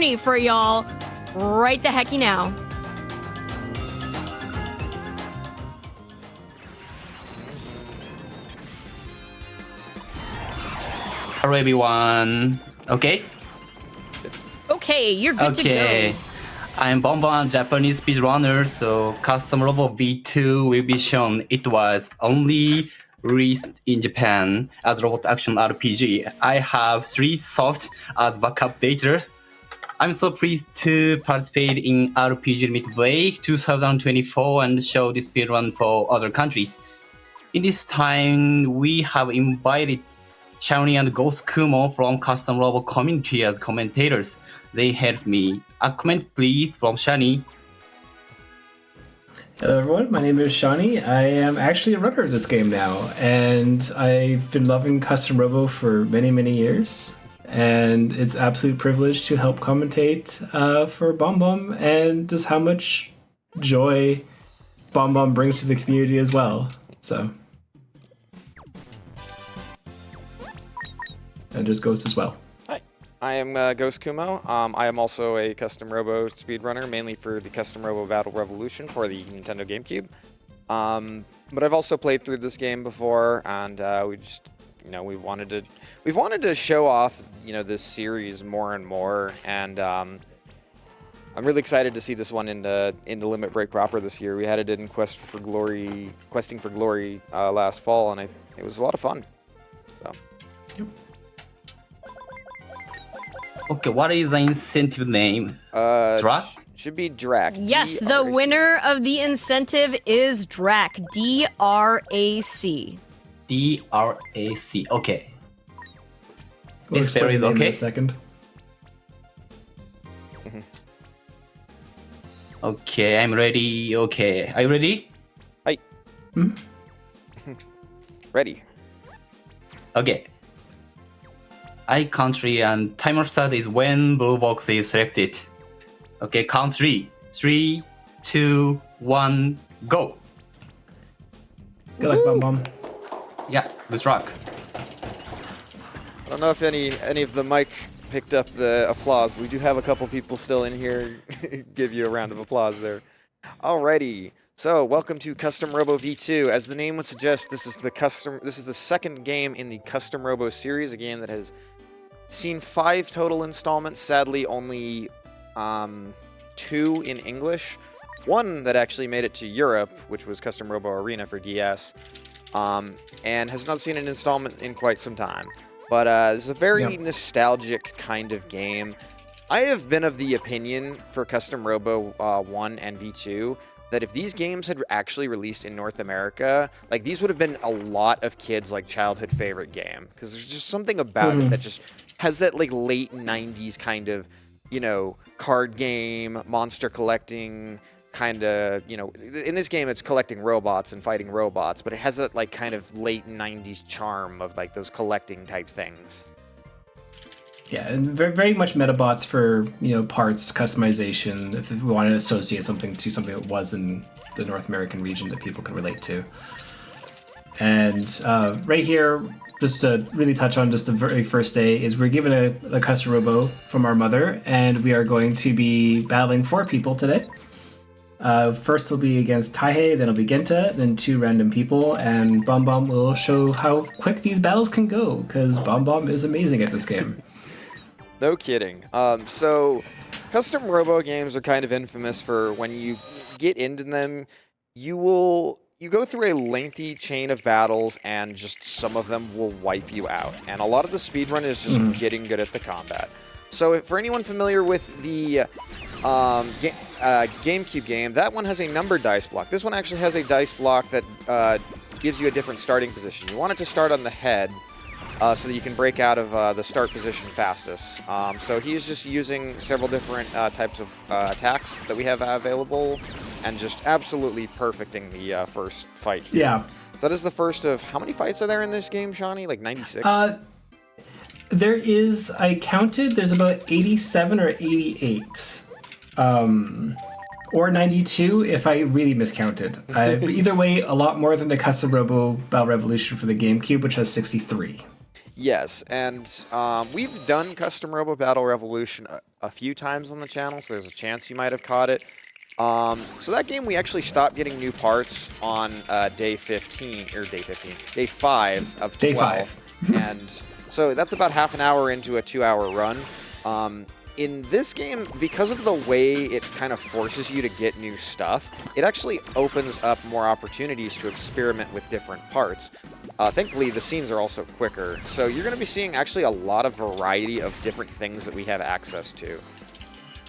Shawnee for y'all right the hecky now. Hello everyone. Okay? Okay, you're good to go. I'm bombomb, Japanese speedrunner, so Custom Robo V2 will be shown. It was only released in Japan as robot action RPG. I have 3 soft as backup data. I'm so pleased to participate in RPG Limit Break 2024 and show this speedrun for other countries. In this time, we have invited Shawnee and GhostKumo from Custom Robo community as commentators. They helped me. A comment please from Shawnee. Hello everyone, my name is Shawnee. I am actually a runner of this game now, and I've been loving Custom Robo for many, many years. And it's an absolute privilege to help commentate for bombomb, and just how much joy bombomb brings to the community as well. So, and just Ghost as well. Hi, I am GhostKumo. I am also a Custom Robo speedrunner, mainly for the Custom Robo Battle Revolution for the Nintendo GameCube. But I've also played through this game before, and we just, we've wanted to show off, this series more and more, and I'm really excited to see this one in the Limit Break proper this year. We had it in Questing for Glory last fall, and it was a lot of fun. So. Yep. Okay, what is the incentive name? Drac? Should be Drac. Yes, the D-R-A-C. winner of the incentive is Drac. D-R-A-C. D-R-A-C. Okay. We'll Is there explain is the name in okay? a second. Okay, I'm ready. Okay, are you ready? Hi. Ready. Okay. Country and timer start is when blue box is selected. Okay, count 3. 3, 2, 1, go. Good luck, bombomb. Yeah, good luck. I don't know if any of the mic picked up the applause. We do have a couple people still in here. Give you a round of applause there. Alrighty. So, welcome to Custom Robo V2. As the name would suggest, this is the second game in the Custom Robo series, a game that has seen 5 total installments. Sadly, only 2 in English. One that actually made it to Europe, which was Custom Robo Arena for DS, and has not seen an installment in quite some time. But it's a very nostalgic kind of game. I have been of the opinion for Custom Robo 1 and V2 that if these games had actually released in North America, like, these would have been a lot of kids' childhood favorite game, because there's just something about it that just has that late 90s kind of, card game, monster collecting kind of, in this game it's collecting robots and fighting robots, but it has that kind of late 90s charm of those collecting type things. Yeah, and very, very much metabots for, parts customization, if we want to associate something to something that was in the North American region that people could relate to. And right here, just to really touch on just the very first day, is we're given a custom robo from our mother, and we are going to be battling 4 people today. First will be against Taihei, then it'll be Genta, then 2 random people, and Bombomb will show how quick these battles can go, because Bombomb is amazing at this game. No kidding. So, custom robo games are kind of infamous for when you get into them, you go through a lengthy chain of battles, and just some of them will wipe you out. And a lot of the speedrun is just getting good at the combat. So, for anyone familiar with the GameCube game, that one has a numbered dice block. This one actually has a dice block that gives you a different starting position. You want it to start on the head, so that you can break out of the start position fastest. So he's just using several different types of attacks that we have available, and just absolutely perfecting the first fight here. Yeah. So that is the first of, how many fights are there in this game, Shawnee? 96? There is, I counted, there's about 87 or 88. Or 92 if I really miscounted. But either way, a lot more than the Custom Robo Battle Revolution for the GameCube, which has 63. Yes, and we've done Custom Robo Battle Revolution a few times on the channel, so there's a chance you might have caught it. So that game, we actually stopped getting new parts on day 5 of 12. Day 5. And so that's about half an hour into a 2-hour run. In this game, because of the way it kind of forces you to get new stuff, it actually opens up more opportunities to experiment with different parts. Thankfully, the scenes are also quicker, so you're going to be seeing actually a lot of variety of different things that we have access to.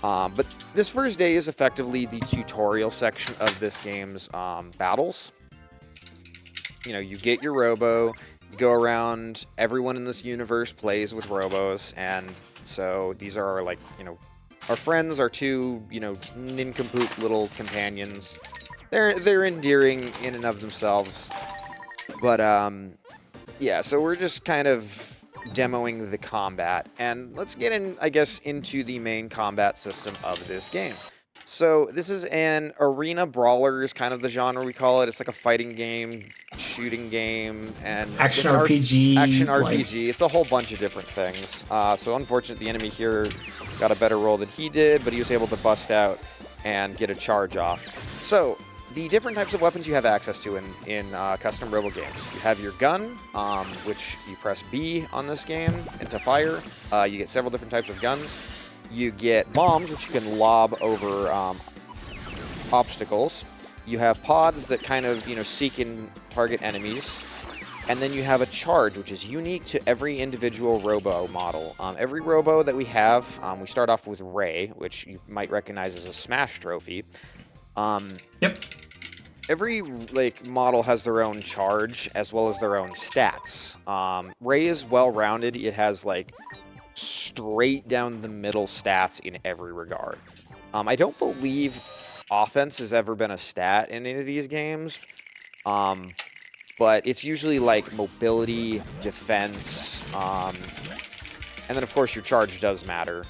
But this first day is effectively the tutorial section of this game's battles. You know, you get your Robo, you go around, everyone in this universe plays with Robos, and so these are like, you know, our friends, our two, you know, nincompoop little companions. They're endearing in and of themselves. But, yeah, so we're just kind of demoing the combat, and let's get in, I guess, into the main combat system of this game. So this is an arena brawler is kind of the genre we call it. It's like a fighting game, shooting game, and action RPG. Action RPG. It's a whole bunch of different things. So unfortunately, the enemy here got a better roll than he did, but he was able to bust out and get a charge off. So the different types of weapons you have access to in custom Robo games. You have your gun, which you press B on this game, and to fire. You get several different types of guns. You get bombs, which you can lob over obstacles. You have pods that kind of, you know, seek and target enemies. And then you have a charge, which is unique to every individual Robo model. Every Robo that we have, we start off with Ray, which you might recognize as a Smash trophy. Yep. Every model has their own charge as well as their own stats. Ray is well-rounded. It has straight down the middle stats in every regard. I don't believe offense has ever been a stat in any of these games, but it's usually mobility, defense, and then of course your charge does matter.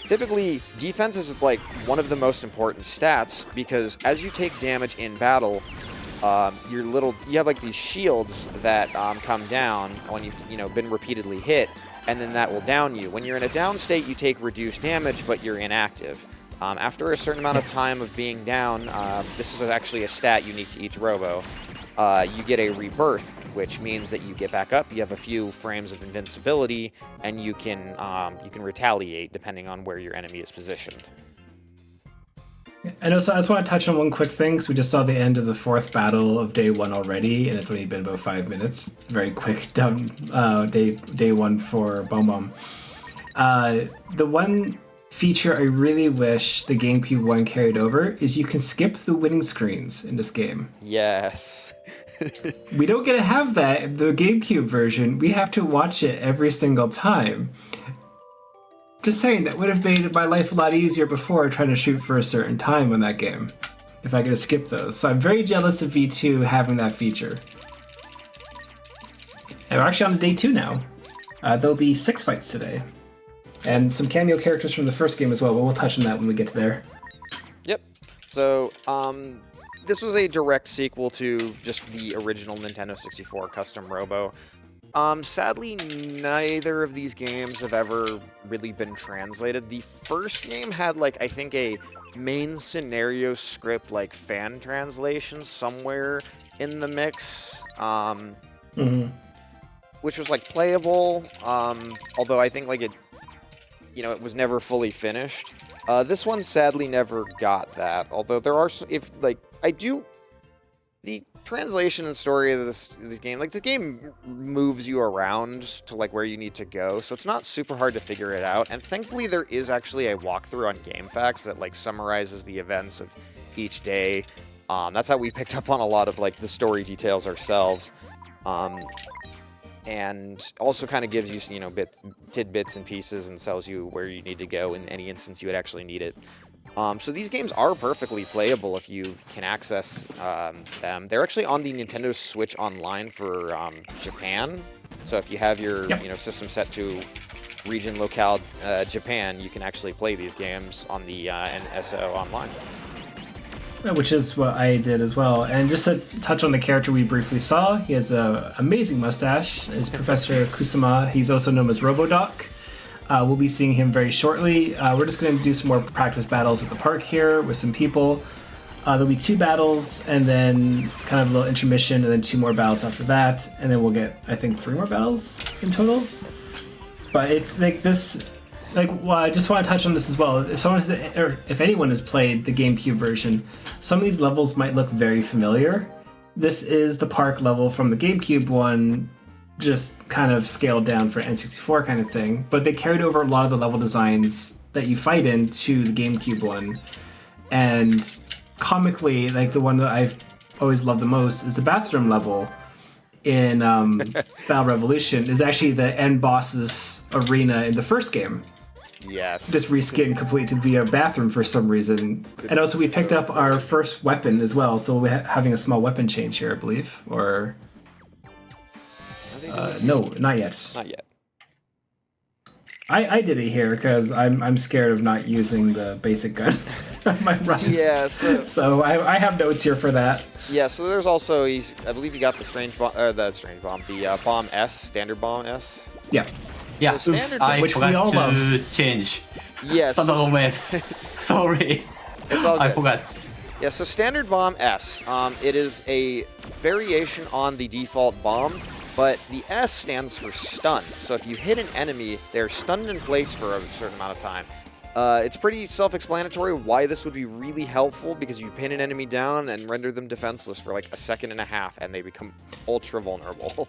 Typically, defense is one of the most important stats because as you take damage in battle, you have these shields that come down when you've been repeatedly hit, and then that will down you. When you're in a down state, you take reduced damage, but you're inactive. After a certain amount of time of being down, this is actually a stat unique to each Robo. You get a rebirth, which means that you get back up. You have a few frames of invincibility, and you can retaliate depending on where your enemy is positioned. And also, I just want to touch on one quick thing. So we just saw the end of the 4th battle of day 1 already, and it's only been about 5 minutes. Very quick day 1 for bombomb. The one feature I really wish the GameCube one carried over is you can skip the winning screens in this game. Yes. We don't get to have that in the GameCube version. We have to watch it every single time. Just saying, that would have made my life a lot easier before trying to shoot for a certain time on that game, if I could have skipped those. So I'm very jealous of V2 having that feature. And we're actually on to day 2 now. There'll be 6 fights today. And some cameo characters from the first game as well, but we'll touch on that when we get to there. Yep. So, this was a direct sequel to just the original Nintendo 64 custom Robo. Sadly, neither of these games have ever really been translated. The first game had, I think a main scenario script, fan translation somewhere in the mix, which was, playable, although I think, it was never fully finished. This one sadly never got that, although there are, the translation and story of this game, the game moves you around to where you need to go, so it's not super hard to figure it out. And thankfully, there is actually a walkthrough on GameFAQs that summarizes the events of each day. That's how we picked up on a lot of the story details ourselves, and also kind of gives you tidbits and pieces and tells you where you need to go in any instance you would actually need it. So these games are perfectly playable if you can access them. They're actually on the Nintendo Switch Online for Japan. So if you have your system set to region locale Japan, you can actually play these games on the NSO Online. Which is what I did as well. And just to touch on the character we briefly saw, he has an amazing mustache. It's Professor Kusama. He's also known as RoboDoc. We'll be seeing him very shortly. We're just going to do some more practice battles at the park here with some people. There'll be 2 battles, and then kind of a little intermission, and then 2 more battles after that, and then we'll get, I think, 3 more battles in total. But it's like this, well, I just want to touch on this as well. If anyone has played the GameCube version, some of these levels might look very familiar. This is the park level from the GameCube one, just kind of scaled down for N64 kind of thing. But they carried over a lot of the level designs that you fight in to the GameCube one, and comically, like the one that I've always loved the most is the bathroom level in Battle Revolution is actually the end boss's arena in the first game. Yes. Just reskinned complete to be a bathroom for some reason. And also we picked up our first weapon as well, so we're having a small weapon change here, I believe. Or... no, not yet. Not yet. I did it here because I'm scared of not using the basic gun on my run. Yeah, so I have notes here for that. Yeah, so there's also I believe you got the bomb S, standard bomb S. Yeah. Yeah, So oops, standard- I which we forgot all to love. change. Yes. Son of a mess. Sorry. It's all good. I forgot. Yeah, so standard bomb S, it is a variation on the default bomb, but the S stands for stun. So if you hit an enemy, they're stunned in place for a certain amount of time. It's pretty self-explanatory why this would be really helpful, because you pin an enemy down and render them defenseless for like 1.5 seconds, and they become ultra vulnerable.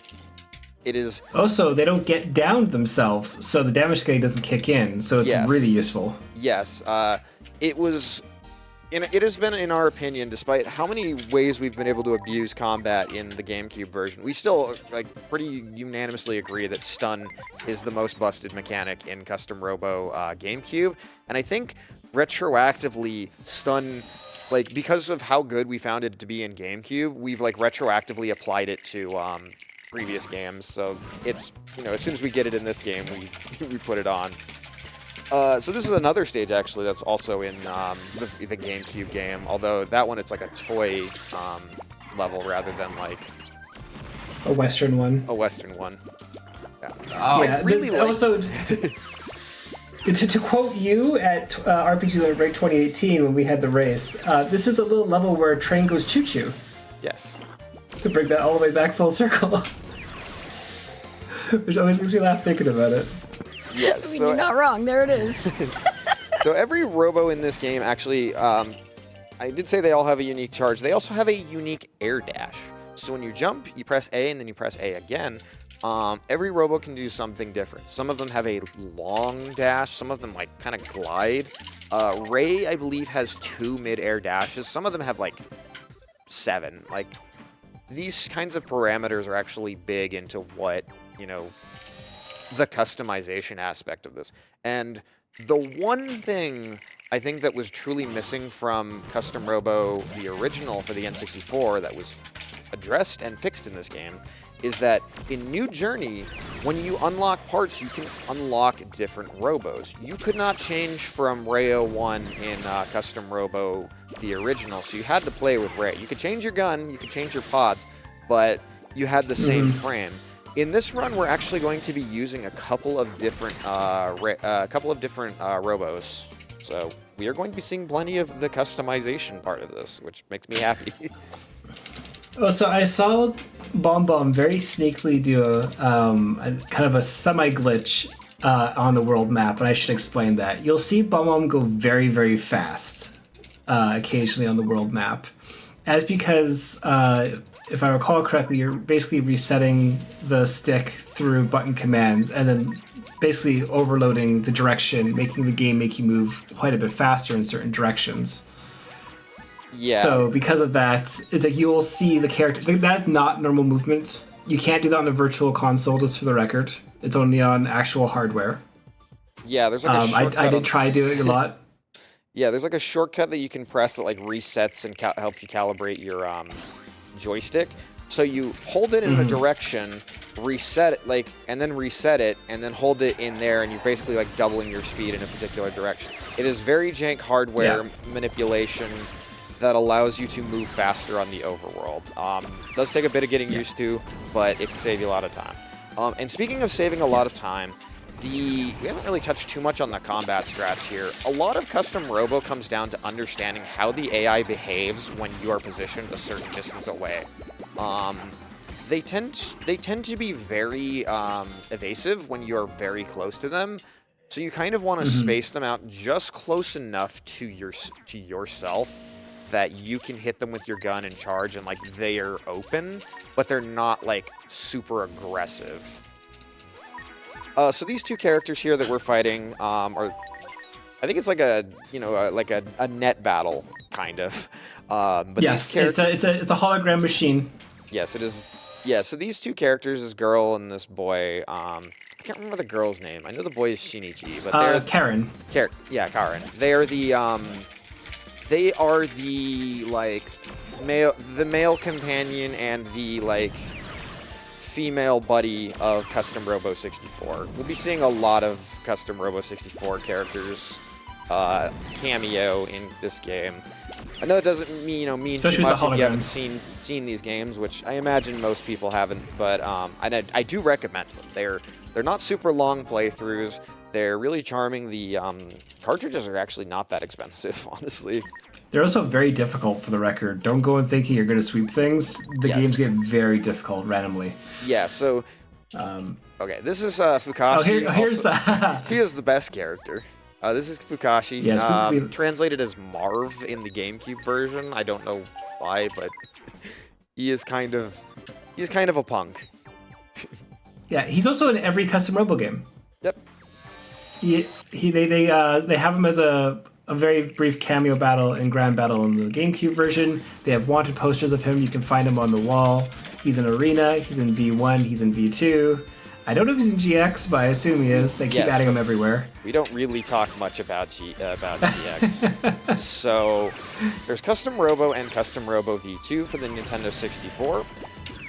It is... Also, they don't get downed themselves, so the damage scaling doesn't kick in, so it's Yes. really useful. Yes, it has been, in our opinion, despite how many ways we've been able to abuse combat in the GameCube version, we still pretty unanimously agree that stun is the most busted mechanic in Custom Robo GameCube. And I think retroactively stun, because of how good we found it to be in GameCube, we've retroactively applied it to previous games. So it's, as soon as we get it in this game, we put it on. So this is another stage, actually, that's also in the GameCube game, although that one, it's like a toy level rather than A Western one. a Western one. Yeah. Oh, Yeah, also, to quote you at RPG Limit Break 2018 when we had the race, this is a little level where a train goes choo-choo. Yes. To bring that all the way back full circle. Which always makes me laugh thinking about it. Yes. I mean, you're not wrong. There it is. So every Robo in this game, actually, I did say they all have a unique charge. They also have a unique air dash. So when you jump, you press A and then you press A again. Every Robo can do something different. Some of them have a long dash. Some of them kind of glide. Ray, I believe, has 2 mid-air dashes. Some of them have 7. These kinds of parameters are actually big into what, the customization aspect of this. And the one thing I think that was truly missing from Custom Robo, the original for the N64, that was addressed and fixed in this game, is that in New Journey, when you unlock parts, you can unlock different Robos. You could not change from Ray 01 in Custom Robo, the original, so you had to play with Ray. You could change your gun, you could change your pods, but you had the same frame. In this run, we're actually going to be using a couple of different Robos. So we are going to be seeing plenty of the customization part of this, which makes me happy. Oh, so I saw Bomb very sneakily do a kind of a semi-glitch on the world map, and I should explain that. You'll see Bomb go very, very fast occasionally on the world map. That's because, if I recall correctly, you're basically resetting the stick through button commands and then basically overloading the direction, making the game make you move quite a bit faster in certain directions. Yeah. So because of that, it's you will see the character. That's not normal movement. You can't do that on a virtual console, just for the record. It's only on actual hardware. Yeah, there's a shortcut. I did try doing a lot. Yeah, there's a shortcut that you can press that resets and helps you calibrate your joystick. So you hold it in a direction, reset it, and then reset it, and then hold it in there, and you're basically doubling your speed in a particular direction. It is very jank hardware manipulation that allows you to move faster on the overworld. Does take a bit of getting used to, but it can save you a lot of time. And speaking of saving a lot of time, we haven't really touched too much on the combat strats here. A lot of custom Robo comes down to understanding how the AI behaves when you are positioned a certain distance away. They tend to be very evasive when you're very close to them, so you kind of want to space them out just close enough to yourself that you can hit them with your gun and charge, and like they are open, but they're not like super aggressive. So these two characters here that we're fighting are, I think it's like a a net battle kind of. But yes, it's a hologram machine. Yes, it is. Yeah, so these two characters, this girl and this boy, I can't remember the girl's name. I know the boy is Shinichi, but they're Karen. Yeah, Karen. They are the like male companion and the like female buddy of Custom Robo 64. We'll be seeing a lot of Custom Robo 64 characters cameo in this game. I know it doesn't mean Especially too much the if you haven't seen these games, which I imagine most people haven't. But I do recommend them. They're not super long playthroughs. They're really charming. The cartridges are actually not that expensive, honestly. They're also very difficult, for the record. Don't go in thinking you're going to sweep things. The games get very difficult randomly. Yeah. So okay, this is Fukashi. He is the best character. This is Fukashi, translated as Marv in the GameCube version. I don't know why, but he's kind of a punk. Yeah, he's also in every Custom Robo game. Yep. They have him as a very brief cameo battle and grand battle in the GameCube version. They have wanted posters of him. You can find him on the wall. He's in Arena. He's in V1. He's in V2. I don't know if he's in GX, but I assume he is. They keep adding him everywhere. We don't really talk much about GX. So there's Custom Robo and Custom Robo V2 for the Nintendo 64.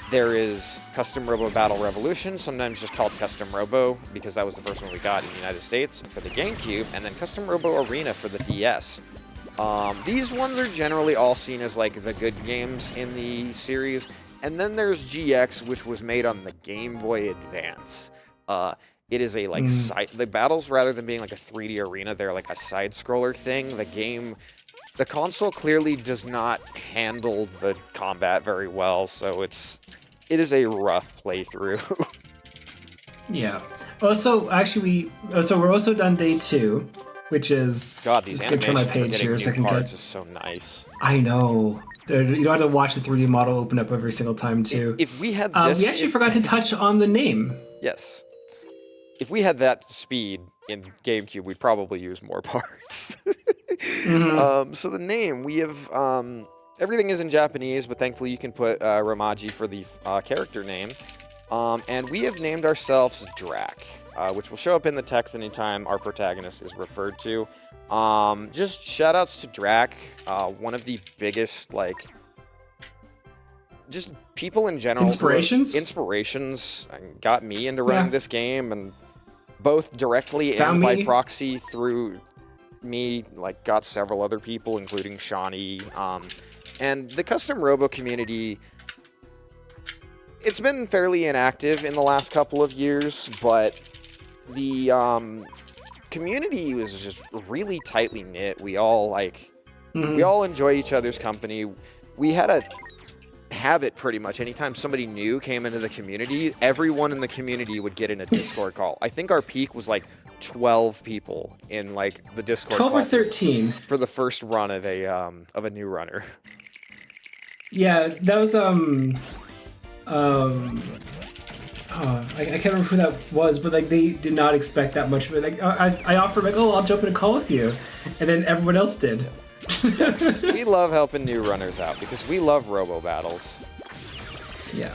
There is Custom Robo Battle Revolution, sometimes just called Custom Robo, because that was the first one we got in the United States for the GameCube, and then Custom Robo Arena for the DS. These ones are generally all seen as like the good games in the series. And then there's GX, which was made on the Game Boy Advance. It is a like the battles, rather than being like a 3D arena, they're like a side-scroller thing. The console clearly does not handle the combat very well, so it is a rough playthrough. Yeah. Also, actually, we're also done day 2, which is these animations for getting new cards is so nice. I know. You don't have to watch the 3D model open up every single time, too. If we had this... we actually forgot to touch on the name. Yes. If we had that speed in GameCube, we'd probably use more parts. So the name, we have... everything is in Japanese, but thankfully you can put Romaji for the character name. And we have named ourselves Drac, which will show up in the text anytime our protagonist is referred to. Just shout-outs to Drac, one of the biggest, like, just people in general. Inspirations got me into running this game, and both directly and by proxy through me, like, got several other people, including Shawnee. And the Custom Robo community, it's been fairly inactive in the last couple of years, but the, community was just really tightly knit. We all we all enjoy each other's company. We had a habit pretty much. Anytime somebody new came into the community, everyone in the community would get in a Discord call. I think our peak was like 12 people in like the Discord 12 call or 13 for the first run of a new runner. Yeah, that was I can't remember who that was, but like they did not expect that much of it. Like I offered, like, I'll jump in a call with you, and then everyone else did. Yes, we love helping new runners out because we love Robo battles. Yeah.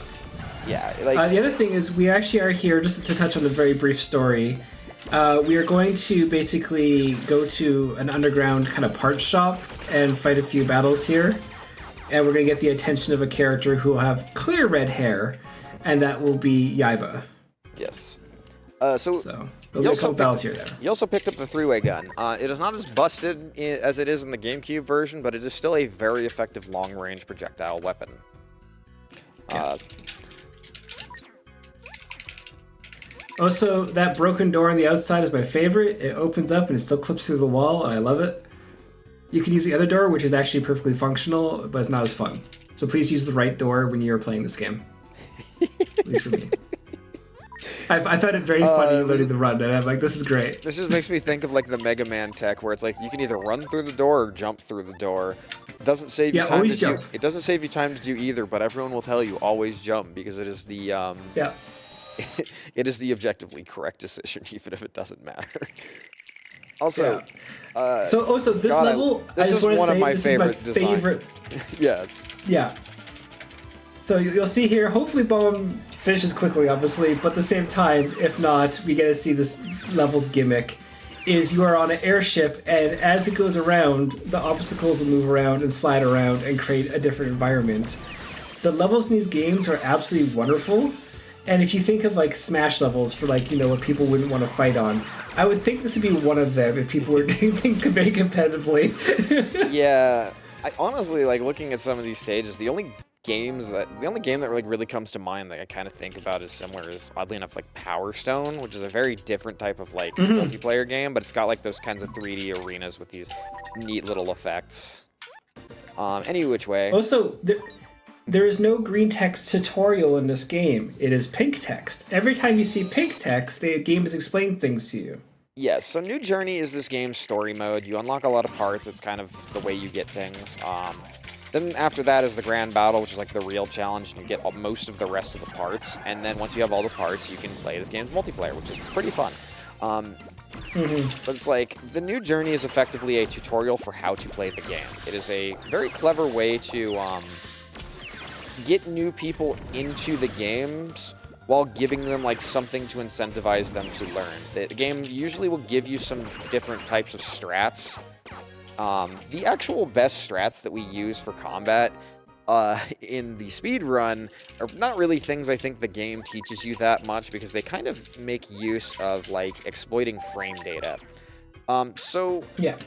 Yeah. Like the other thing is, we actually are here just to touch on a very brief story. We are going to basically go to an underground kind of parts shop and fight a few battles here, and we're going to get the attention of a character who will have clear red hair. And that will be Yaiba. Yes. So there'll be a couple battles here there. You also picked up the three-way gun. It is not as busted as it is in the GameCube version, but it is still a very effective long-range projectile weapon. Also, that broken door on the outside is my favorite. It opens up and it still clips through the wall, and I love it. You can use the other door, which is actually perfectly functional, but it's not as fun. So please use the right door when you're playing this game. At least for me. I found it very funny learning the run, and I'm like, this is great. This just makes me think of like the Mega Man tech, where it's like you can either run through the door or jump through the door. It doesn't save you time to jump. do. It doesn't save you time to do either, but everyone will tell you always jump because it is the Yeah. it is the objectively correct decision, even if it doesn't matter. Also, this level, this is one of my favorite designs. Yes. Yeah. So you'll see here, hopefully Bomb finishes quickly, obviously, but at the same time, if not, we get to see this level's gimmick, is you are on an airship, and as it goes around, the obstacles will move around and slide around and create a different environment. The levels in these games are absolutely wonderful, and if you think of like Smash levels for like, what people wouldn't want to fight on, I would think this would be one of them if people were doing things very competitively. Yeah, I honestly, like, looking at some of these stages, the only game that really comes to mind that I kind of think about is similar is, oddly enough, like Power Stone, which is a very different type of like multiplayer game, but it's got like those kinds of 3D arenas with these neat little effects. Any which way. Also, there is no green text tutorial in this game. It is pink text. Every time you see pink text, the game is explaining things to you. Yes, so New Journey is this game's story mode. You unlock a lot of parts. It's kind of the way you get things. Then after that is the Grand Battle, which is like the real challenge, and you get most of the rest of the parts. And then once you have all the parts, you can play this game's multiplayer, which is pretty fun. But it's like, the New Journey is effectively a tutorial for how to play the game. It is a very clever way to get new people into the games while giving them like something to incentivize them to learn. The game usually will give you some different types of strats. The actual best strats that we use for combat in the speedrun are not really things I think the game teaches you that much, because they kind of make use of like exploiting frame data.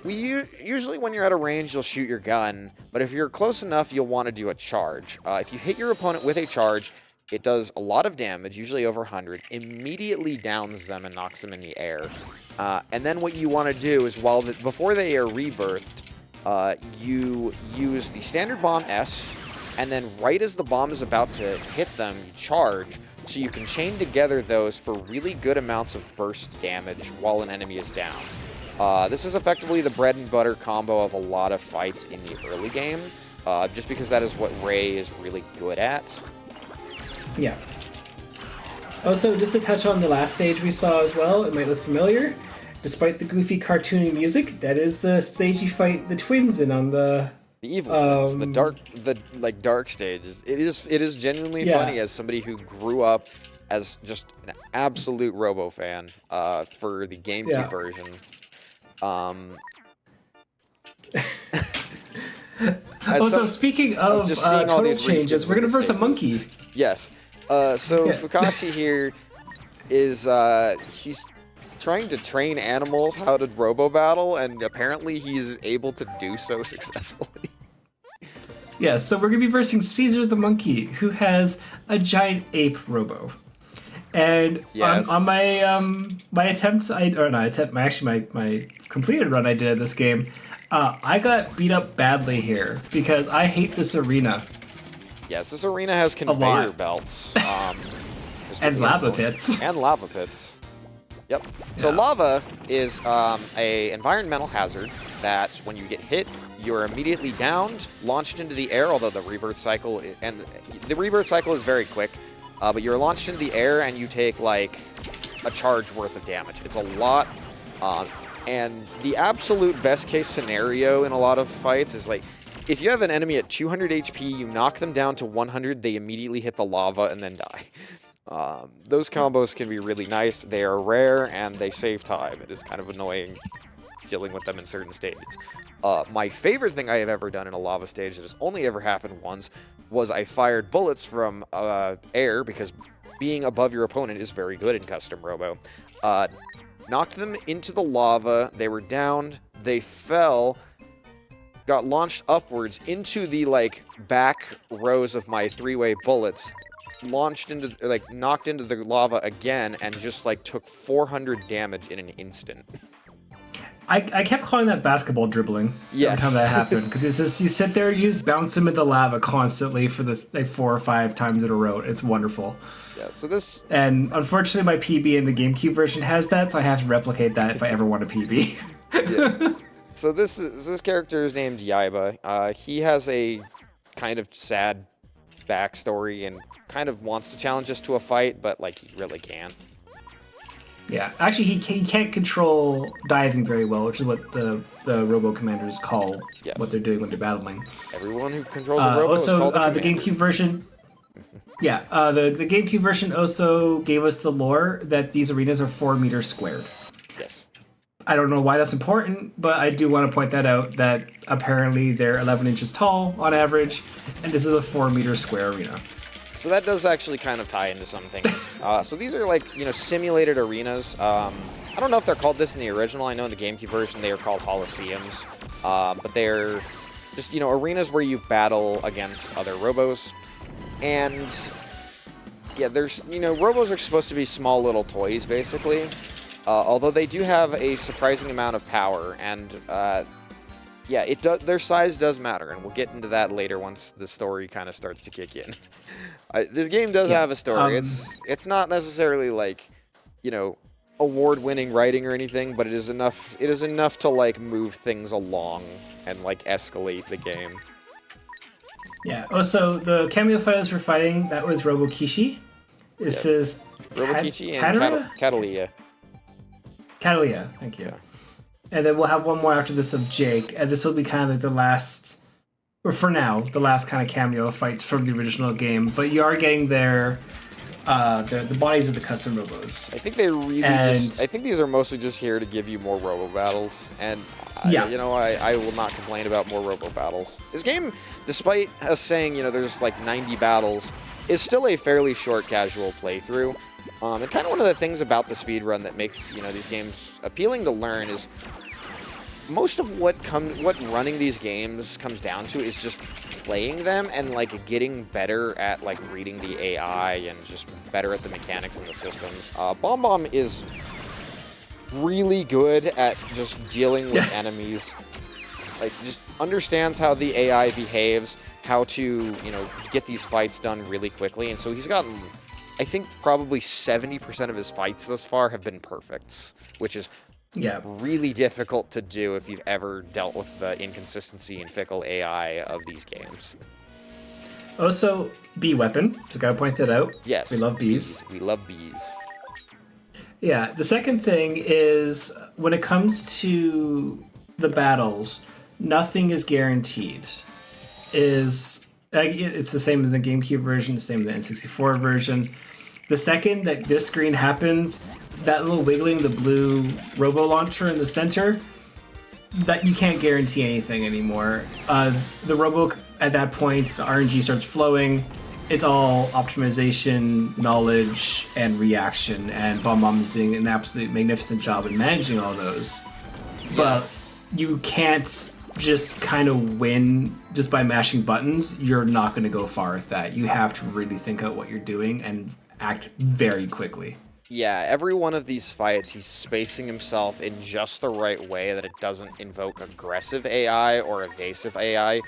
Usually when you're at a range, you'll shoot your gun, but if you're close enough, you'll want to do a charge. If you hit your opponent with a charge, it does a lot of damage, usually over 100, immediately downs them and knocks them in the air. And then what you want to do is, before they are rebirthed, you use the standard bomb S, and then right as the bomb is about to hit them, you charge, so you can chain together those for really good amounts of burst damage while an enemy is down. This is effectively the bread and butter combo of a lot of fights in the early game, just because that is what Ray is really good at. Yeah. Also, just to touch on the last stage we saw as well, it might look familiar. Despite the goofy cartoony music, that is the stage you fight the twins in on the evil twins, the dark stages. It is genuinely funny as somebody who grew up as just an absolute Robo fan for the GameCube version. Also, speaking of total changes, we're gonna verse a monkey. Yes. Fukashi here is he's trying to train animals how to robo battle, and apparently he's able to do so successfully. Yeah, so we're gonna be versing Caesar the monkey, who has a giant ape robo. And on my my completed run I did of this game, I got beat up badly here because I hate this arena. Yes, this arena has conveyor belts. And lava pits. And lava pits. Yep. So lava is a environmental hazard that when you get hit, you're immediately downed, launched into the air, although the rebirth cycle is very quick. But you're launched into the air and you take like a charge worth of damage. It's a lot. And the absolute best case scenario in a lot of fights is like, if you have an enemy at 200 HP, you knock them down to 100, they immediately hit the lava and then die. Those combos can be really nice. They are rare and they save time. It is kind of annoying dealing with them in certain stages. My favorite thing I have ever done in a lava stage that has only ever happened once was I fired bullets from air, because being above your opponent is very good in custom Robo. Knocked them into the lava, they were downed, they fell, got launched upwards into the like back rows of my three-way bullets, launched into, like, knocked into the lava again and just, like, took 400 damage in an instant. I kept calling that basketball dribbling Yes. every time that happened, because it's just you sit there, you just bounce him in the lava constantly for the like 4 or 5 times in a row. It's wonderful. Yeah, so this... And unfortunately, my PB in the GameCube version has that, so I have to replicate that if I ever want a PB. Yeah. So this character is named Yaiba. He has a kind of sad backstory and kind of wants to challenge us to a fight, but, like, he really can't. Yeah, actually, he can't control diving very well, which is what the Robo commanders call what they're doing when they're battling. Everyone who controls a Robo is also, called the GameCube version. Yeah, the GameCube version also gave us the lore that these arenas are 4 meters squared. Yes. I don't know why that's important, but I do want to point that out, that apparently they're 11 inches tall on average, and this is a 4 meter square arena. So that does actually kind of tie into some things. So these are, like, you know, simulated arenas. I don't know if they're called this in the original. I know in the GameCube version they are called Holosseums. But they're just, you know, arenas where you battle against other Robos. And, yeah, there's, you know, Robos are supposed to be small little toys, basically. Although they do have a surprising amount of power. And, yeah, their size does matter, and we'll get into that later once the story kind of starts to kick in. This game does have a story. It's not necessarily, like, you know, award-winning writing or anything, but it is enough to, like, move things along and, like, escalate the game. Yeah. Also, the cameo fighters we're fighting, that was Robo Kishi. This is Robokichi and Catalia. Catalia, thank you. Yeah. And then we'll have one more after this of Jake, and this will be kind of like the last, or for now, the last kind of cameo fights from the original game. But you are getting the bodies of the custom Robos. I think they really I think these are mostly just here to give you more Robo battles, and you know, I will not complain about more Robo battles. This game, despite us saying, you know, there's like 90 battles, is still a fairly short casual playthrough. And kind of one of the things about the speedrun that makes, you know, these games appealing to learn is most of what running these games comes down to is just playing them and, like, getting better at, like, reading the AI and just better at the mechanics and the systems. Bombomb is really good at just dealing with enemies. Like, just understands how the AI behaves, how to, you know, get these fights done really quickly. And so he's gotten, I think, probably 70% of his fights thus far have been perfects, which is really difficult to do if you've ever dealt with the inconsistency and fickle AI of these games. Also, bee weapon. Just gotta point that out. Yes. We love bees. We love bees. Yeah, the second thing is, when it comes to the battles, nothing is guaranteed. It's the same as the GameCube version, the same as the N64 version. The second that this screen happens, that little wiggling, the blue Robo launcher in the center, that you can't guarantee anything anymore. The Robo, at that point, the RNG starts flowing. It's all optimization, knowledge, and reaction, and Bomb is doing an absolutely magnificent job in managing all those. But you can't just kind of win just by mashing buttons. You're not going to go far with that. You have to really think out what you're doing and act very quickly. Yeah, every one of these fights, he's spacing himself in just the right way that it doesn't invoke aggressive AI or evasive AI.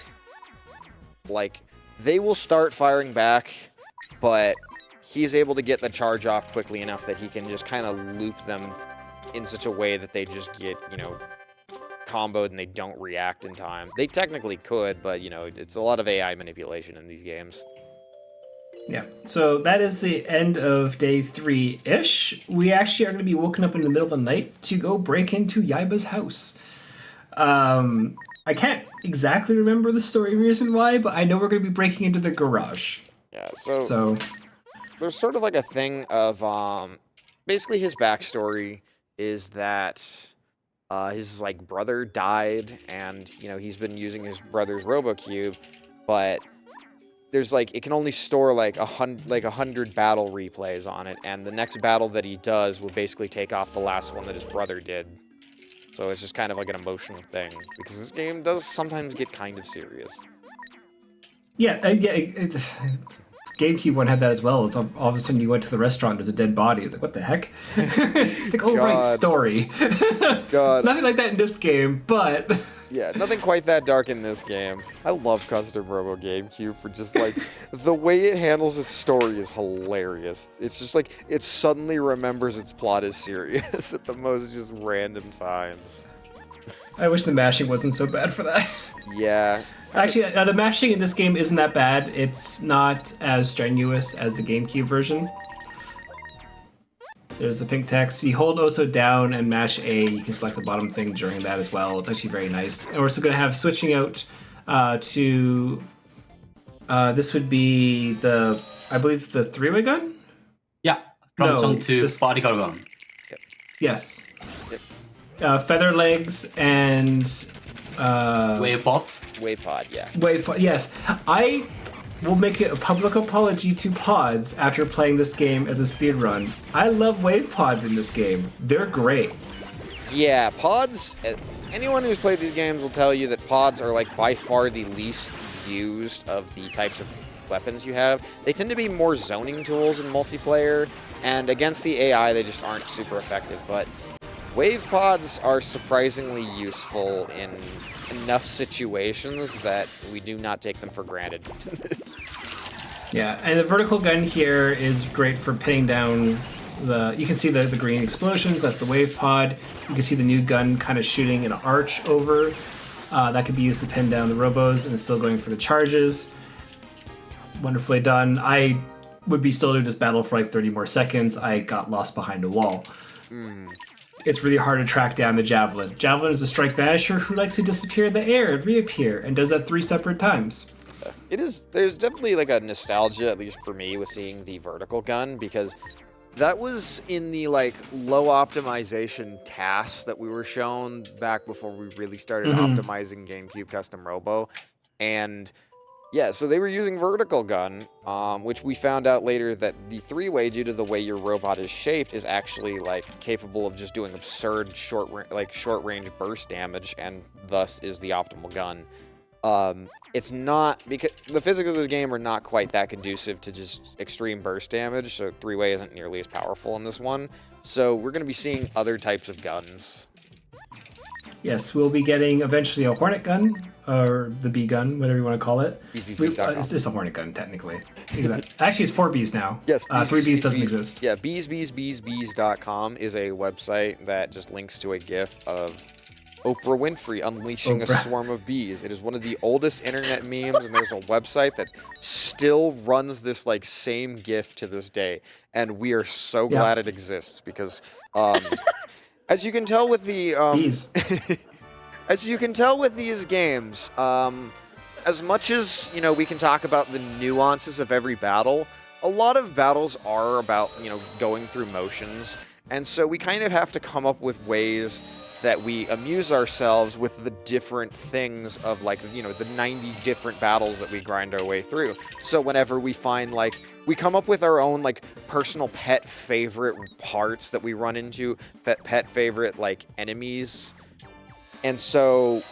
Like, they will start firing back, but he's able to get the charge off quickly enough that he can just kind of loop them in such a way that they just get, you know, comboed and they don't react in time. They technically could, but, you know, it's a lot of AI manipulation in these games. Yeah, so that is the end of day 3-ish. We actually are going to be woken up in the middle of the night to go break into Yaiba's house. I can't exactly remember the story reason why, but I know we're going to be breaking into the garage. Yeah, so there's sort of like a thing of, basically his backstory is that his, like, brother died, and, you know, he's been using his brother's RoboCube, but there's, like, it can only store, like, 100 battle replays on it, and the next battle that he does will basically take off the last one that his brother did. So it's just kind of like an emotional thing, because this game does sometimes get kind of serious. Yeah, Games GameCube one had that as well. It's all of a sudden you went to the restaurant, there's a dead body. It's like, what the heck? Like, oh, right, story. God. Nothing like that in this game, but... Yeah, nothing quite that dark in this game. I love Custom Robo GameCube for just, like, the way it handles its story is hilarious. It's just, like, it suddenly remembers its plot is serious at the most just random times. I wish the mashing wasn't so bad for that. Yeah. Actually, the mashing in this game isn't that bad. It's not as strenuous as the GameCube version. There's the pink text. You hold also down and mash A. You can select the bottom thing during that as well. It's actually very nice. And we're also going to have switching out to... this would be the... I believe the three-way gun? Yeah, from to particle gun. Yes. Feather legs and... Wave pods. Wave pod, yeah. Wave pod, yes. I will make a public apology to pods after playing this game as a speedrun. I love wave pods in this game. They're great. Yeah, pods, anyone who's played these games will tell you that pods are like by far the least used of the types of weapons you have. They tend to be more zoning tools in multiplayer, and against the AI they just aren't super effective, but wave pods are surprisingly useful in enough situations that we do not take them for granted. Yeah, and the vertical gun here is great for pinning down the... You can see the green explosions, that's the wave pod. You can see the new gun kind of shooting an arch over. That could be used to pin down the robos, and it's still going for the charges. Wonderfully done. I would be still doing this battle for like 30 more seconds. I got lost behind a wall. It's really hard to track down the javelin. Javelin is a strike vanisher who likes to disappear in the air and reappear, and does that 3 separate times. It is, there's definitely like a nostalgia, at least for me, with seeing the vertical gun, because that was in the like low optimization tasks that we were shown back before we really started optimizing GameCube Custom Robo. And yeah, so they were using vertical gun, which we found out later that the three-way, due to the way your robot is shaped, is actually like capable of just doing absurd short-range burst damage, and thus is the optimal gun. It's not, because the physics of this game are not quite that conducive to just extreme burst damage, so three-way isn't nearly as powerful in this one. So we're going to be seeing other types of guns. Yes, we'll be getting eventually a Hornet gun, or the bee gun, whatever you want to call it. It's a Hornet gun, technically. Actually, it's 4Bs now. Yes, 3Bs doesn't exist. Yeah, bees.com is a website that just links to a GIF of Oprah Winfrey unleashing a swarm of bees. It is one of the oldest internet memes, and there's a website that still runs this like same GIF to this day, and we are so glad it exists, because as you can tell with the as you can tell with these games, as much as we can talk about the nuances of every battle, a lot of battles are about going through motions, and so we kind of have to come up with ways that we amuse ourselves with the different things of like the 90 different battles that we grind our way through. So whenever we find we come up with our own personal pet favorite parts that we run into, pet favorite enemies. And so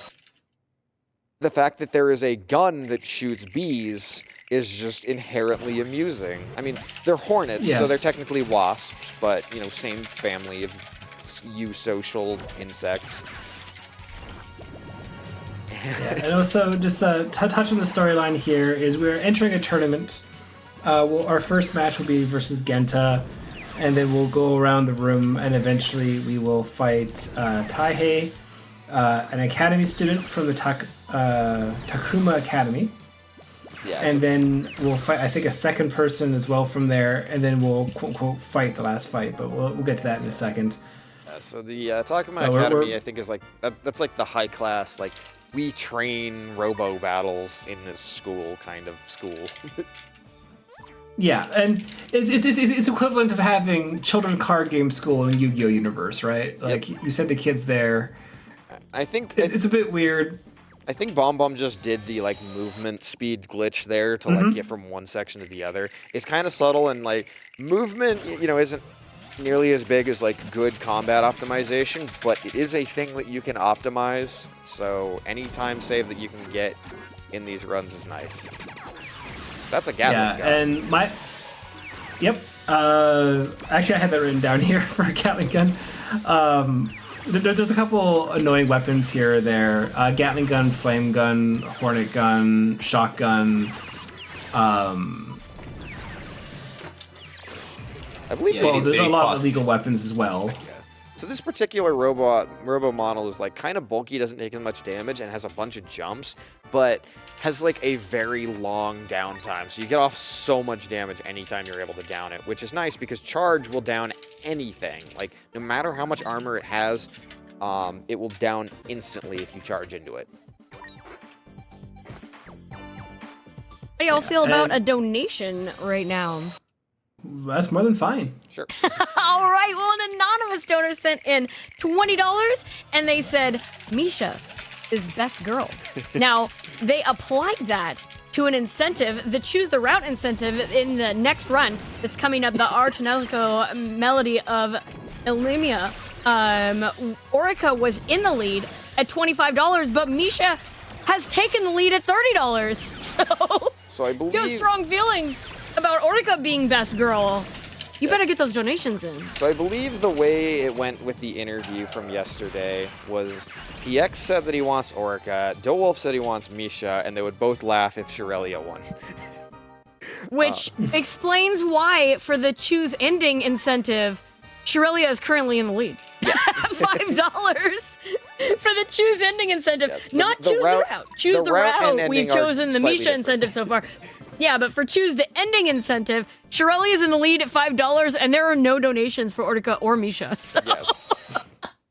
the fact that there is a gun that shoots bees is just inherently amusing. I mean, they're hornets, so they're technically wasps, but same family of eusocial insects. And also, just touch on the storyline here, is we're entering a tournament. Our first match will be versus Genta, and then we'll go around the room, and eventually we will fight Taihei, an academy student from the Takuma Academy. Yeah, and then we'll fight, I think, a second person as well from there, and then we'll quote-unquote fight the last fight, but we'll get to that in a second. So the Takuma Academy, I think, is that's the high class, we train robo battles in this school kind of school. Yeah, and it's equivalent of having children's card game school in a Yu-Gi-Oh universe, right? You send the kids there. I think it's a bit weird. I think Bombomb just did the movement speed glitch there to get from one section to the other. It's kind of subtle, and movement isn't nearly as big as good combat optimization, but it is a thing that you can optimize, so any time save that you can get in these runs is nice. That's a Gatling gun. And Yep. Actually, I had that written down here for a Gatling gun. There's a couple annoying weapons here or there. Gatling gun, flame gun, hornet gun, shotgun. I believe Well, there's a lot of illegal weapons as well. So this particular Robo model is like kind of bulky, doesn't take as much damage, and has a bunch of jumps, but has like a very long downtime. So you get off so much damage anytime you're able to down it, which is nice because charge will down anything. Like no matter how much armor it has, it will down instantly if you charge into it. How do y'all feel about a donation right now? That's more than fine. Sure. All right, well, an anonymous donor sent in $20, and they said, Misha is best girl. Now, they applied that to an incentive, the Choose the Route incentive in the next run that's coming up, the Artanelico Melody of Elimia. Orica was in the lead at $25, but Misha has taken the lead at $30. So I believe... You have strong feelings about Orica being best girl. You better get those donations in. So I believe the way it went with the interview from yesterday was PX said that he wants Orica, DeWolf said he wants Misha, and they would both laugh if Shirelia won. Which explains why, for the choose ending incentive, Shirelia is currently in the lead. Yes. $5 for the choose ending incentive. Yes. Not choose the route. Choose the route. We've chosen the Misha incentive so far. Yeah, but for choose the ending incentive, Shirelli is in the lead at $5, and there are no donations for Ortica or Misha. So. Yes.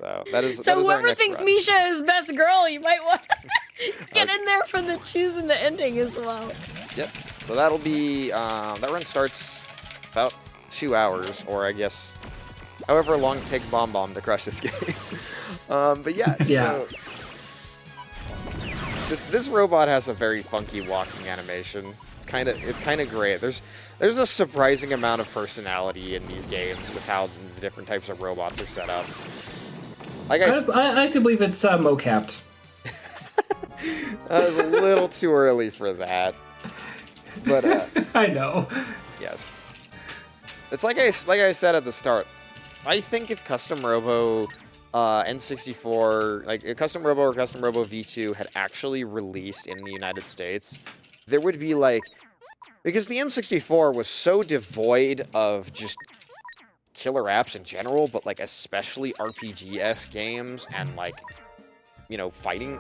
So that is. So that is our whoever next thinks run. Misha is best girl, you might want to get in there for the choose and the ending as well. Yep. So that'll be that run starts about 2 hours, or I guess however long it takes Bomb to crush this game. But yeah. So this robot has a very funky walking animation. It's kind of great. There's a surprising amount of personality in these games with how the different types of robots are set up. Like I like to believe it's mocapped. That was a little too early for that. But I know. Yes. It's like I said at the start. I think if Custom Robo N64, like a Custom Robo or Custom Robo V2 had actually released in the United States, there would be like, because the N64 was so devoid of just killer apps in general, but like especially RPG-esque games and like, you know, fighting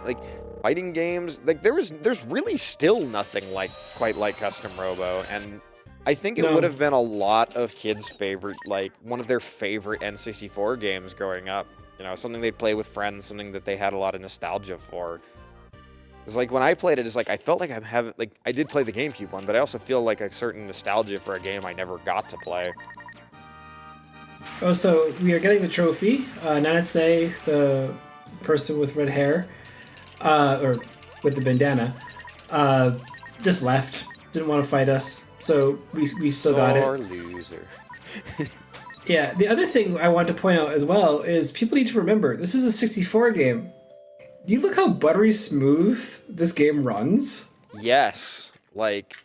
games. Like there's really still nothing quite like Custom Robo, and I think it would have been a lot of kids' favorite, like one of their favorite N64 games growing up. You know, something they'd play with friends, something that they had a lot of nostalgia for. It's like when I played it, it's like I felt like I did play the GameCube one, but I also feel like a certain nostalgia for a game I never got to play. Oh, so we are getting the trophy. Nanase, the person with red hair, or with the bandana, just left. Didn't want to fight us, so we still got it. Sore loser. Yeah, the other thing I want to point out as well is people need to remember, this is a 64 game. You look how buttery smooth this game runs? Yes. That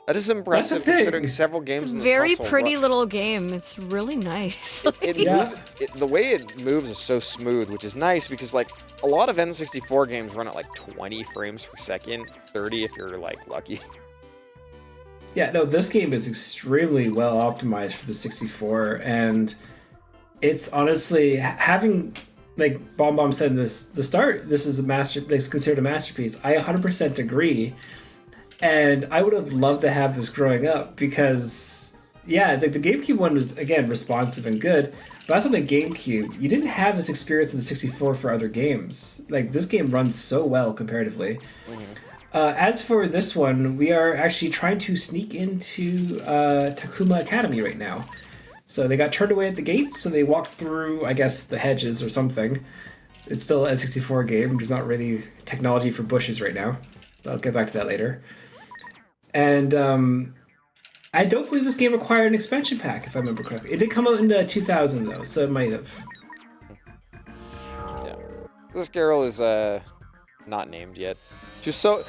is impressive considering several games in this Very console pretty run. little game. It's really nice. The way it moves is so smooth, which is nice because like a lot of N64 games run at like 20 frames per second, 30 if you're like lucky. Yeah, no, this game is extremely well optimized for the 64, and it's honestly having, like Bomb said in the start, this is it's considered a masterpiece. I 100% agree, and I would have loved to have this growing up because, yeah, it's like the GameCube one was again responsive and good, but that's on the GameCube. You didn't have this experience in the 64 for other games. Like this game runs so well comparatively. Mm-hmm. As for this one, we are actually trying to sneak into Takuma Academy right now. So they got turned away at the gates, so they walked through, I guess, the hedges or something. It's still an N64 game. There's not really technology for bushes right now. I'll get back to that later. And I don't believe this game required an expansion pack, if I remember correctly. It did come out in 2000, though, so it might have. Yeah. This girl is not named yet. Just so.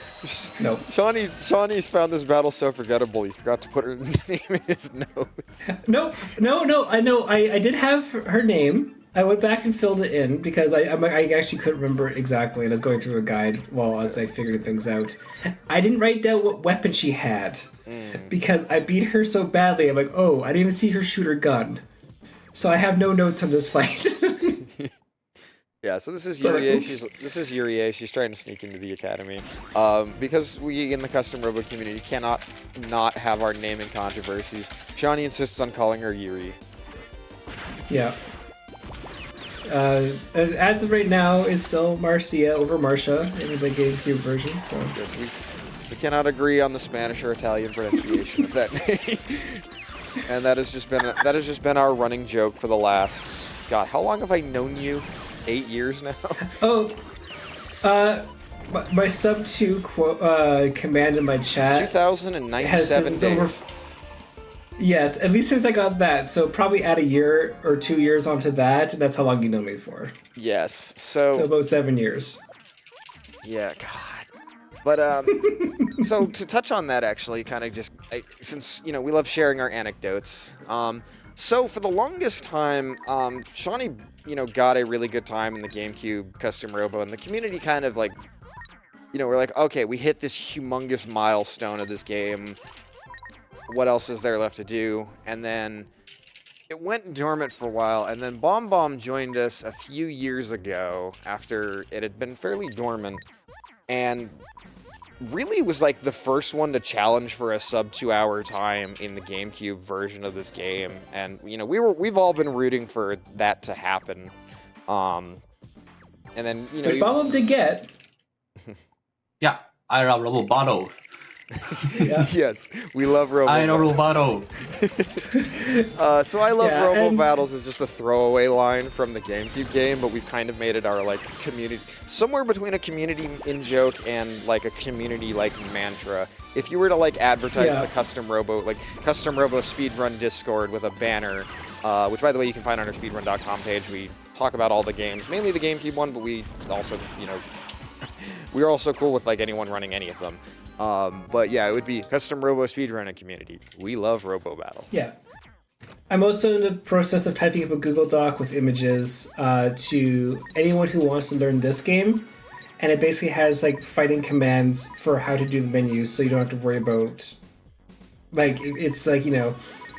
Nope. Shawnee's found this battle so forgettable. He forgot to put her name in his notes. Nope. No. I know. I did have her name. I went back and filled it in because I actually couldn't remember it exactly, and I was going through a guide while I was like figuring things out. I didn't write down what weapon she had because I beat her so badly. I'm like, oh, I didn't even see her shoot her gun, so I have no notes on this fight. Yeah, so this is Sorry, Yurie. oops. This is Yurie. She's trying to sneak into the academy. Because we in the custom Robo community cannot not have our naming controversies. Shawnee insists on calling her Yuri. Yeah. As of right now, it's still Marcia over Marcia in the GameCube version. So Yes, we cannot agree on the Spanish or Italian pronunciation of that name. And that has just been our running joke for the last, God, how long have I known you? 8 years now? my sub 2 command in my chat 2097 days. Yes, at least since I got that. So probably add a year or 2 years onto that. That's how long you know me for. Yes, So about 7 years. yeah, God. But so to touch on that, actually, kind of just since we love sharing our anecdotes. So for the longest time, Shawnee, got a really good time in the GameCube custom Robo, and the community kind of like, we're like, okay, we hit this humongous milestone of this game. What else is there left to do? And then it went dormant for a while, and then Bomb joined us a few years ago after it had been fairly dormant, and really was like the first one to challenge for a sub 2 hour time in the GameCube version of this game. And we've all been rooting for that to happen. And then which Bombomb did get. Yeah, I love Robo battles. Yeah. Yes, we love Robo. I know Robo battle. So I love Yeah, Robo and- battles as just a throwaway line from the GameCube game, but we've kind of made it our community, somewhere between a community in joke and like a community mantra. If you were to advertise the custom Robo Speedrun Discord with a banner, which by the way you can find on our speedrun.com page, we talk about all the games, mainly the GameCube one, but we also we're also cool with anyone running any of them. But yeah, it would be custom Robo speedrunning community. We love Robo battles. Yeah. I'm also in the process of typing up a Google Doc with images to anyone who wants to learn this game. And it basically has fighting commands for how to do the menus, so you don't have to worry about it's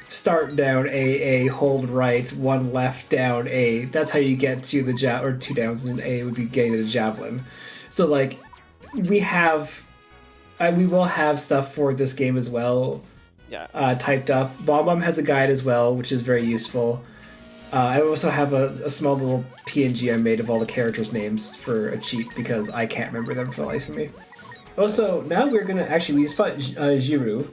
start down A, hold right, one left down A. That's how you get to the or two downs and A would be getting to the javelin. So we will have stuff for this game as well. Yeah. Typed up. Bombomb has a guide as well, which is very useful. I also have a small little PNG I made of all the characters' names for a cheat because I can't remember them for the life of me. Also, now we're gonna we fought Jiru,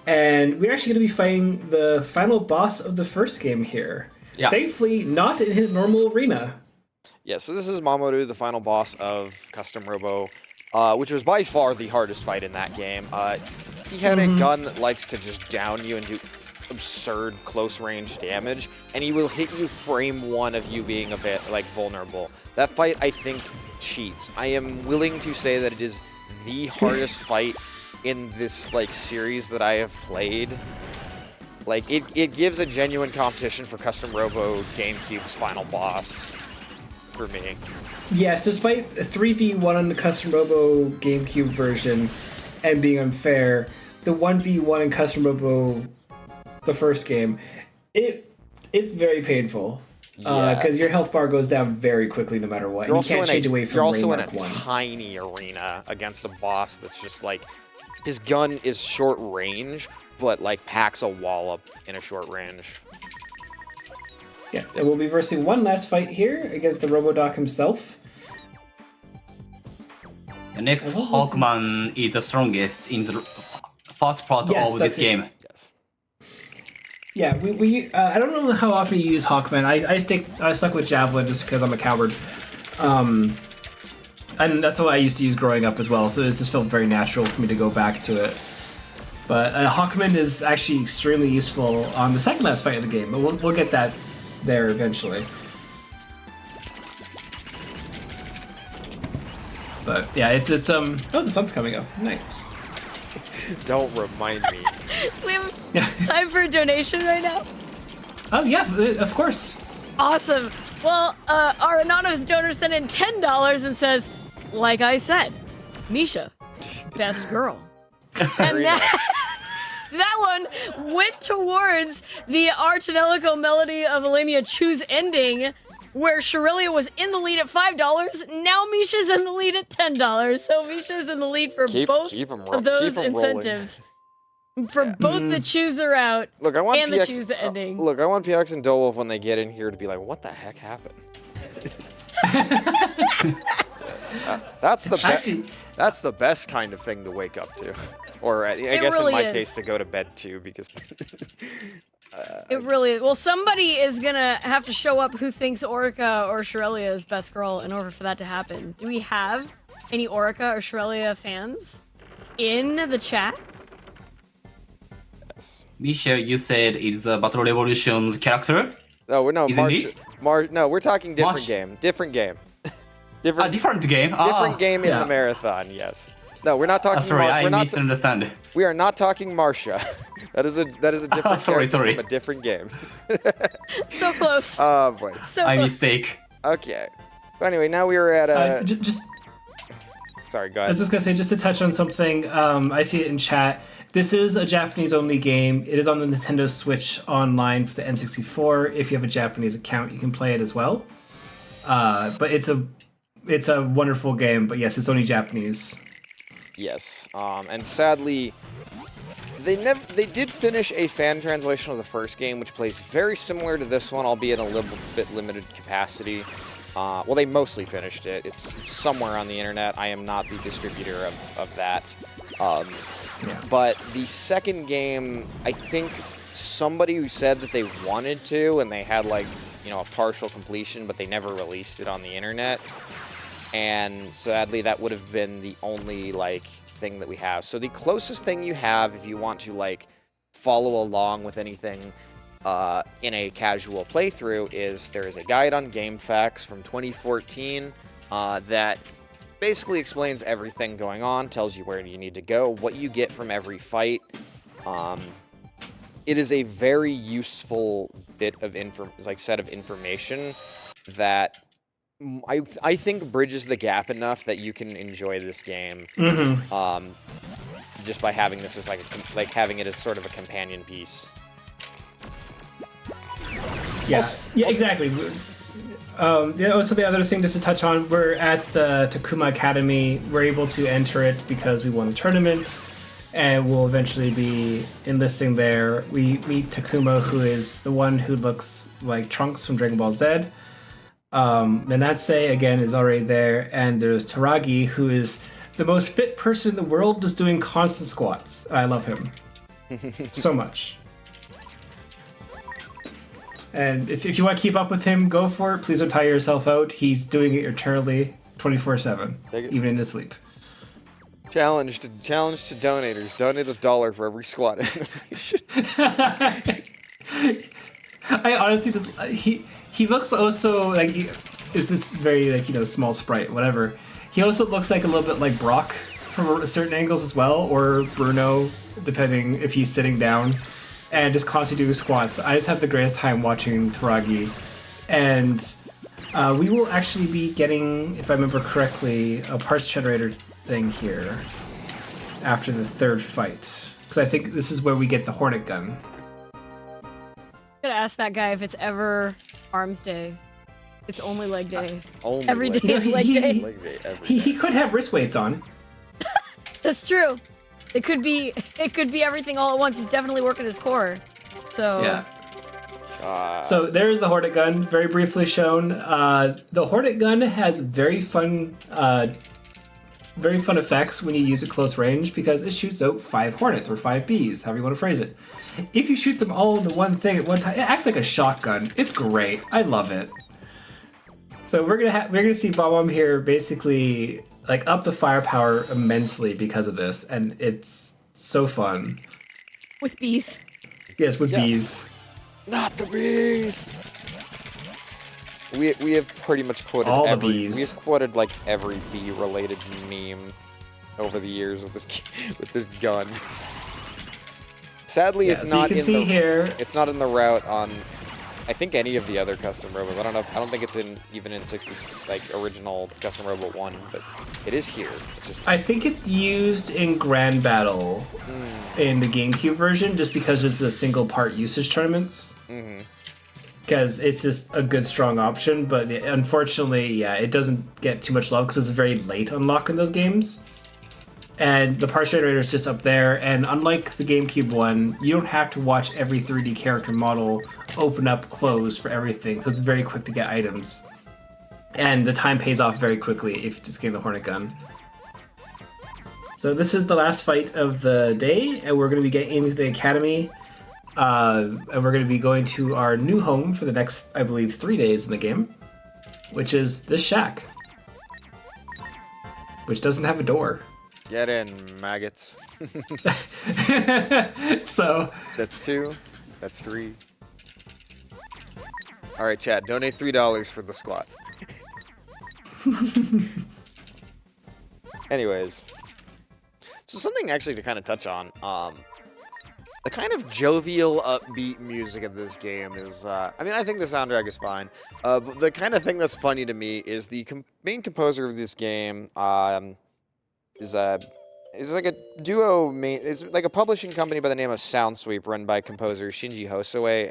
and we're actually gonna be fighting the final boss of the first game here. Yeah. Thankfully, not in his normal arena. Yeah, so this is Mamoru, the final boss of Custom Robo, which was by far the hardest fight in that game. He had a gun that likes to just down you and do absurd close-range damage, and he will hit you frame one of you being a bit, vulnerable. That fight, I think, cheats. I am willing to say that it is the hardest fight in this, series that I have played. It gives a genuine competition for Custom Robo GameCube's final boss. For me. Yes, despite 3v1 on the Custom Robo GameCube version and being unfair, the 1v1 in Custom Robo, the first game, it's very painful. Because your health bar goes down very quickly no matter what. And you can't change away from You're also in a Mark 1. tiny arena against a boss that's just his gun is short range, but packs a wallop in a short range. Yeah, and we'll be versing one last fight here against the Robodoc himself. The next Hawkman is the strongest in the first part of this game. Yes. Yeah, we I don't know how often you use Hawkman. I stuck with Javelin just because I'm a coward. And that's what I used to use growing up as well, so it just felt very natural for me to go back to it. But Hawkman is actually extremely useful on the second last fight of the game, but we'll get that there eventually. But yeah, it's oh, the sun's coming up. Nice. Don't remind me. We have time for a donation right now. Oh yeah, of course. Awesome. Well, our anonymous donor sent in $10 and says, like I said, Misha, best girl. And that one went towards the Artanelico melody of Alamia Choose ending, where Shirelia was in the lead at $5. Now Misha's in the lead at $10. So Misha's in the lead for both of those incentives. For both the Choose the Route Look, I want and PX, the Choose the ending. Look, I want PX and Dolwolf when they get in here to be like, what the heck happened? That's the best. That's the best kind of thing to wake up to, or I guess really in my is. case to go to bed to, because It really is. Well, somebody is gonna have to show up who thinks Orica or Shirelia is best girl in order for that to happen. Do we have any Orica or Shirelia fans in the chat? Misha, you said it's a Battle Revolution character? no, we're no Isn't No, we're talking different Marsh- game. Different game. A different game? Different game in yeah. the marathon. Yes. No, we're not talking. Sorry, I we're not. misunderstand. We are not talking Marcia. that is a different Sorry, character sorry. from a different game. So close. Oh boy. So I close. mistake. Okay. But anyway, now we are at Just Sorry, go I ahead. was just gonna say, just to touch on something, I see it in chat. This is a Japanese-only game. It is on the Nintendo Switch online for the N64. If you have a Japanese account, you can play it as well. But it's a wonderful game. But yes, it's only Japanese. Yes. And sadly, they did finish a fan translation of the first game, which plays very similar to this one, albeit in a little bit limited capacity. Well, they mostly finished it. It's somewhere on the internet. I am not the distributor of that. But the second game, I think somebody who said that they wanted to, and they had like, a partial completion, but they never released it on the internet. And sadly, that would have been the only thing that we have. So the closest thing you have, if you want to follow along with anything in a casual playthrough, is there is a guide on GameFAQs from 2014 that basically explains everything going on, tells you where you need to go, what you get from every fight. It is a very useful bit of set of information that I think bridges the gap enough that you can enjoy this game. Just by having this as having it as sort of a companion piece. Yeah, exactly. Also, the other thing just to touch on, we're at the Takuma Academy. We're able to enter it because we won a tournament, and we'll eventually be enlisting there. We meet Takuma, who is the one who looks like Trunks from Dragon Ball Z. Nanatse, again, is already there, and there's Taragi, who is the most fit person in the world, just doing constant squats. I love him so much. And if you want to keep up with him, go for it. Please don't tire yourself out. He's doing it eternally, 24/7, even in his sleep. Challenge to donators. Donate $1 for every squat animation. I honestly just he looks also like is this very small sprite, whatever. He also looks like a little bit like Brock from certain angles as well, or Bruno, depending if he's sitting down. And just constantly doing squats. I just have the greatest time watching Taragi. And we will actually be getting, if I remember correctly, a parts generator thing here after the third fight. Because I think this is where we get the Hornet gun. I'm gonna ask that guy if it's ever arms day. It's only leg day. Every day is leg day. He could have wrist weights on. That's true. It could be everything all at once. He's definitely working his core. So Yeah. So there's the Hornet gun, very briefly shown. The Hornet gun has very fun effects when you use it close range because it shoots out 5 Hornets or 5 bees, however you want to phrase it. If you shoot them all into one thing at one time, it acts like a shotgun. It's great. I love it. So we're gonna see bombomb here basically up the firepower immensely because of this, and it's so fun. with bees. Yes, with bees. Not the bees! We have pretty much quoted All the every. bees. We've quoted like every bee-related meme over the years with this with this gun. Sadly, Yeah, it's so not you can in see the. here. It's not in the route on. I think any of the other custom Robos. I don't know. I don't think it's in even in 60 like original custom Robo 1, but it is here. It's just. I think it's used in Grand Battle in the GameCube version, just because it's the single part usage tournaments. Because it's just a good strong option, but unfortunately, yeah, it doesn't get too much love because it's very late unlock in those games. And the parts generator is just up there, and unlike the GameCube one, you don't have to watch every 3D character model open up, close for everything, so it's very quick to get items. And the time pays off very quickly if you just get the Hornet Gun. So this is the last fight of the day, and we're going to be getting into the Academy, and we're going to be going to our new home for the next, I believe, 3 days in the game, which is this shack, which doesn't have a door. Get in, maggots. So That's 2. That's 3. All right, chat. Donate $3 for the squats. Anyways, so something actually to kind of touch on. The kind of jovial, upbeat music of this game is. I mean, I think the soundtrack is fine. But the kind of thing that's funny to me is the main composer of this game. Is like a duo is like a publishing company by the name of Soundsweep, run by composer Shinji Hosoe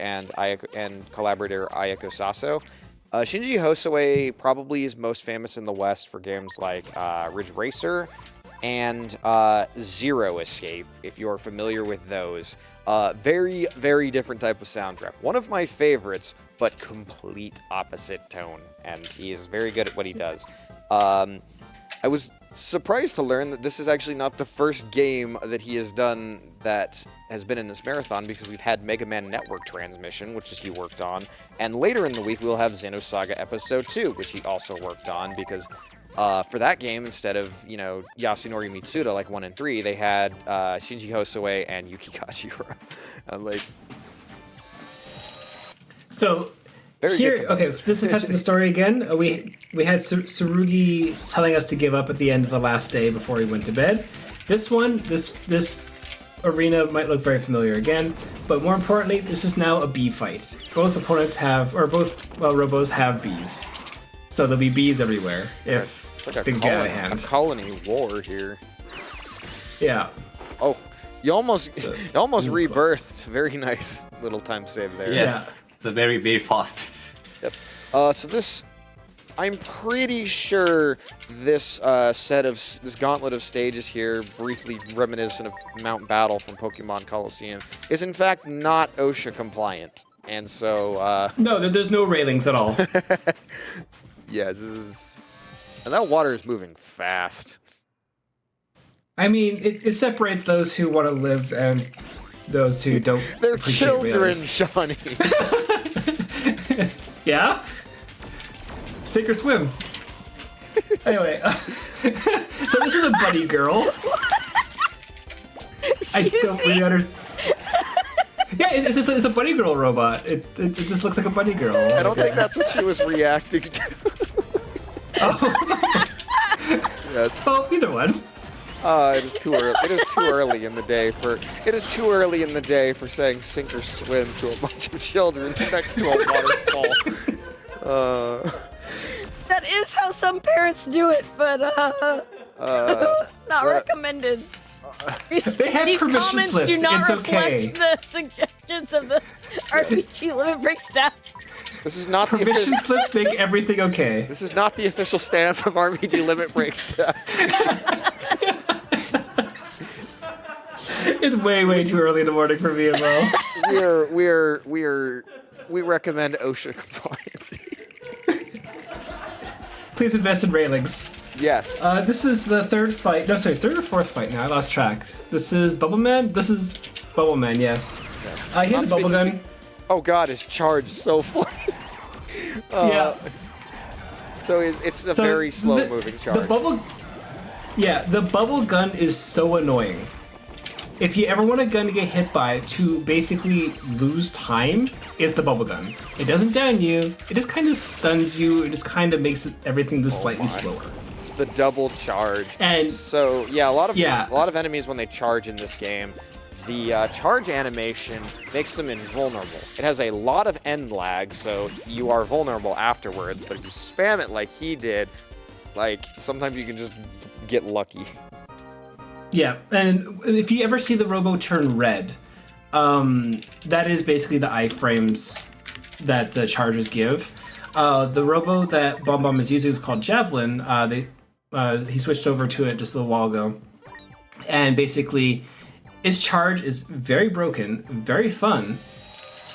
and collaborator Ayako Saso. Shinji Hosoe probably is most famous in the West for games like Ridge Racer and Zero Escape, if you're familiar with those. Very, very different type of soundtrack. One of my favorites, but complete opposite tone, and he is very good at what he does. I was surprised to learn that this is actually not the first game that he has done that has been in this marathon, because we've had Mega Man Network Transmission, which is he worked on, and later in the week we'll have Xenosaga Episode 2, which he also worked on, because for that game, instead of, Yasunori Mitsuda like 1 and 3, they had Shinji Hosoe and Yuki Kajira. So Very here, good okay, composer. just to touch on the story again, we had Tsurugi telling us to give up at the end of the last day before he went to bed. This one, this arena might look very familiar again, but more importantly, this is now a bee fight. Both opponents Robos have bees. So there'll be bees everywhere if It's like things get out of hand. a colony war here. Yeah. Oh, you almost really rebirthed. Very nice little time save there. Yes, so very, very fast. Yep. So this, I'm pretty sure this this gauntlet of stages here, briefly reminiscent of Mount Battle from Pokemon Coliseum, is in fact not OSHA compliant, and so No, there's no railings at all. yes, this is, and that water is moving fast. I mean, it separates those who want to live and those who don't. They're appreciate children, railings. Shawnee. Yeah? Sink or swim. Anyway, so this is a bunny girl. I don't really understand. Yeah, it's a bunny girl robot. It just looks like a bunny girl. I don't think that's what she was reacting to. Oh. Yes. Well, either one. It is too early. It is too early in the day for. It is too early in the day for saying sink or swim to a bunch of children next to a waterfall. That is how some parents do it, but not recommended. They have These permission comments slips. do not It's reflect okay. the suggestions of the RPG Limit Break staff. This is not the Permission official. slips make everything okay. This is not the official stance of RPG Limit Break stuff. It's way too early in the morning for me as well. We recommend OSHA compliance. Please invest in railings. Yes. This is the third or fourth fight now. I lost track. This is Bubble Man? This is Bubble Man, yes. He has a bubble gun. Oh god, his charge is so funny. Yeah. So it's a very slow moving charge. The bubble gun is so annoying. if you ever want a gun to get hit by to basically lose time, it's the bubble gun. It doesn't down you. It just kind of stuns you. It just kind of makes everything just slightly slower. The double charge. And so a lot of enemies when they charge in this game, the charge animation makes them invulnerable. It has a lot of end lag, so you are vulnerable afterwards. But if you spam it like he did, like sometimes you can just get lucky. Yeah, and if you ever see the Robo turn red, that is basically the iframes that the charges give. The Robo that Bombomb is using is called Javelin. He switched over to it just a little while ago. And basically, its charge is very broken, very fun,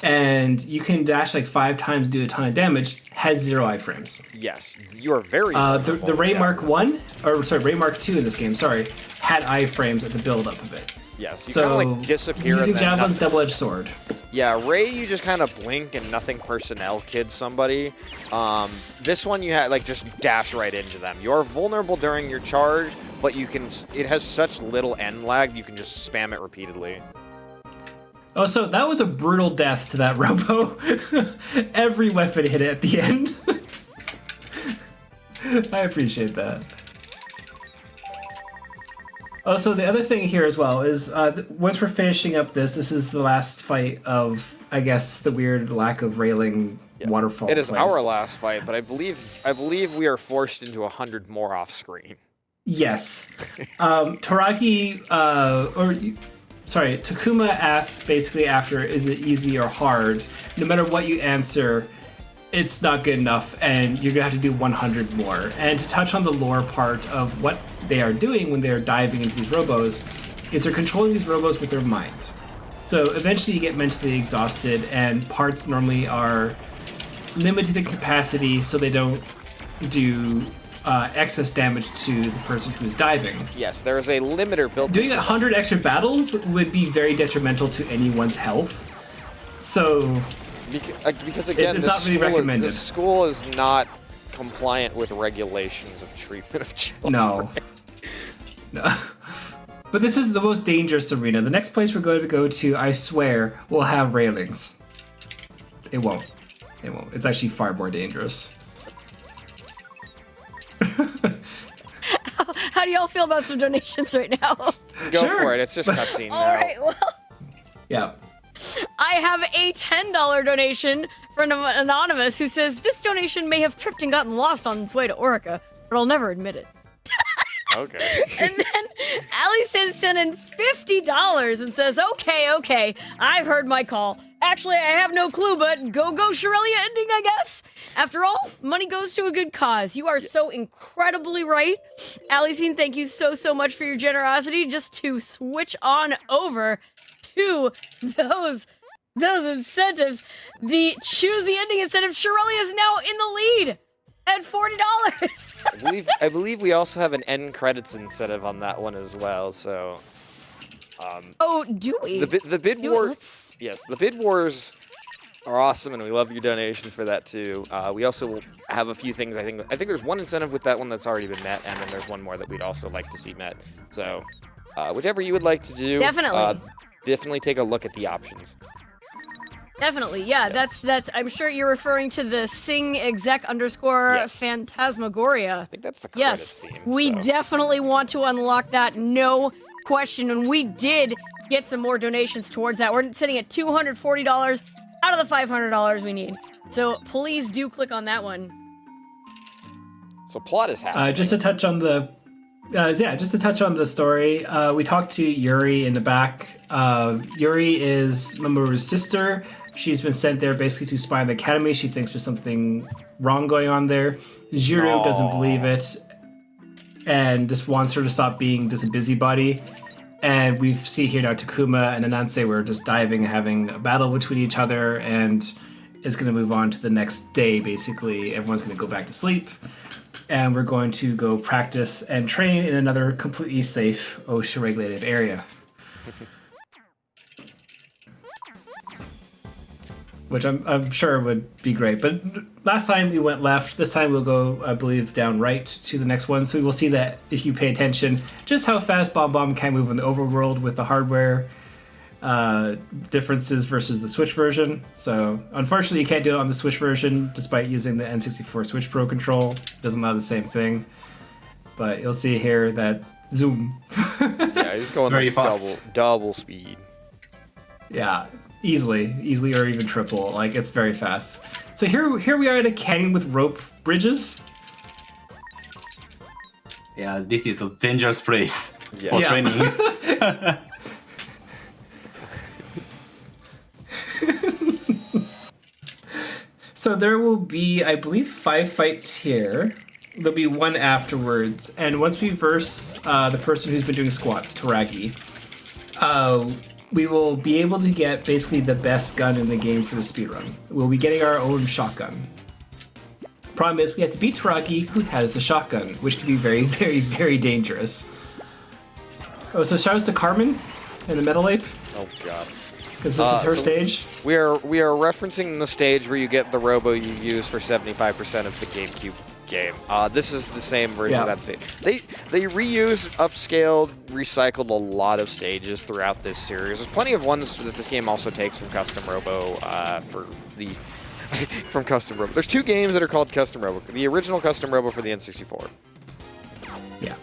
and you can dash like 5 times, do a ton of damage, has 0 iframes. Yes, you are very the Ray Mark 1, or sorry, Ray Mark 2 in this game, sorry, had iframes at the build-up of it. Yes, you so kind of like disappear. Using and then Javelin's nothing. double-edged sword. Yeah, Ray, you just kind of blink and nothing personnel kid somebody. This one you had like just dash right into them. You're vulnerable during your charge, but you can. It has such little end lag, you can just spam it repeatedly. Oh, so that was a brutal death to that Robo. Every weapon hit it at the end. I appreciate that. Also, the other thing here as well is once we're finishing up this is the last fight of, I guess, the weird lack of railing waterfall. It is place. our last fight, but I believe we are forced into 100 more off screen. Yes. Takuma asks basically after, is it easy or hard? No matter what you answer, it's not good enough, and you're gonna have to do 100 more. And to touch on the lore part of what they are doing when they're diving into these robos, is they're controlling these robos with their mind. So eventually you get mentally exhausted, and parts normally are limited in capacity so they don't do excess damage to the person who's diving. Yes, there is a limiter built. Doing 100 extra battles would be very detrimental to anyone's health. So because again, it's not really recommended. The school is not compliant with regulations of treatment of children. No. No. But this is the most dangerous arena. The next place we're going to go to, I swear, will have railings. It won't. It won't. It's actually far more dangerous. How do y'all feel about some donations right now? Go Sure. for it. It's just cutscene now. All right, well, Yeah. I have a $10 donation from an anonymous who says, this donation may have tripped and gotten lost on its way to Orica, but I'll never admit it. Okay. And then Allie sent in $50 and says, okay, I've heard my call. Actually, I have no clue, but go Shirelia ending, I guess. After all, money goes to a good cause. You are so incredibly right. Allie, thank you so much for your generosity. Just to switch on over to those incentives. The choose the ending incentive, Shirelia is now in the lead at $40. I believe we also have an end credits incentive on that one as well. So, Oh, do we? the bid Do war. let's- Yes, the bid wars are awesome, and we love your donations for that too. We also have a few things. I think there's one incentive with that one that's already been met, and then there's one more that we'd also like to see met. So, whichever you would like to do, definitely take a look at the options. Definitely, yeah. Yes. That's. I'm sure you're referring to the sing exec _ Yes. Phantasmagoria. I think that's the credits Yes, theme. we so. definitely want to unlock that, no question. And we did get some more donations towards that. We're sitting at $240 out of the $500 we need. So please do click on that one. So plot is happening. Just to touch on the story, we talked to Yuri in the back. Yuri is Mamoru's sister. She's been sent there basically to spy on the academy. She thinks there's something wrong going on there. Jiro doesn't believe it and just wants her to stop being just a busybody. And we see here now Takuma and Ananse were just diving and having a battle between each other, and it's going to move on to the next day, basically. Everyone's going to go back to sleep, and we're going to go practice and train in another completely safe OSHA-regulated area. which I'm sure would be great. But last time we went left. This time we'll go, I believe, down right to the next one. So we'll see that if you pay attention, just how fast Bomb can move in the overworld with the hardware differences versus the Switch version. So unfortunately, you can't do it on the Switch version, despite using the N64 Switch Pro control. It doesn't allow the same thing. But you'll see here that zoom. Yeah, he's going Very like fast. double speed. Yeah, easily, or even triple. Like, it's very fast. So here we are at a canyon with rope bridges. Yeah, this is a dangerous place Yes. for Yeah. training. So there will be, I believe, 5 fights here. There'll be one afterwards, and once we verse the person who's been doing squats, Taragi, we will be able to get basically the best gun in the game for the speedrun. We'll be getting our own shotgun. Problem is, we have to beat Taragi, who has the shotgun, which can be very, very, very dangerous. Oh, so shout out to Carmen in the Metal Ape, Oh god. because this is her so stage. We are referencing the stage where you get the Robo you use for 75% of the GameCube game. This is the same version of Yeah. that stage. They reused, upscaled, recycled a lot of stages throughout this series. There's plenty of ones that this game also takes from Custom Robo for the from Custom Robo. There's 2 games that are called Custom Robo. The original Custom Robo for the N64. Yeah.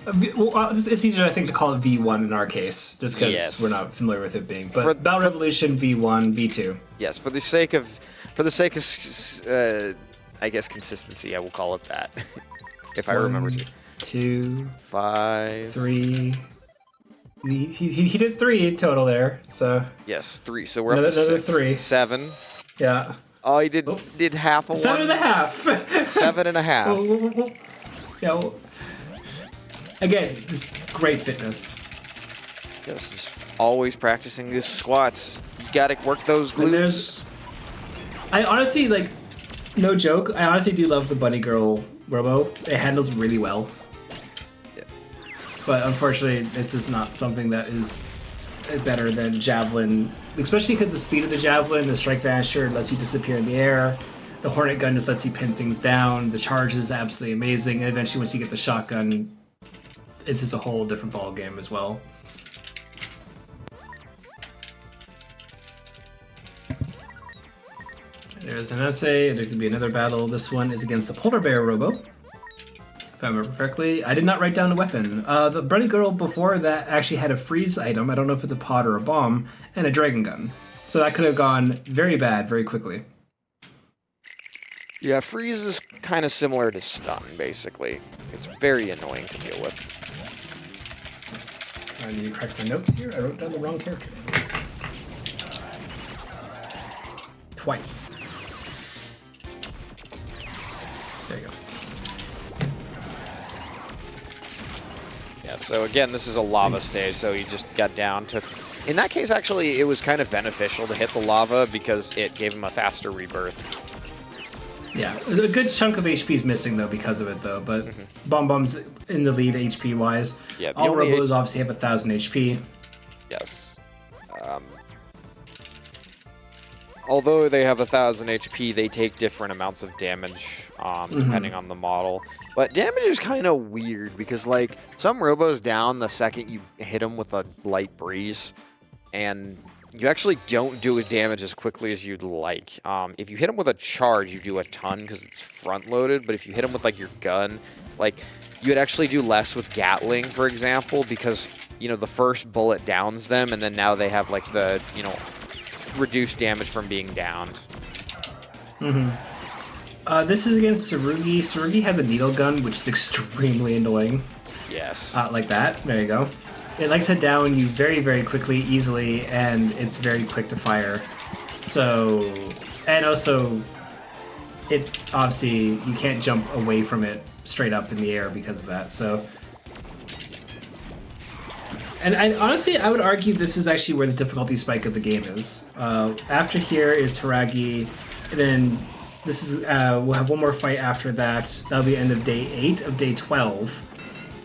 It's easier, I think, to call it V1 in our case, just because Yes. we're not familiar with it being. But For- Battle Revolution V1, V2. Yes, for the sake of I guess consistency, I will call it that. If I remember to. 2, 5. 3. He did 3 in total there. So Yes, 3. So we're up to Another 6. 3. 7. yeah, Oh, he did half a 7.5. 7.5. Yeah. Well, again, this great fitness. Yes, just always practicing these squats. You gotta work those And glutes. there's- I honestly, like, no joke, I honestly do love the Bunny Girl Robo. It handles really well. Yeah. But unfortunately, this is not something that is better than Javelin, especially because the speed of the Javelin, the Strike Vanisher lets you disappear in the air. The Hornet Gun just lets you pin things down. The charge is absolutely amazing. And eventually, once you get the shotgun, it's just a whole different ball game as well. There's an essay. There could be another battle. This one is against the Polar Bear Robo, if I remember correctly. I did not write down the weapon. The Bunny Girl before that actually had a freeze item. I don't know if it's a pod or a bomb, and a dragon gun. So that could have gone very bad very quickly. Yeah, freeze is kind of similar to stun, basically. It's very annoying to deal with. I need to correct my notes here. I wrote down the wrong character. Twice. There you go. Yeah, so again, this is a lava stage, so you just got down to... In that case, actually, it was kind of beneficial to hit the lava because it gave him a faster rebirth. Yeah, a good chunk of HP is missing though because of it though, but Bomb Bomb's in the lead HP wise. Yeah, the all only Robos obviously have 1,000 HP. Yes. Although they have 1,000 HP, they take different amounts of damage depending on the model. But damage is kind of weird because, like, some Robos down the second you hit them with a light breeze, and you actually don't do damage as quickly as you'd like. If you hit them with a charge, you do a ton because it's front-loaded, but if you hit them with, like, your gun, like, you would actually do less with Gatling, for example, because, you know, the first bullet downs them, and then now they have, like, the, you know, reduced damage from being downed. This is against Tsurugi. Tsurugi has a needle gun, which is extremely annoying. Yes. Like that. There you go. It likes to down you very, very quickly, easily, and it's very quick to fire. So, and also, it obviously, you can't jump away from it straight up in the air because of that. So, and honestly, I would argue this is actually where the difficulty spike of the game is. After here is Taragi, and then this is we'll have one more fight after that. That'll be the end of day 8 of day 12.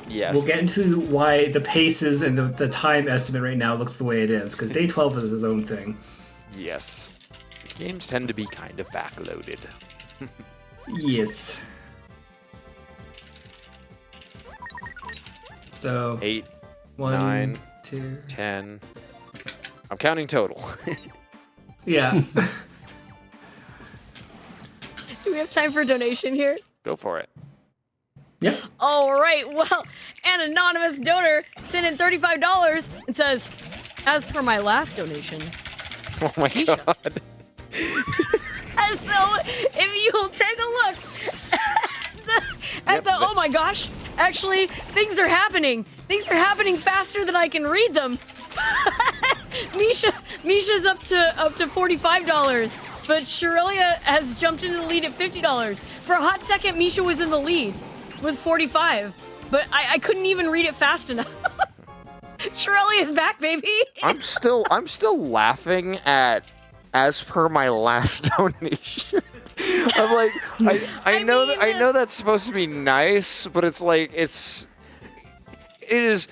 Yes. We'll get into why the paces and the time estimate right now looks the way it is, because day 12 is its own thing. Yes. These games tend to be kind of backloaded. Yes. So 8, 1, 9, 2. 10. I'm counting total. Yeah. Do we have time for a donation here? Go for it. Yep. All right, well, an anonymous donor sent in $35 and says, as per my last donation. Oh my Misha. god. So, if you'll take a look at oh my gosh, actually, things are happening. Things are happening faster than I can read them. Misha's up to $45, but Shirelia has jumped into the lead at $50. For a hot second, Misha was in the lead with 45, but I couldn't even read it fast enough. Shirelia is back, baby. I'm still laughing at as per my last donation. I'm like, I know that's supposed to be nice, but it's like it is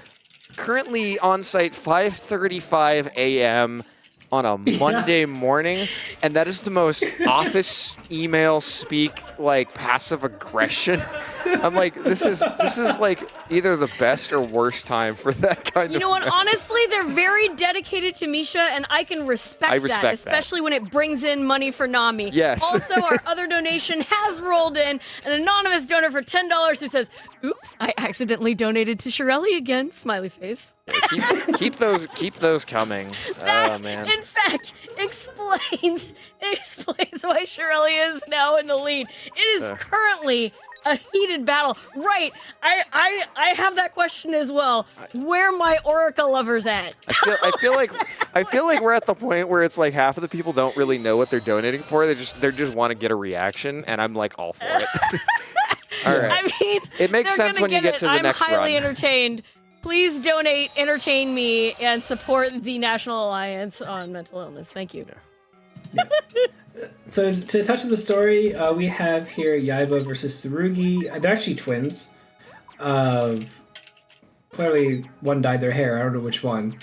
currently on site 5:35 a.m. on a Monday morning, and that is the most office email speak like passive aggression. I'm like, this is like either the best or worst time for that kind of. You know what? message. Honestly, they're very dedicated to Misha, and I can respect that, especially when it brings in money for Nami. Yes. Also, our other donation has rolled in, an anonymous donor for $10 who says, "Oops, I accidentally donated to Shirelli again." Smiley face. keep those coming. That, Oh man. in fact, explains why Shirelli is now in the lead. It is currently a heated battle. Right. I have that question as well. Where my Orica lovers at? I feel like we're at the point where it's like half of the people don't really know what they're donating for. They just want to get a reaction, and I'm like all for it. All right. I mean, It makes they're sense gonna when you get to the I'm next highly run. entertained. Please donate, entertain me, and support the National Alliance on Mental Illness. Thank you. So to touch on the story, we have here Yaiba versus Tsurugi. They're actually twins. Clearly, one dyed their hair. I don't know which one.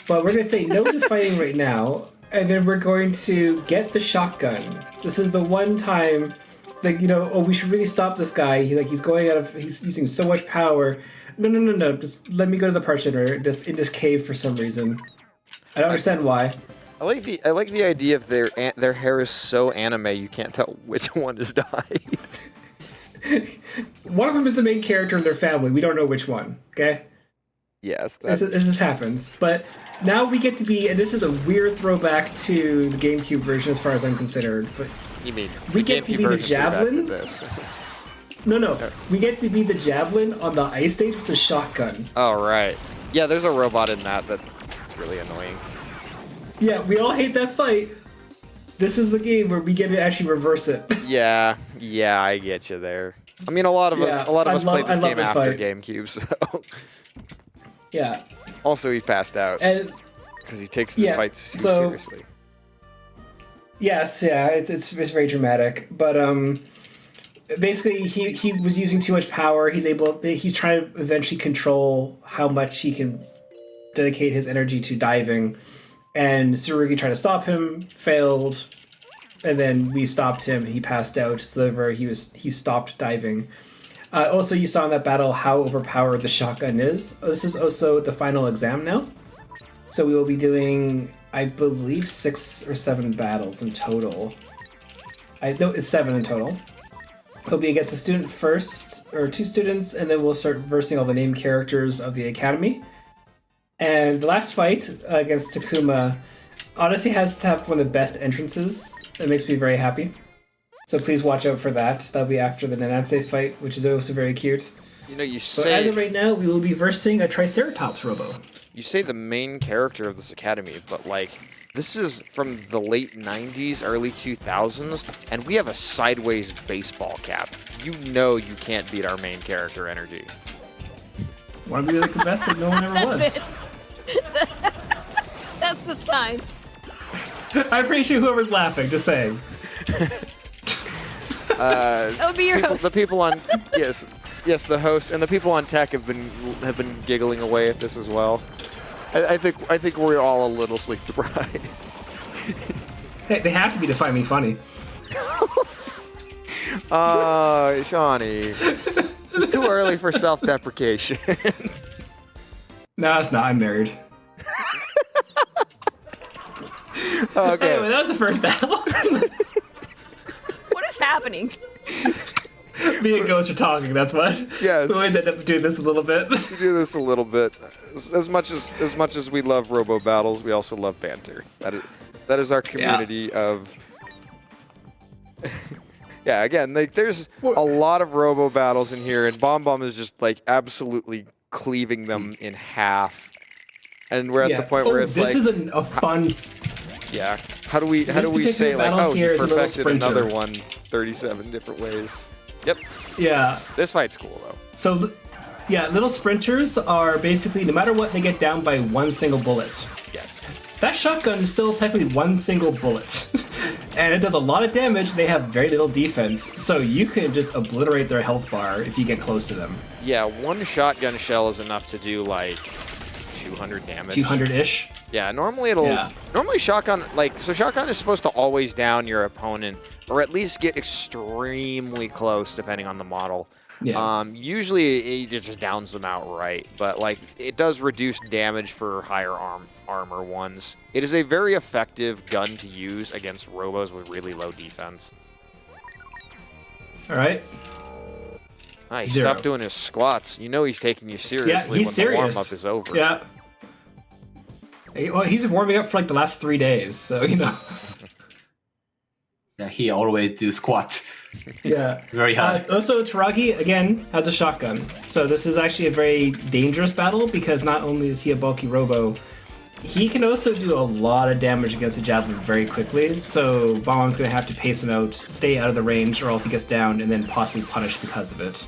But we're going to say no to fighting right now, and then we're going to get the shotgun. This is the one time, like, we should really stop this guy. He's going out of, he's using so much power. No. Just let me go to the parts center in this cave for some reason. I don't understand why. I like the idea of their hair is so anime you can't tell which one is dyed. One of them is the main character in their family. We don't know which one. Okay. Yes, This happens. But now we get to be, and this is a weird throwback to the GameCube version as far as I'm considered. But you mean we the get to GameCube be the version's throwback to javelin? this. No. We get to be the javelin on the ice stage with the shotgun. Oh right. Yeah, there's a robot in that's really annoying. Yeah, we all hate that fight. This is the game where we get to actually reverse it. Yeah, I get you there. I mean, a lot of us played this game after fight. GameCube, so. Yeah. Also, he passed out And because he takes his fights too so- seriously. yes, yeah, it's very dramatic. But basically he was using too much power. He's trying to eventually control how much he can dedicate his energy to diving. And Tsurugi tried to stop him, failed, and then we stopped him. He passed out, so therefore he stopped diving. Also, you saw in that battle how overpowered the shotgun is. This is also the final exam now. So we will be doing, I believe, 6 or 7 battles in total. No, it's 7 in total. It'll be against a student first, or 2 students, and then we'll start versing all the named characters of the academy. And the last fight against Takuma honestly has to have one of the best entrances. It makes me very happy. So please watch out for that. That'll be after the Nanatsu fight, which is also very cute. You know, But as of right now, we will be versing a Triceratops Robo. You say the main character of this academy, but like, this is from the late 90s, early 2000s, and we have a sideways baseball cap. You know you can't beat our main character energy. Want to be like the best that no one ever was. That's the sign. I appreciate whoever's laughing, just saying. That would be your host. The people on yes, the host and the people on tech have been giggling away at this as well. I think we're all a little sleep deprived. Hey, they have to be to find me funny. Shawnee. It's too early for self-deprecation. No, it's not. I'm married. Okay. Anyway, that was the first battle. What is happening? Me and Ghost are talking. That's what. Yes. We always end up doing this a little bit. We do this a little bit. As much as we love Robo battles, we also love banter. That is our community of. Yeah, again, like there's a lot of Robo battles in here, and Bomb is just like absolutely cleaving them in half. And we're at the point where it's this like, is a fun. yeah. How do we say like, battle oh, here you is a little perfected another sprinter. one 37 different ways. Yep. Yeah. This fight's cool though. So, yeah, little sprinters are basically, no matter what, they get down by one single bullet. Yes. That shotgun is still technically one single bullet. And it does a lot of damage. They have very little defense. So you can just obliterate their health bar if you get close to them. Yeah, one shotgun shell is enough to do like 200 damage. 200-ish. Yeah, normally normally shotgun, shotgun is supposed to always down your opponent, or at least get extremely close, depending on the model. Yeah. Usually it just downs them outright, but like it does reduce damage for higher armor ones. It is a very effective gun to use against robos with really low defense. All right. Nice. Zero. Stop doing his squats. You know he's taking you seriously he's when serious. the warm-up is over. Yeah. Well, he's been warming up for like the last 3 days, so you know. Yeah, he always do squat. Yeah. Very hard. Also, Taragi, again, has a shotgun. So this is actually a very dangerous battle because not only is he a bulky robo, he can also do a lot of damage against the javelin very quickly. So Bomb's going to have to pace him out, stay out of the range, or else he gets downed and then possibly punished because of it.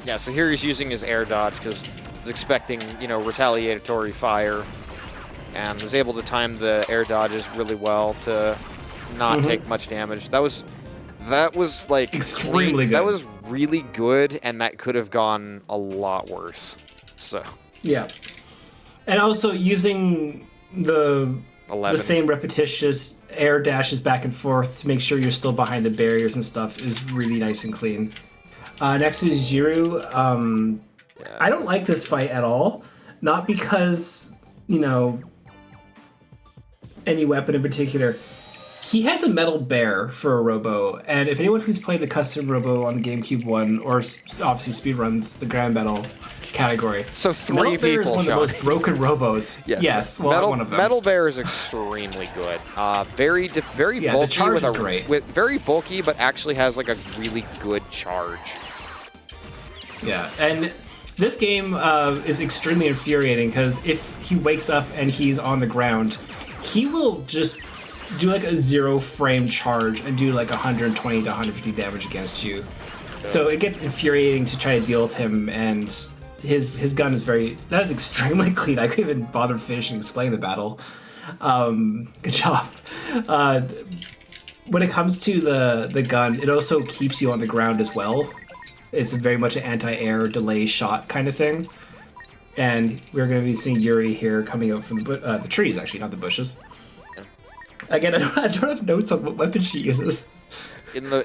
Yeah, so here he's using his air dodge because he's expecting, retaliatory fire, and was able to time the air dodges really well to not take much damage. That was like extremely good. That was really good, and that could have gone a lot worse. So yeah, and also using the 11. same repetitious air dashes back and forth to make sure you're still behind the barriers and stuff is really nice and clean. Next is Jiru. I don't like this fight at all. Not because, any weapon in particular. He has a metal bear for a Robo, and if anyone who's played the custom Robo on the GameCube one, or obviously speedruns the Grand Battle category, so three Metal Bear is people, one of the most broken Robos. Yes, well, one of them. Metal Bear is extremely good. Very bulky. The charge is great. Very bulky, but actually has like a really good charge. Yeah, and this game is extremely infuriating because if he wakes up and he's on the ground, he will just do like a 0-frame charge and do like 120 to 150 damage against you. So it gets infuriating to try to deal with him, and his gun is that is extremely clean. I couldn't even bother finishing explaining the battle. Good job. When it comes to the gun, it also keeps you on the ground as well. It's very much an anti-air delay shot kind of thing. And we're going to be seeing Yuri here coming out from the trees, actually, not the bushes. Again, I don't have notes on what weapon she uses. In the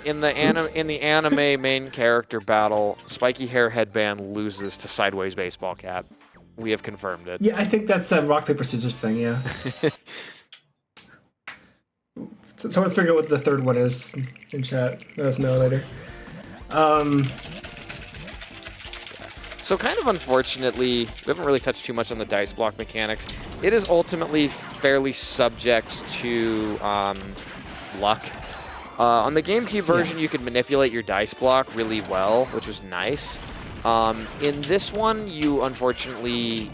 anime main character battle, spiky hair headband loses to sideways baseball cap. We have confirmed it. Yeah, I think that's a rock paper scissors thing. Yeah. So someone figure out what the third one is in chat. Let us know later. So kind of unfortunately, we haven't really touched too much on the dice block mechanics. It is ultimately fairly subject to luck. On the GameCube version, you could manipulate your dice block really well, which was nice. In this one, you unfortunately,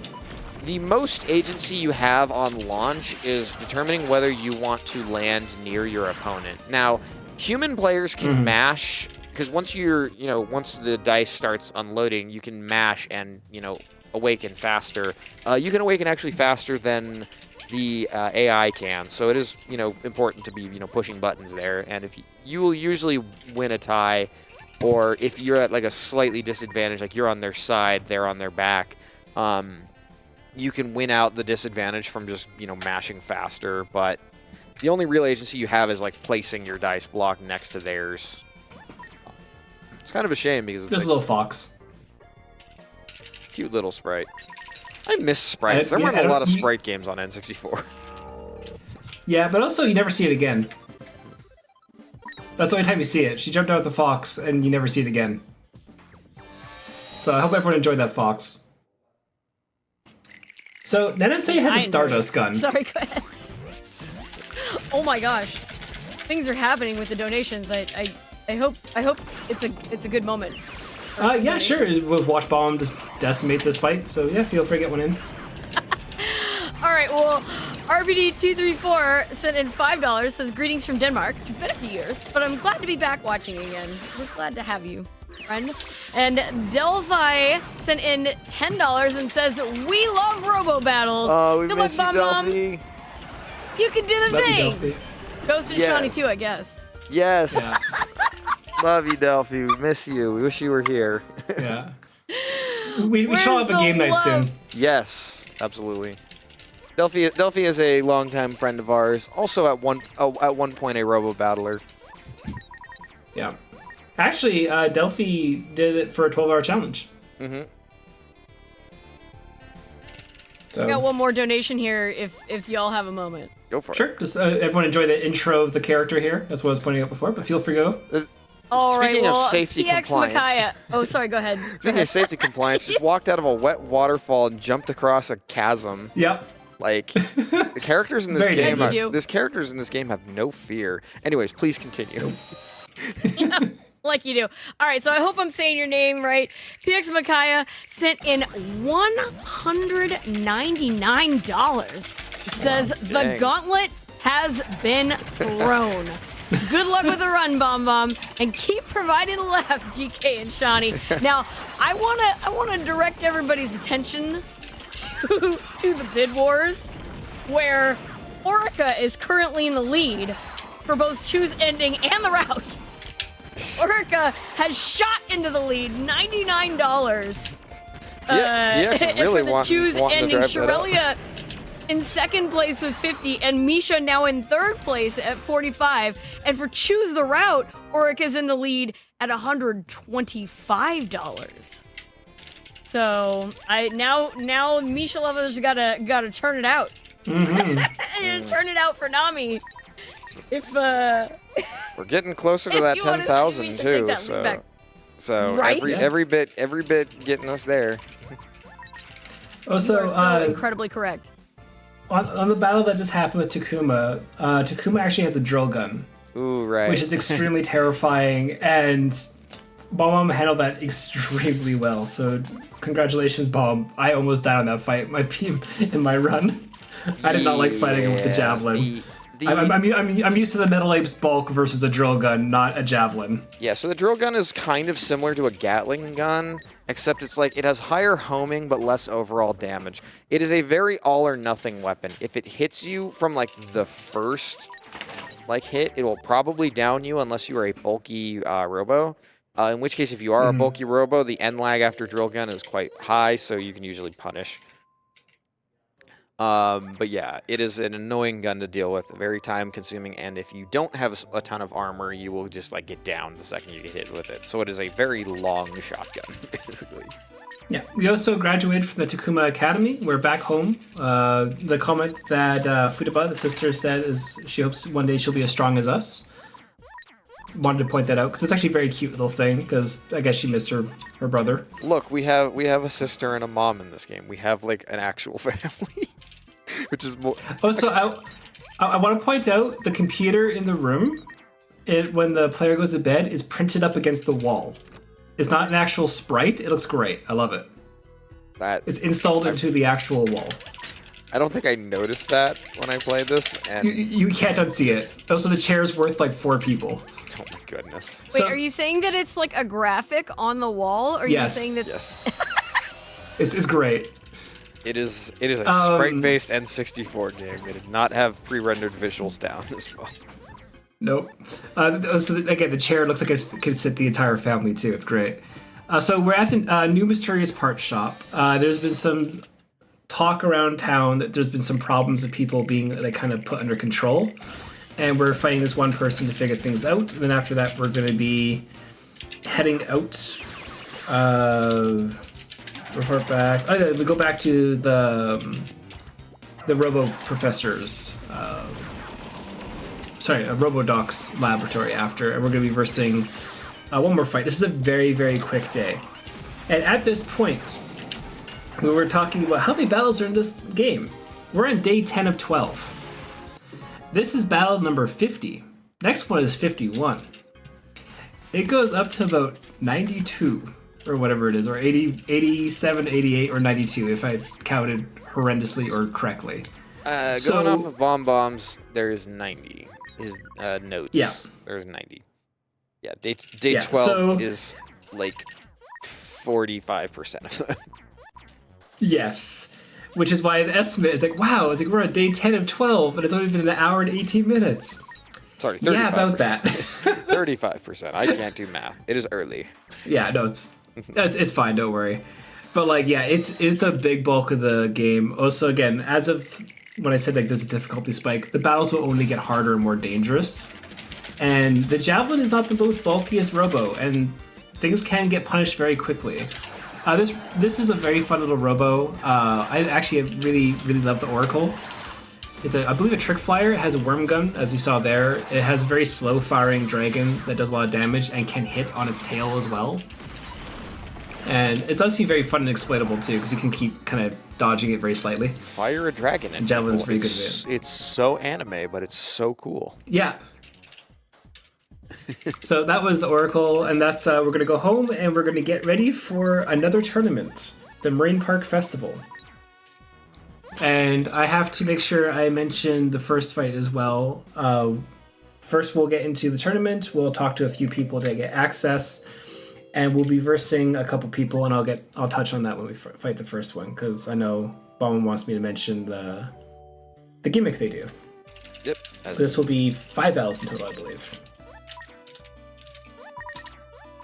the most agency you have on launch is determining whether you want to land near your opponent. Now, human players can mash, because once once the dice starts unloading, you can mash and, awaken faster. You can awaken actually faster than the AI can, so it is, important to be, pushing buttons there. And if you will usually win a tie, or if you're at like a slightly disadvantage, like you're on their side, they're on their back, you can win out the disadvantage from just, mashing faster, but the only real agency you have is, like, placing your dice block next to theirs. It's kind of a shame because it's There's like, a little fox. cute little sprite. I miss sprites. There weren't a lot of sprite games on N64. Yeah, but also you never see it again. That's the only time you see it. She jumped out with the fox, and you never see it again. So I hope everyone enjoyed that fox. So NNSA has a Stardust gun. Sorry, go ahead. Oh my gosh, things are happening with the donations. I hope it's a good moment. Yeah, sure. We'll watch Bomb just decimate this fight. So yeah, feel free to get one in. All right, well, RBD234 sent in $5, says, greetings from Denmark. It's been a few years, but I'm glad to be back watching again. We're glad to have you, friend. And Delphi sent in $10 and says, we love Robo battles. Oh, we Good miss luck, you, Bomb Bomb. Delphi. You can do the Love you, thing. Delphi. Ghost and Yes. Shawnee too, I guess. Yes. Love you, Delphi. We miss you. We wish you were here. Yeah. We Where's shall have a the game night soon. love? Yes, absolutely. Delphi is a longtime friend of ours. Also at one point a Robo battler. Yeah. Actually, Delphi did it for a 12-hour challenge. Mm-hmm. So I got one more donation here if y'all have a moment. Go for sure. it. Just everyone enjoy the intro of the character here. That's what I was pointing out before. But feel free to go. All right, Speaking of well, safety PX compliance. Micaiah. Oh, sorry, go ahead. Speaking of safety compliance, just walked out of a wet waterfall and jumped across a chasm. Yep. Like the characters in this Very game, nice. As you do. these characters in this game have no fear. Anyways, please continue. Like you do. All right, so I hope I'm saying your name right. PX Micaiah sent in $199. It says, the dang. gauntlet has been thrown. Good luck with the run, Bomb Bomb, and keep providing laughs, GK and Shawnee. Now, I wanna direct everybody's attention to the bid wars, where Orica is currently in the lead for both choose ending and the route. Orica has shot into the lead, $99. Yeah, PX really for the wanting choose to ending. drive that up. Shirelia in second place with 50, and Misha now in third place at 45. And for choose the route, Orica's in the lead at $125. So now Misha lovers gotta turn it out. Mm-hmm. Turn it out for Nami. If We're getting closer to If that you wanna see 10,000 me, too. take So, that every Right? every bit getting us there. Also, you are so incredibly correct. on the battle that just happened with Takuma, Takuma actually has a drill gun, Ooh, right. which is extremely terrifying, and Bomb handled that extremely well. So congratulations, Bomb. I almost died on that fight. In my run. I did not like fighting him with the javelin. I'm used to the Metal Ape's bulk versus a drill gun, not a javelin. Yeah, so the drill gun is kind of similar to a Gatling gun, except it's like it has higher homing but less overall damage. It is a very all or nothing weapon. If it hits you from like the first hit, it will probably down you unless you are a bulky Robo. In which case, if you are a bulky Robo, the end lag after drill gun is quite high, so you can usually punish. But yeah, it is an annoying gun to deal with, very time consuming, and if you don't have a ton of armor, you will just like get down the second you get hit with it. So it is a very long shotgun, basically. Yeah, we also graduated from the Takuma Academy. We're back home. The comment that Futaba, the sister, said is she hopes one day she'll be as strong as us. Wanted to point that out because it's actually a very cute little thing. Because I guess she missed her brother. Look, we have a sister and a mom in this game. We have like an actual family, which is more. Also, I want to point out the computer in the room. When the player goes to bed, is printed up against the wall. It's not an actual sprite. It looks great. I love it. It's installed into the actual wall. I don't think I noticed that when I played this, and You can't unsee it. Also, the chair's worth like 4 people. oh my goodness. Wait, So- are you saying that it's like a graphic on the wall? Or are you Yes. saying that Yes, It's great. it is a sprite-based N64 game. They did not have pre-rendered visuals down as well. Nope. So again, the chair looks like it could sit the entire family too. It's great. So we're at the new mysterious parts shop. There's been some talk around town that there's been some problems of people being like kind of put under control, and we're fighting this one person to figure things out. And then after that, we're going to be heading out. Report back. Oh, yeah, we go back to the Robo professor's. A Robodoc's laboratory after, and we're going to be versing one more fight. This is a very, very quick day. And at this point, we were talking about how many battles are in this game. We're on day 10 of 12. This is battle number 50. Next one is 51. It goes up to about 92, or whatever it is, or 80, 87, 88, or 92, if I counted horrendously or correctly. Going off of bombs, there's 90. His notes. Yeah. There's 90. Yeah, day 12 is like 45% of them. Yes. Which is why the estimate is like, wow, it's like we're on day 10 of 12, and it's only been an hour and 18 minutes. Sorry, 35%. Yeah, about that. 35%. I can't do math. It is early. Yeah, no, it's fine, don't worry. But like, yeah, it's a big bulk of the game. Also, again, as of when I said like there's a difficulty spike, the battles will only get harder and more dangerous. And the javelin is not the most bulkiest robo, and things can get punished very quickly. This is a very fun little robo. I actually really, really love the Oracle. It's I believe a trick flyer. It has a worm gun, as you saw there. It has a very slow firing dragon that does a lot of damage and can hit on its tail as well. And it's actually very fun and exploitable too, because you can keep kind of dodging it very slightly. Fire a dragon. And javelin's pretty good at it. It's so anime, but it's so cool. Yeah. So that was the Oracle, and that's we're gonna go home and we're gonna get ready for another tournament, the Marine Park Festival. And I have to make sure I mention the first fight as well. First, we'll get into the tournament. We'll talk to a few people to get access, and we'll be versing a couple people. And I'll touch on that when we fight the first one, because I know Bombomb wants me to mention the gimmick they do. Yep. This will be 5 battles in total, I believe.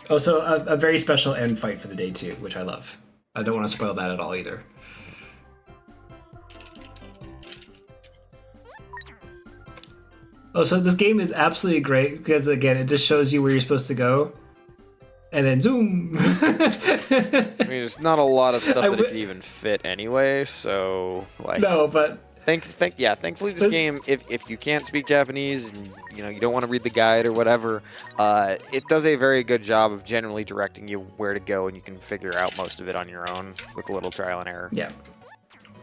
Also, a very special end fight for the day too, which I love. I don't want to spoil that at all either. Oh, so this game is absolutely great because, again, it just shows you where you're supposed to go. And then zoom! I mean, there's not a lot of stuff that it could even fit anyway, so... like. No, but... Thankfully this game, if you can't speak Japanese and you don't want to read the guide or whatever, it does a very good job of generally directing you where to go, and you can figure out most of it on your own with a little trial and error. Yeah.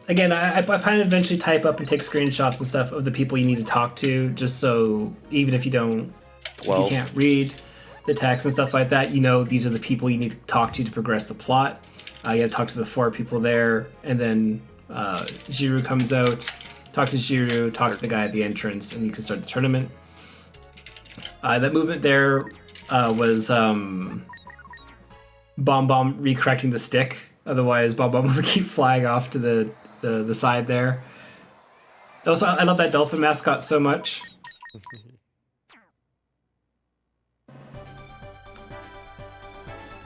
Again, I plan to eventually type up and take screenshots and stuff of the people you need to talk to, just so even if you can't read the text and stuff like that, these are the people you need to talk to progress the plot. You got to talk to the 4 people there, and then Jiru comes out, talk to Jiru, talk to the guy at the entrance, and you can start the tournament. That movement there was Bomb recorrecting the stick. Otherwise, Bomb would keep flying off to the side there. Also, I love that dolphin mascot so much.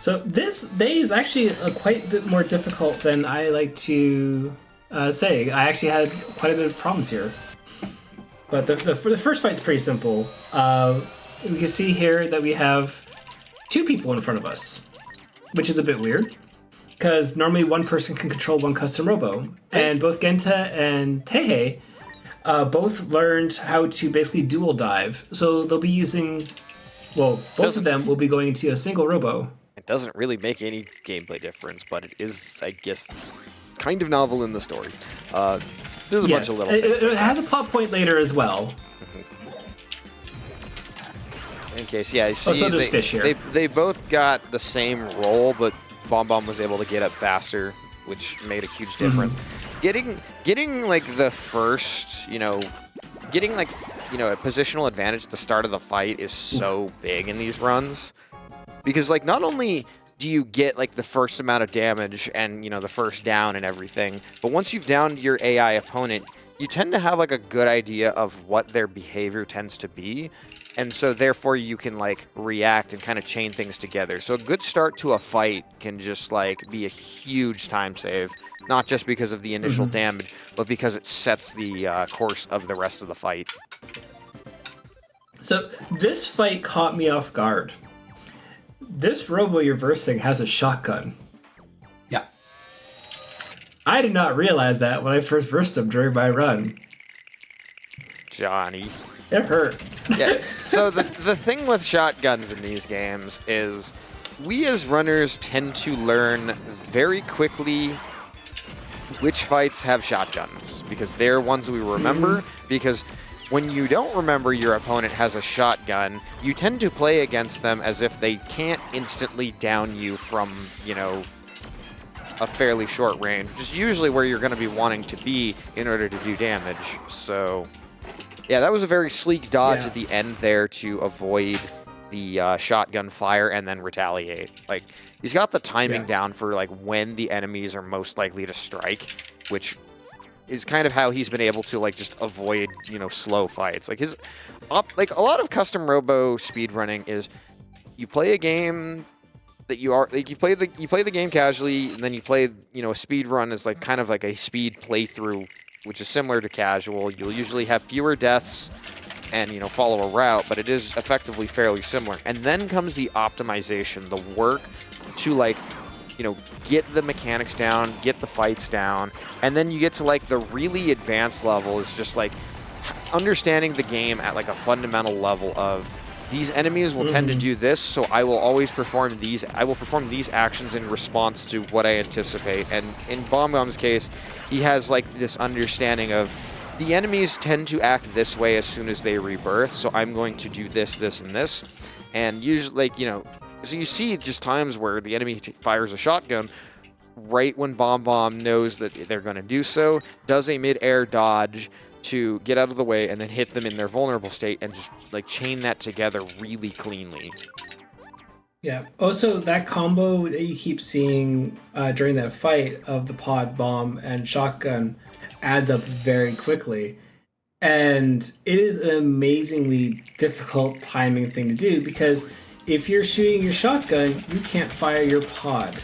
So this day is actually quite a bit more difficult than I like to say. I actually had quite a bit of problems here. But the first fight's pretty simple. We can see here that we have 2 people in front of us, which is a bit weird, because normally one person can control one custom robo. And both Genta and Teihei both learned how to basically dual dive. So they'll be using, both of them will be going into a single robo. It doesn't really make any gameplay difference, but it is, I guess, kind of novel in the story. There's a bunch of little things. It has a plot point later as well. In case, I see. So there's fish here. They both got the same role, but Bomb was able to get up faster, which made a huge difference. Getting like the first, getting like a positional advantage at the start of the fight is so big in these runs, because like not only do you get like the first amount of damage and the first down and everything, but once you've downed your AI opponent, you tend to have like a good idea of what their behavior tends to be. And so therefore you can like react and kind of chain things together. So a good start to a fight can just like be a huge time save, not just because of the initial damage, but because it sets the course of the rest of the fight. So this fight caught me off guard. This Robo you're versing has a shotgun. Yeah. I did not realize that when I first versed him during my run. Johnny. It hurt. Yeah. So the thing with shotguns in these games is we as runners tend to learn very quickly which fights have shotguns because they're ones we remember. Because when you don't remember your opponent has a shotgun, you tend to play against them as if they can't instantly down you from, you know, a fairly short range, which is usually where you're going to be wanting to be in order to do damage. So yeah, that was a very sleek dodge at the end there to avoid the shotgun fire and then retaliate. Like, he's got the timing down for like when the enemies are most likely to strike, which is kind of how he's been able to like just avoid, you know, slow fights. Like like a lot of custom Robo speedrunning is you play a game that you are like you play the game casually, and then you play, you know, a speed run is like kind of like a speed playthrough, which is similar to casual. You'll usually have fewer deaths and, you know, follow a route, but it is effectively fairly similar. And then comes the optimization, the work to like, you know, get the mechanics down, get the fights down, and then you get to like the really advanced level is just like understanding the game at like a fundamental level of these enemies will tend to do this, so I will always perform these. I will perform these actions in response to what I anticipate. And in Bombom's case, he has like this understanding of the enemies tend to act this way as soon as they rebirth, so I'm going to do this, this, and this. And usually, like, you know, so you see just times where the enemy fires a shotgun right when Bombom knows that they're going to do so, does a mid-air dodge to get out of the way and then hit them in their vulnerable state and just like chain that together really cleanly. Yeah. Also, that combo that you keep seeing during that fight of the pod, bomb, and shotgun adds up very quickly. And it is an amazingly difficult timing thing to do because if you're shooting your shotgun, you can't fire your pod.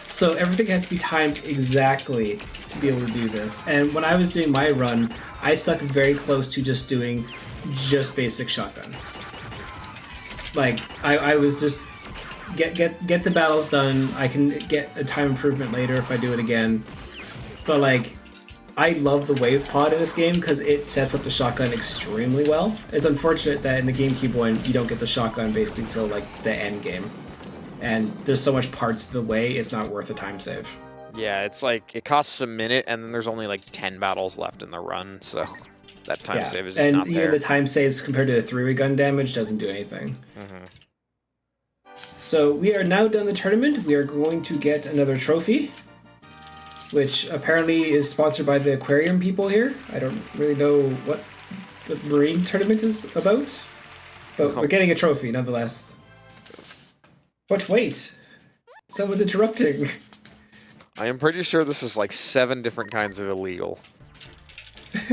So everything has to be timed exactly to be able to do this. And when I was doing my run, I stuck very close to just doing just basic shotgun. Like, I was just get the battles done. I can get a time improvement later if I do it again. But like, I love the wave pod in this game because it sets up the shotgun extremely well. It's unfortunate that in the GameCube one, you don't get the shotgun basically until like the end game. And there's so much parts of the way, it's not worth a time save. Yeah, it's like, it costs a minute, and then there's only like 10 battles left in the run, so that time save is just not there. And even the time saves compared to the 3-way gun damage doesn't do anything. So we are now done the tournament. We are going to get another trophy, which apparently is sponsored by the aquarium people here. I don't really know what the marine tournament is about, but we're getting a trophy nonetheless. But wait, someone's interrupting. I am pretty sure this is like 7 different kinds of illegal.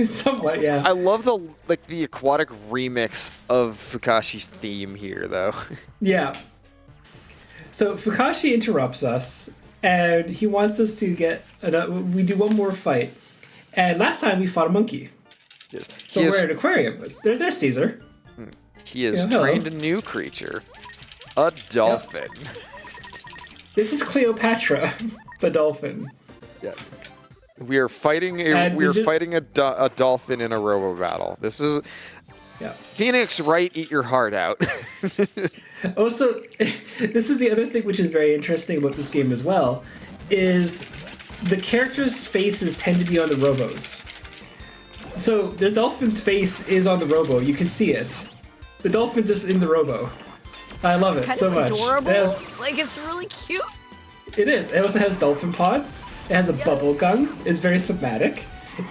Somewhat, yeah. I love the aquatic remix of Fukashi's theme here, though. Yeah. So Fukashi interrupts us, and he wants us to get we do one more fight. And last time we fought a monkey. Yes. So we're at an aquarium. There's Caesar. He has hello. trained a new creature, a dolphin. Yep. This is Cleopatra, the dolphin. Yes. We are fighting a dolphin in a robo battle. This is Phoenix Wright, eat your heart out. Also, this is the other thing which is very interesting about this game as well, is the characters' faces tend to be on the robos. So the dolphin's face is on the robo. You can see it. The dolphin's just in the robo. I love it so much. Adorable. Like, it's really cute. It is. It also has dolphin pods. It has a bubble gun. It's very thematic.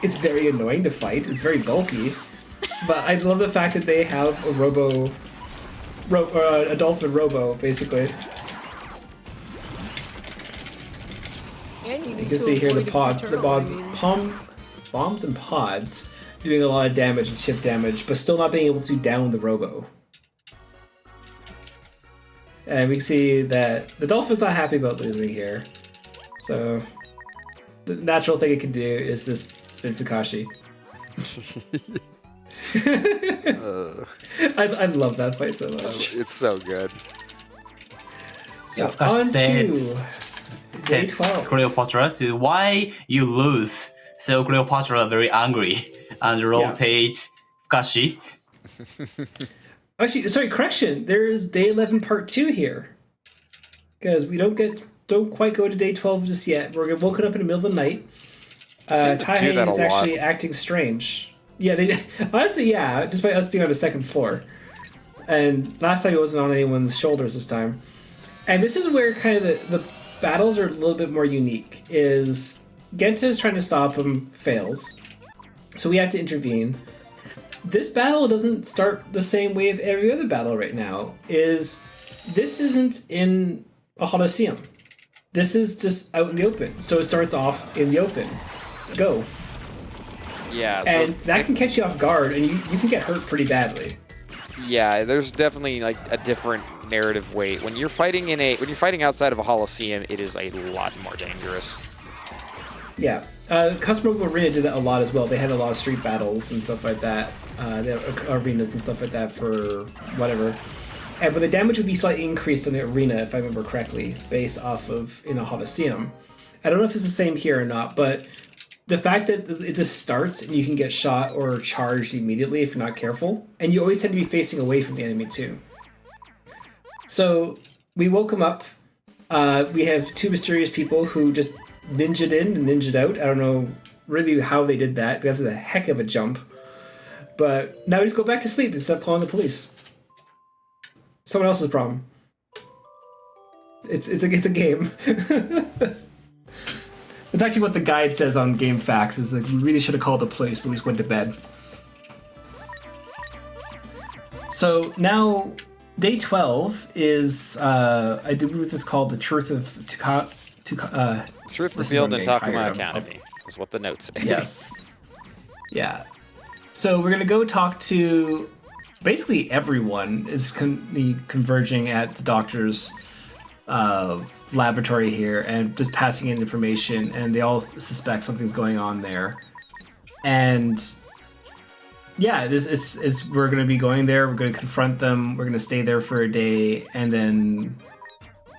It's very annoying to fight. It's very bulky. But I love the fact that they have a a dolphin robo, basically. And You can see here the bombs and pods. doing a lot of damage and chip damage, but still not being able to down the Robo. And we can see that the Dolphin's not happy about losing here. So the natural thing it can do is this spin Fukashi. I love that fight so much. It's so good. So Fukashi on said- to Said day 12. Cleopatra to why you lose. So Cleopatra very angry and rotate Fukashi. Actually, sorry, correction. There's day 11 part 2 here. Because we don't quite go to day 12 just yet. We're woken up in the middle of the night. Seem to do Taihei that a is lot. actually acting strange. Yeah, they honestly, yeah, despite us being on the second floor. And last time it wasn't on anyone's shoulders this time. And this is where kind of the battles are a little bit more unique. Is Genta is trying to stop him, fails. So we have to intervene. This battle doesn't start the same way of every other battle right now. This isn't in a Colosseum. This is just out in the open. So it starts off in the open. Go. Yeah. So And that can catch you off guard, and you can get hurt pretty badly. yeah, there's definitely like a different narrative weight. When you're fighting outside of a Holosseum, it is a lot more dangerous. Yeah. Custom Robo Arena did that a lot as well. They had a lot of street battles and stuff like that. They had arenas and stuff like that for whatever. But the damage would be slightly increased in the arena, if I remember correctly, based off of in a Colosseum. I don't know if it's the same here or not, but the fact that it just starts and you can get shot or charged immediately if you're not careful, and you always tend to be facing away from the enemy too. So we woke him up. We have two mysterious people who just ninja'd in and ninja'd out. I don't know really how they did that. That's a heck of a jump. But now we just go back to sleep instead of calling the police. Someone else's problem. It's a game. It's actually what the guide says on Game Facts, is that we really should have called the police, but we just went to bed. So now, day 12 is, I do believe it's called the Truth of Truth This is revealed on in getting Takuma higher. Academy is what the notes say. Yes. Yeah. So we're gonna go talk to basically everyone is converging at the doctor's laboratory here and just passing in information, and they all suspect something's going on there. And yeah, this is we're gonna be going there. We're gonna confront them. We're gonna stay there for a day, and then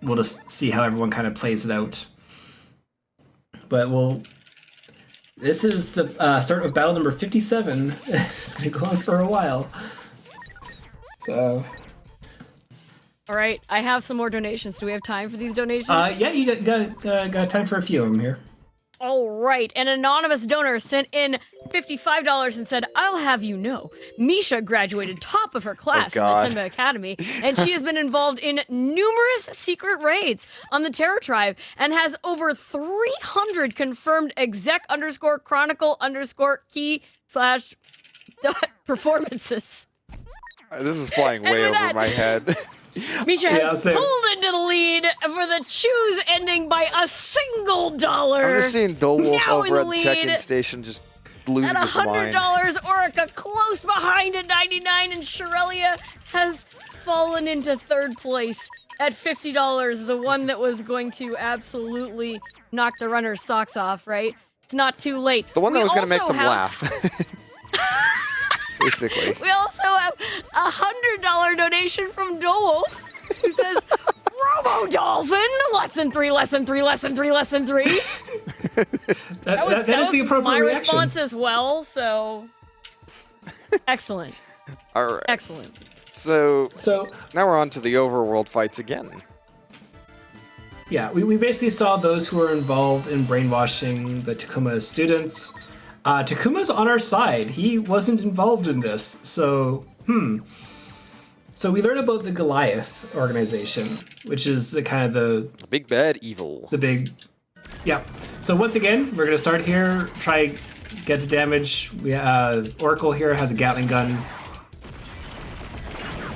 we'll just see how everyone kind of plays it out. But this is the start of battle number 57. It's gonna go on for a while. So. All right, I have some more donations. Do we have time for these donations? Yeah, you got time for a few of them here. All right, an anonymous donor sent in $55 and said, "I'll have you know, Misha graduated top of her class in the God. Tenma Academy, and she has been involved in numerous secret raids on the Terror Tribe and has over 300 confirmed exec_chronicle_key/performances." This is flying And way with over that- my head. Misha Yeah, has same. pulled into the lead for the choose ending by a $1. I'm just seeing Dolewolf Now in over the at the check-in lead station just losing at his mind. $100, Orica close behind at 99, and Shirelia has fallen into third place at $50, the one that was going to absolutely knock the runner's socks off, right? It's not too late. The one that We was going to make also them have- laugh. Basically. We also have a $100 donation from Dole, who says, "Robo Dolphin, lesson 3, lesson 3, lesson 3, lesson 3." That is the appropriate my reaction. response as well, so excellent. All right. Excellent. So So now we're on to the overworld fights again. yeah, we basically saw those who were involved in brainwashing the Takuma students. Takuma's on our side. He wasn't involved in this, so So we learn about the Goliath organization, which is the kind of Big bad evil. the big, yeah. So once again, we're gonna start here. Try get the damage. We Oracle here has a Gatling gun,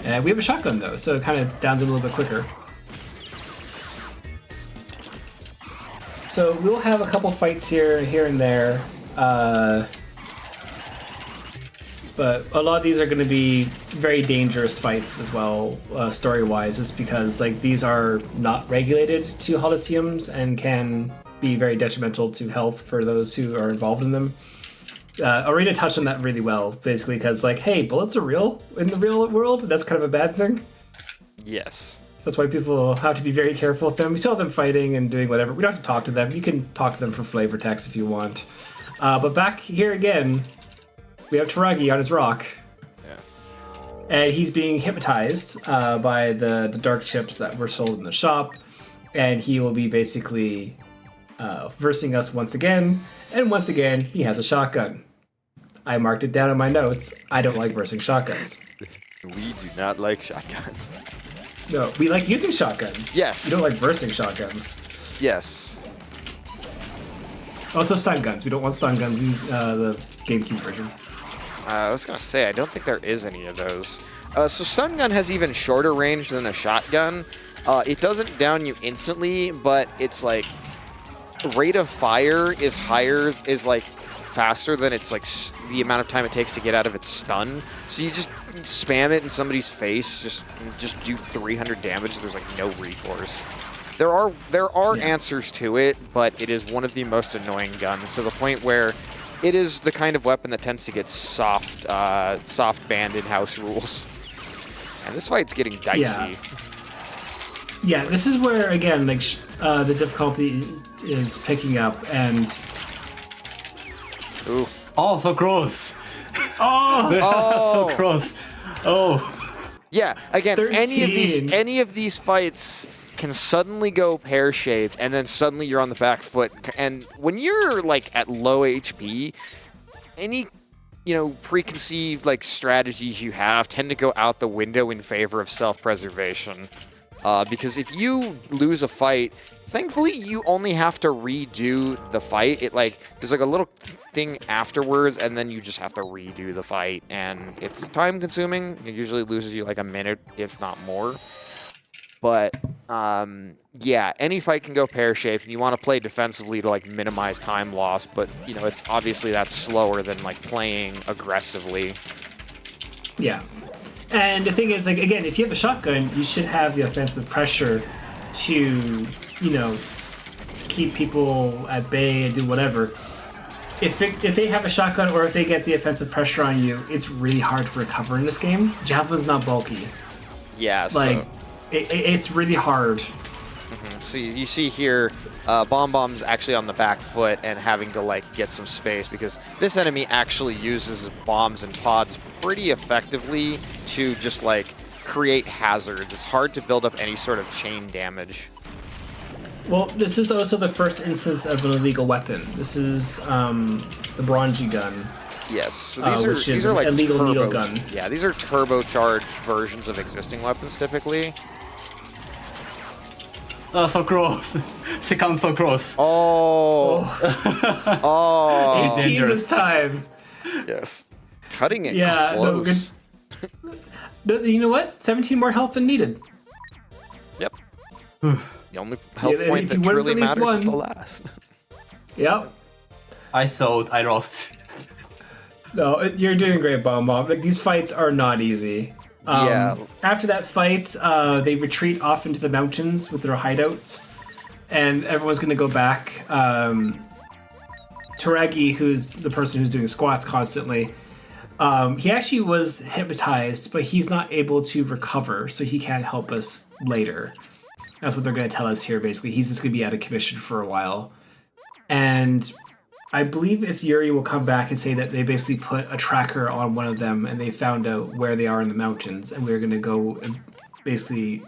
and we have a shotgun though, so it kind of downs it a little bit quicker. So we'll have a couple fights here and there. But a lot of these are going to be very dangerous fights as well, story-wise, just because like these are not regulated to Holoceums and can be very detrimental to health for those who are involved in them. Arena touched on that really well, basically, because like, hey, bullets are real in the real world. That's kind of a bad thing. Yes. That's why people have to be very careful with them. We saw them fighting and doing whatever. We don't have to talk to them. You can talk to them for flavor text if you want. But back here again, we have Taragi on his rock. Yeah. And he's being hypnotized by the dark chips that were sold in the shop. And he will be basically versing us once again. And once again, he has a shotgun. I marked it down in my notes. I don't like versing shotguns. We do not like shotguns. No, we like using shotguns. Yes. We don't like versing shotguns. Yes. Also stun guns. We don't want stun guns in the GameCube version. I was gonna say, I don't think there is any of those. So stun gun has even shorter range than a shotgun. It doesn't down you instantly, but it's like rate of fire is higher, is like faster than it's like the amount of time it takes to get out of its stun. So you just spam it in somebody's face, just do 300 damage. There's like no recourse. There are answers to it, but it is one of the most annoying guns, to the point where it is the kind of weapon that tends to get soft banned in house rules. And this fight's getting dicey. Yeah, this is where again, like the difficulty is picking up, and Ooh. Oh, so close. oh, So close. Oh. Yeah, again, 13. any of these fights can suddenly go pear-shaped, and then suddenly you're on the back foot. And when you're like at low HP, any preconceived like strategies you have tend to go out the window in favor of self-preservation. Because if you lose a fight, thankfully you only have to redo the fight. There's like a little thing afterwards, and then you just have to redo the fight, and it's time consuming. It usually loses you like a minute, if not more. But yeah, any fight can go pear-shaped, and you want to play defensively to like minimize time loss. But obviously that's slower than like playing aggressively. yeah. And the thing is, like, again, if you have a shotgun, you should have the offensive pressure to, keep people at bay and do whatever. If they have a shotgun, or if they get the offensive pressure on you, it's really hard to recover in this game. Javelin's not bulky. Yeah, Like, it's really hard. So you see here, Bombom's actually on the back foot and having to like get some space, because this enemy actually uses bombs and pods pretty effectively to just like create hazards. It's hard to build up any sort of chain damage. Well, this is also the first instance of an illegal weapon. This is the Bronji gun. Yes, so these are like a legal needle gun. Yeah, these are turbocharged versions of existing weapons typically. Oh, so close. She comes so close. Oh. Oh. 18 this time. Yes. Cutting it Yeah, no, close. You know what? 17 more health than needed. Yep. The only health point if that you win truly at least matters is the one. last. Yep. I thought I lost. No, you're doing great, Bomb. Like, these fights are not easy. Yeah. After that fight, they retreat off into the mountains with their hideouts, and everyone's going to go back. Taragi, who's the person who's doing squats constantly, he actually was hypnotized, but he's not able to recover, so he can't help us later. That's what they're going to tell us here, basically. He's just going to be out of commission for a while. And I believe it's Yuri will come back and say that they basically put a tracker on one of them, and they found out where they are in the mountains, and we're going to go and basically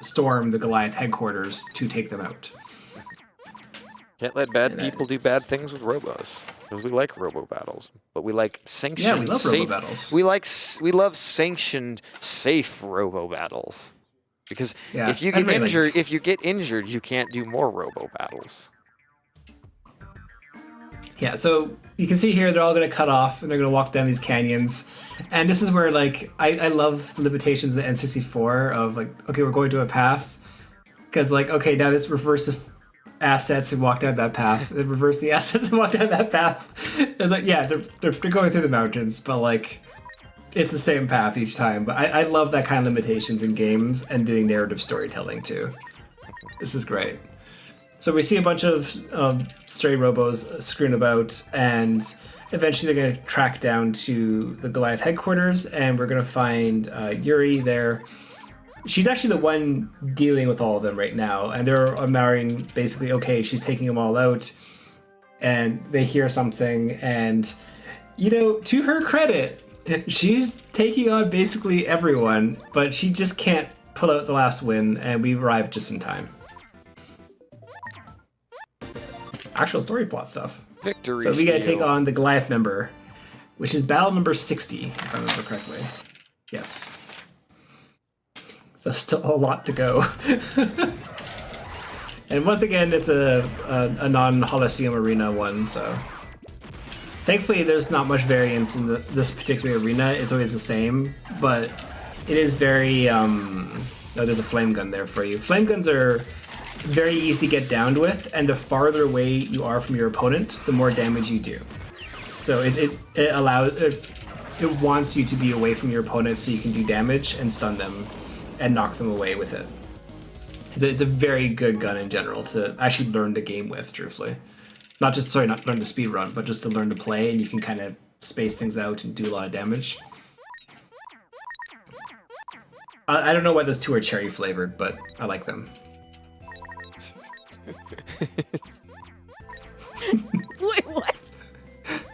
storm the Goliath headquarters to take them out. Can't let bad people do bad things with robos, because we like robo battles, but we like sanctioned. Yeah, we love safe, robo battles. We love sanctioned, safe robo battles, because Yeah, if you and get melees. injured, you can't do more robo battles. Yeah, so you can see here they're all going to cut off, and they're going to walk down these canyons. And this is where, like, I love the limitations of the N64 of, like, okay, we're going to a path. Because, like, okay, now this reverse the assets and walk down that path. Then reverse the assets and walk down that path. It's like, yeah, they're going through the mountains, but, like, it's the same path each time. But I love that kind of limitations in games and doing narrative storytelling too. This is great. So we see a bunch of stray robos screwing about, and eventually they're going to track down to the Goliath headquarters, and we're going to find Yuri there. She's actually the one dealing with all of them right now, and they're admiring basically, okay, she's taking them all out, and they hear something, and, you know, to her credit, she's taking on basically everyone, but she just can't pull out the last win, and we arrive just in time. Actual story plot stuff. Victory. So we gotta steal. take on the Goliath member, which is battle number 60, if I remember correctly. Yes. So still a lot to go. And once again, it's a non-Holocene arena one, so... Thankfully, there's not much variance in this particular arena. It's always the same, but it is very... Oh, there's a flame gun there for you. Flame guns are very easy to get downed with, and the farther away you are from your opponent, the more damage you do. So it allows... It wants you to be away from your opponent so you can do damage and stun them and knock them away with it. It's a very good gun in general to actually learn the game with, truthfully. Not learn to speedrun, but just to learn to play, and you can kind of space things out and do a lot of damage. I don't know why those two are cherry flavored, but I like them. Wait, what?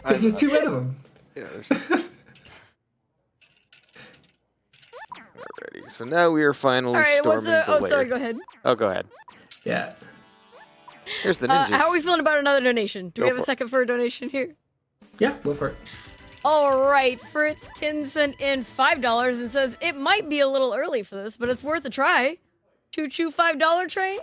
Because there's too many of them. Yeah, Alrighty, so now we are finally All right, storming the oh, lair. sorry, go ahead. Oh, go ahead. Yeah. Here's the ninjas. How are we feeling about another donation? Do Go we have for a it. second for a donation here? Yeah, go for it. All right, Fritzkin sent in $5 and says, it might be a little early for this, but it's worth a try. Choo-choo $5 train?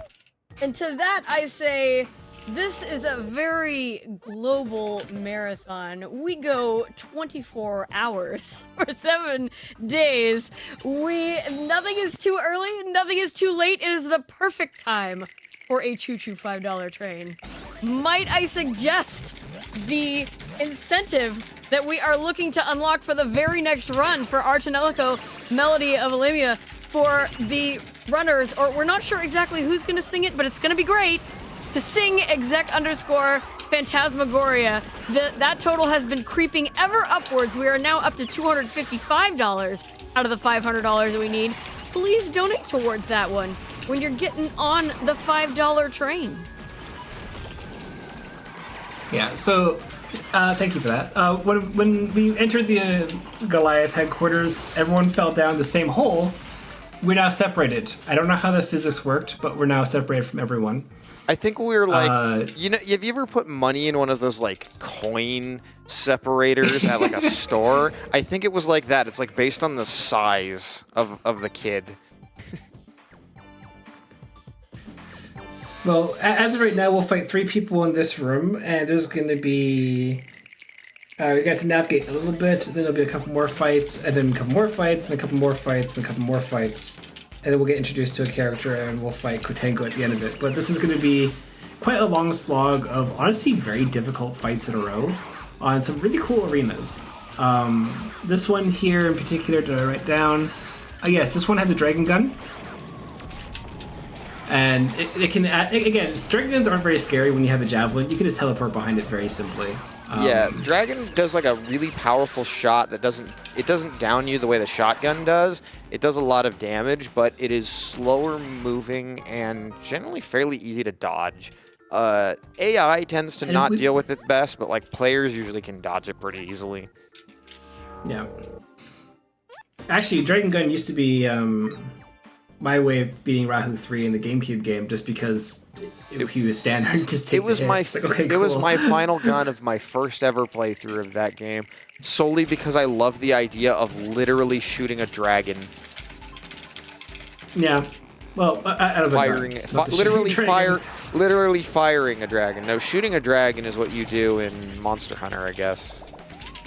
And to that I say, this is a very global marathon. We go 24 hours for 7 days. Nothing is too early, nothing is too late. It is the perfect time for a choo-choo $5 train. Might I suggest the incentive that we are looking to unlock for the very next run for Archanelico Melody of Olympia for the runners, or we're not sure exactly who's gonna sing it, but it's gonna be great, to sing exec_Phantasmagoria. That total has been creeping ever upwards. We are now up to $255 out of the $500 that we need. Please donate towards that one when you're getting on the $5 train. Yeah, so thank you for that. When we entered the Goliath headquarters, everyone fell down the same hole. We're now separated. I don't know how the physics worked, but we're now separated from everyone. I think we're like, you know, have you ever put money in one of those like coin separators at like a store? I think it was like that. It's like based on the size of the kid. Well, as of right now, we'll fight 3 people in this room, and there's going to be... we got to navigate a little bit, then there'll be a couple more fights, and then a couple more fights, and a couple more fights, and a couple more fights. And then we'll get introduced to a character, and we'll fight Kotengo at the end of it. But this is going to be quite a long slog of, honestly, very difficult fights in a row on some really cool arenas. This one here in particular, did I write down? Yes, this one has a dragon gun. And it can, again, dragon guns aren't very scary when you have a javelin. You can just teleport behind it very simply. Yeah, Dragon does like a really powerful shot that doesn't down you the way the shotgun does. It does a lot of damage, but it is slower moving and generally fairly easy to dodge. AI tends to not deal with it best, but like players usually can dodge it pretty easily. Yeah. Actually, Dragon Gun used to be my way of beating Rahu 3 in the GameCube game, just because he was standard. Just take it was the my hits. Like, okay, it was cool. my final gun of my first ever playthrough of that game, solely because I love the idea of literally shooting a dragon. Yeah. Well, out of firing a it, gun, literally firing a dragon. No, shooting a dragon is what you do in Monster Hunter, I guess.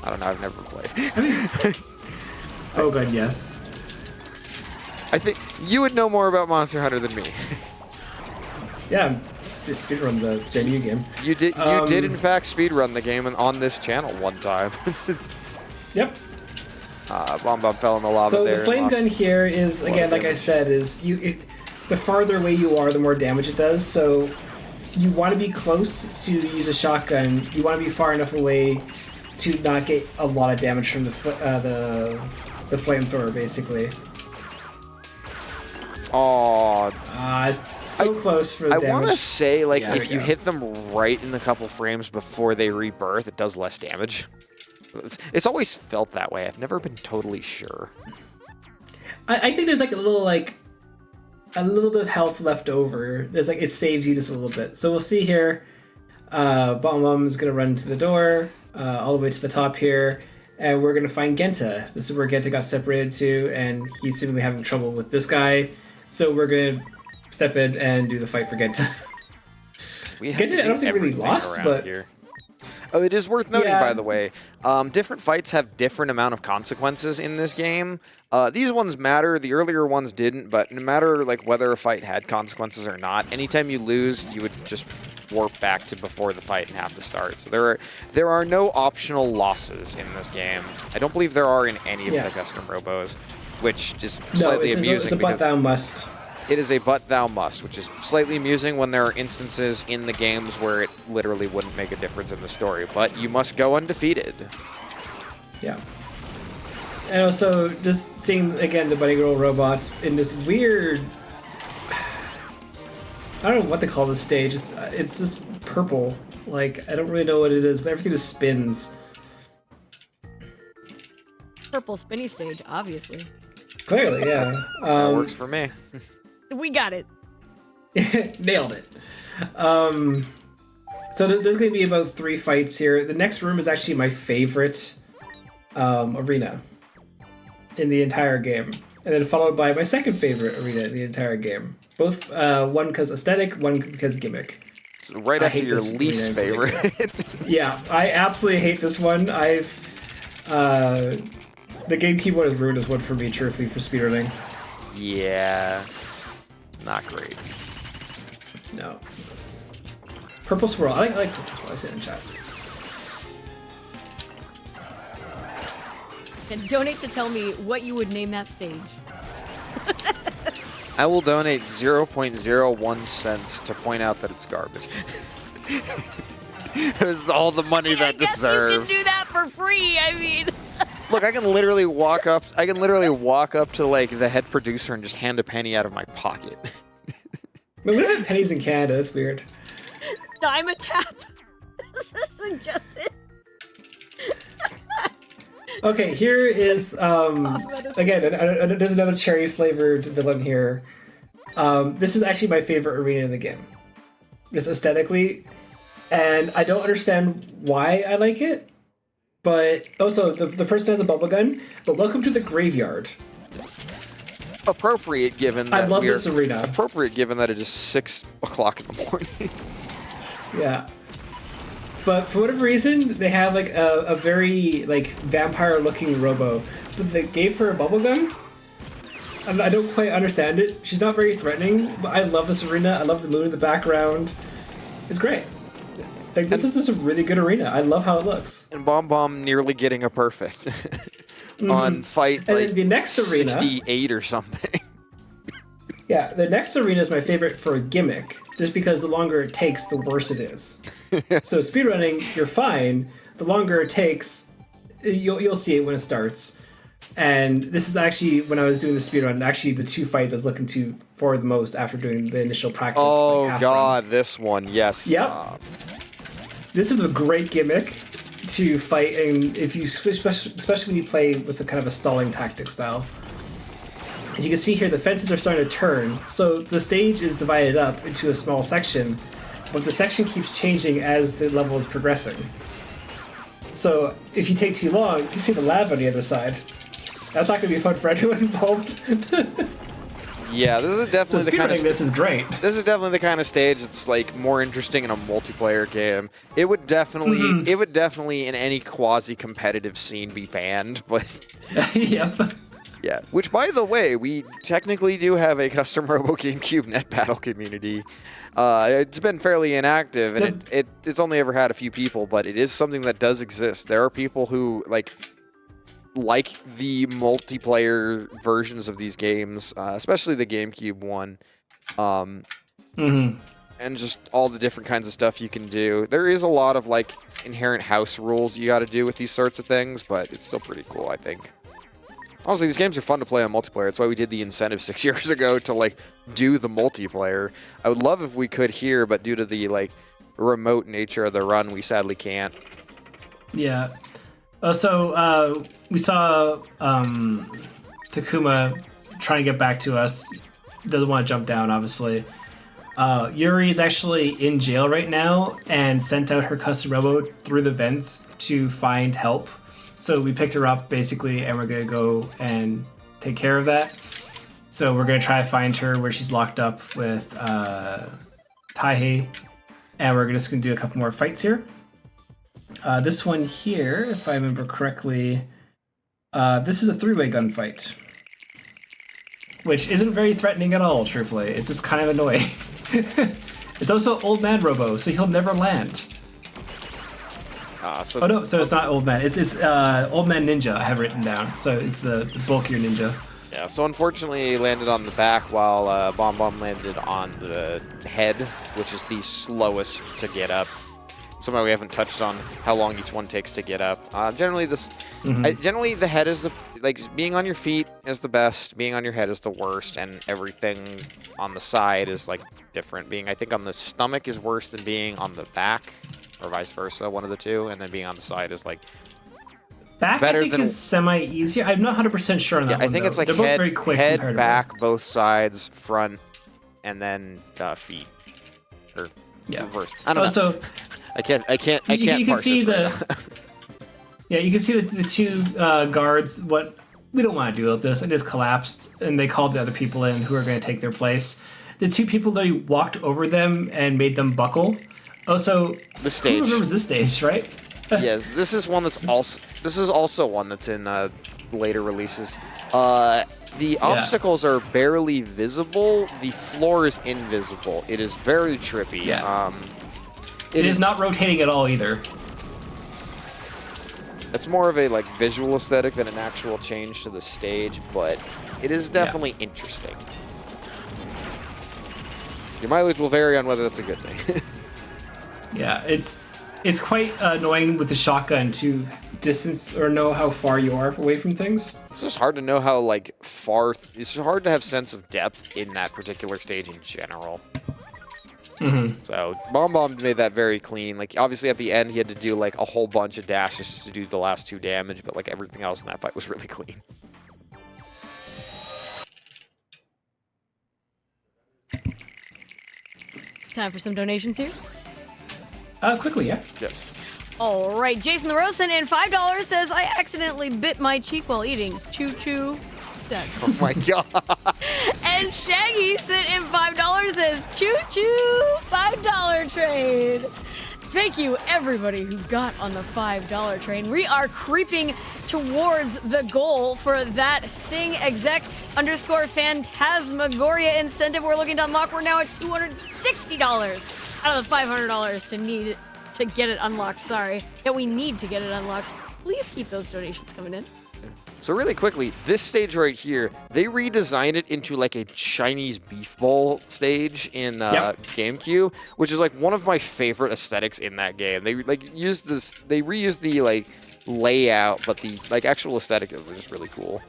I don't know. I've never played. I mean, oh god, yes. I think you would know more about Monster Hunter than me. Yeah, speedrun the Gen U game. You did in fact speedrun the game on this channel one time. Yep. Bomb Bomb fell in the lava So there. the flame and gun lost here is, a lot of again, like I damage. said, the farther away you are, the more damage it does. So you want to be close to use a shotgun. You want to be far enough away to not get a lot of damage from the flamethrower, basically. Oh, It's so close for the I damage. want to say, like, Yeah, if we you go. hit them right in the couple frames before they rebirth, it does less damage. It's always felt that way. I've never been totally sure. I think there's like a little bit of health left over. There's like it saves you just a little bit. So we'll see here. Bomb is gonna run to the door, all the way to the top here, and we're gonna find Genta. This is where Genta got separated to, and he's seemingly having trouble with this guy. So we're gonna step in and do the fight for Genta. We have Genta, to I do don't think really everything lost, around but here. Oh, it is worth noting, Yeah. by the way, different fights have different amount of consequences in this game. These ones matter. The earlier ones didn't, but no matter like whether a fight had consequences or not, anytime you lose, you would just warp back to before the fight and have to start. So there are no optional losses in this game. I don't believe there are in any of Yeah. the custom robos, which is no, slightly it's amusing a but because thou must. it is a but thou must, which is slightly amusing when there are instances in the games where it literally wouldn't make a difference in the story, but you must go undefeated. Yeah. And also, just seeing, again, the Bunny Girl robots in this weird... I don't know what they call this stage. It's just purple. Like, I don't really know what it is, but everything just spins. Purple spinny stage, obviously. Clearly, yeah. That works for me. We got it. Nailed it. So there's going to be about 3 fights here. The next room is actually my favorite arena in the entire game. And then followed by my second favorite arena in the entire game. Both, one because aesthetic, one because gimmick. So right I after hate your this least arena in favorite. Yeah, I absolutely hate this one. The GameCube one has ruined this one for me, truthfully, for speedrunning. Yeah. Not great. No. Purple Swirl. I like Purple Swirl. I said in chat. And donate to tell me what you would name that stage. I will donate 0.01 cents to point out that it's garbage. There's all the money that I guess deserves. you can do that for free. I mean, Look, I can literally walk up to like the head producer and just hand a penny out of my pocket. Wait, we don't have pennies in Canada. That's weird. dime a tap. This is suggested. Okay, here is again. There's another cherry flavored villain here. This is actually my favorite arena in the game, just aesthetically, and I don't understand why I like it. But also, the person has a bubble gun. But welcome to the graveyard. Appropriate given that I love we are- this arena. Appropriate given that it is 6 o'clock in the morning. Yeah. But for whatever reason, they have like a very like vampire-looking Robo, but they gave her a bubble gun. I don't quite understand it. She's not very threatening, but I love this arena. I love the moon in the background. It's great. Like this is just a really good arena. I love how it looks. And Bomb Bomb nearly getting a perfect on fight And like then the next arena, 68 or something. yeah, the next arena is my favorite for a gimmick, just because the longer it takes, the worse it is. So speedrunning, you're fine. The longer it takes, you'll see it when it starts. And this is actually, when I was doing the speedrun, actually the 2 fights I was looking to for the most after doing the initial practice. Oh like, half run. god, this one, yes. Yep. This is a great gimmick to fight, and if you especially when you play with a kind of a stalling tactic style. As you can see here, the fences are starting to turn, so the stage is divided up into a small section, but the section keeps changing as the level is progressing. So if you take too long, you can see the lava on the other side. That's not going to be fun for anyone involved. Yeah, this is So definitely the kind of speedrunning this is great. this is definitely the kind of stage that's like more interesting in a multiplayer game. It would definitely in any quasi-competitive scene be banned, but Yep. yeah. Which, by the way, we technically do have a custom Robo GameCube net battle community. It's been fairly inactive, and it's only ever had a few people, but it is something that does exist. There are people who like like the multiplayer versions of these games, especially the GameCube one. And just all the different kinds of stuff you can do. There is a lot of like inherent house rules you got to do with these sorts of things, but it's still pretty cool, I think. Honestly, these games are fun to play on multiplayer. That's why we did the incentive 6 years ago to like do the multiplayer. I would love if we could here, but due to the like remote nature of the run, we sadly can't. Yeah. Also, we saw Takuma trying to get back to us. Doesn't want to jump down, obviously. Yuri is actually in jail right now and sent out her custom Robo through the vents to find help. So we picked her up, basically, and we're going to go and take care of that. So we're going to try to find her where she's locked up with Taihei. And we're just going to do a couple more fights here. This one here, if I remember correctly, this is a three-way gunfight. Which isn't very threatening at all, truthfully. It's just kind of annoying. It's also Old Man Robo, so he'll never land. So Oh no, so it's not Old Man. It's Old Man Ninja I have written down. So it's the bulkier ninja. yeah, so unfortunately he landed on the back while Bomb landed on the head, which is the slowest to get up. Somehow we haven't touched on how long each one takes to get up. Generally, generally the head is the being on your feet is the best. Being on your head is the worst, and everything on the side is like different. Being I think on the stomach is worse than being on the back, or vice versa, one of the two, and then being on the side is like back. better I think than, is semi easier. I'm not 100% sure on that. Yeah, I think though. it's like they're both very quick head, back, both sides, front, and then feet, or reverse. I don't know. I can't You can parse see this right now. Yeah, you can see the two guards. What we don't want to do with this. It just collapsed, and they called the other people in who are going to take their place. The two people that walked over them and made them buckle. Also, the stage. Who remembers this stage, right? Yes, this is one that's also. This is also one that's in later releases. The obstacles are barely visible. The floor is invisible. It is very trippy. Yeah. It is not rotating at all either. It's more of a like visual aesthetic than an actual change to the stage, but it is definitely interesting. Your mileage will vary on whether that's a good thing. Yeah, it's quite annoying with the shotgun to distance or know how far you are away from things. It's just hard to know how like far. It's hard to have sense of depth in that particular stage in general. So Bomb made that very clean. Like obviously at the end he had to do like a whole bunch of dashes just to do the last 2 damage, but like everything else in that fight was really clean. Time for some donations here. Quickly, yeah. Yes. All right, Jason the Rosen in $5 says, I accidentally bit my cheek while eating. Choo choo. Said. Oh my god. And Shaggy sent in $5 says, choo choo, $5 trade. Thank you, everybody who got on the $5 train. We are creeping towards the goal for that Sing Exec _ Phantasmagoria incentive we're looking to unlock. We're now at $260 out of the $500 to get it unlocked. Sorry, that we need to get it unlocked. Please keep those donations coming in. So really quickly, this stage right here, they redesigned it into like a Chinese beef bowl stage in GameCube, which is like one of my favorite aesthetics in that game. They like reused the like layout, but the like actual aesthetic was just really cool.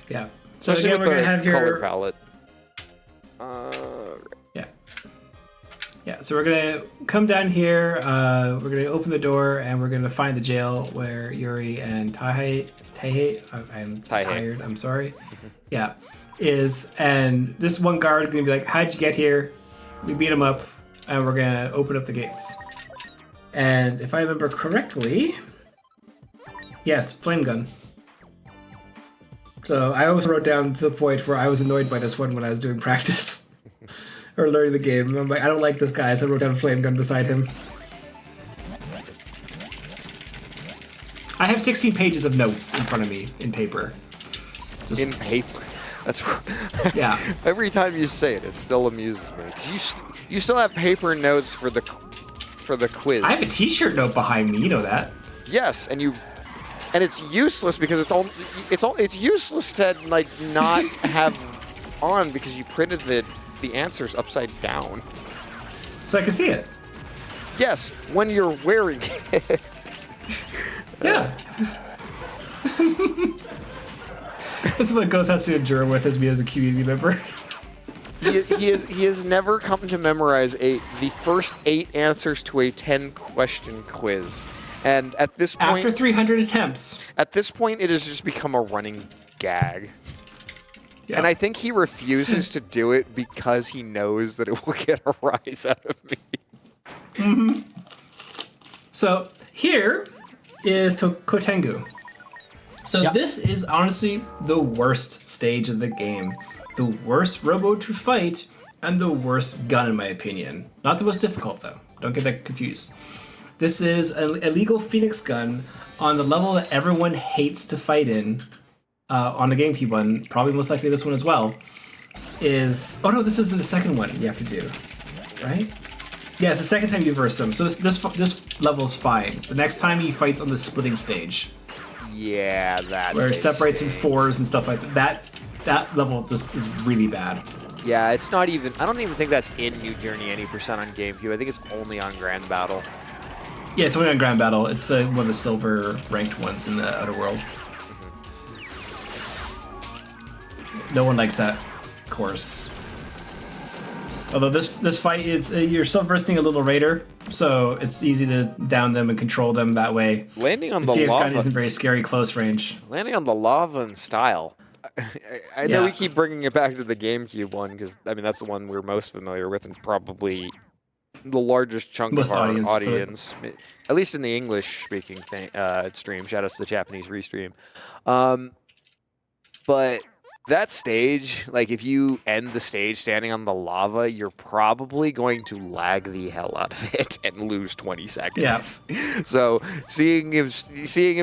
Yeah. So especially again, with we're the gonna have color palette. Yeah, so we're gonna come down here, we're gonna open the door, and we're gonna find the jail where Yuri and Taihei, I'm tired, I'm sorry, is, and this one guard is gonna be like, how'd you get here? We beat him up, and we're gonna open up the gates. And if I remember correctly, yes, flame gun. So I always wrote down to the point where I was annoyed by this one when I was doing practice. Or learning the game. I'm like, I don't like this guy, so I wrote down a flame gun beside him. I have 16 pages of notes in front of me in paper. In paper? That's yeah. Every time you say it, it still amuses me. 'Cause you still have paper notes for the quiz. I have a T-shirt note behind me. You know that. Yes, and you And it's useless because it's useless to like not have on because you printed the answers upside down. So I can see it. Yes, when you're wearing it. Yeah. This is what Ghost has to endure with as me as a community member. He has never come to memorize the first 8 answers to a 10-question quiz. And at this point, After 300 attempts. At this point, it has just become a running gag. Yeah. And I think he refuses to do it because he knows that it will get a rise out of me. Mm-hmm. So here is Kotengu. So this is honestly the worst stage of the game. The worst Robo to fight, and the worst gun in my opinion. Not the most difficult though. Don't get that confused. This is an illegal Phoenix gun on the level that everyone hates to fight in on the GameCube one. Probably most likely this one as well. Oh no, this is the second one you have to do, right? Yeah, it's the second time you verse him. So this level's fine. The next time he fights on the splitting stage. Yeah, that's where it separates in 4s and stuff like that. That level just is really bad. Yeah, it's not even. I don't even think that's in New Journey any percent on GameCube. I think it's only on Grand Battle. Yeah, it's only on Grand Battle. It's one of the silver ranked ones in the Outer World. No one likes that course. Although this fight is you're still versing a little raider, so it's easy to down them and control them that way. Landing on the Phoenix lava gun isn't very scary close range. Landing on the lava in style. I know we keep bringing it back to the GameCube one because I mean that's the one we're most familiar with and probably the largest chunk Most of our audience, at least in the English-speaking stream. Shout out to the Japanese restream. But that stage, like if you end the stage standing on the lava, you're probably going to lag the hell out of it and lose 20 seconds. Yeah. So seeing him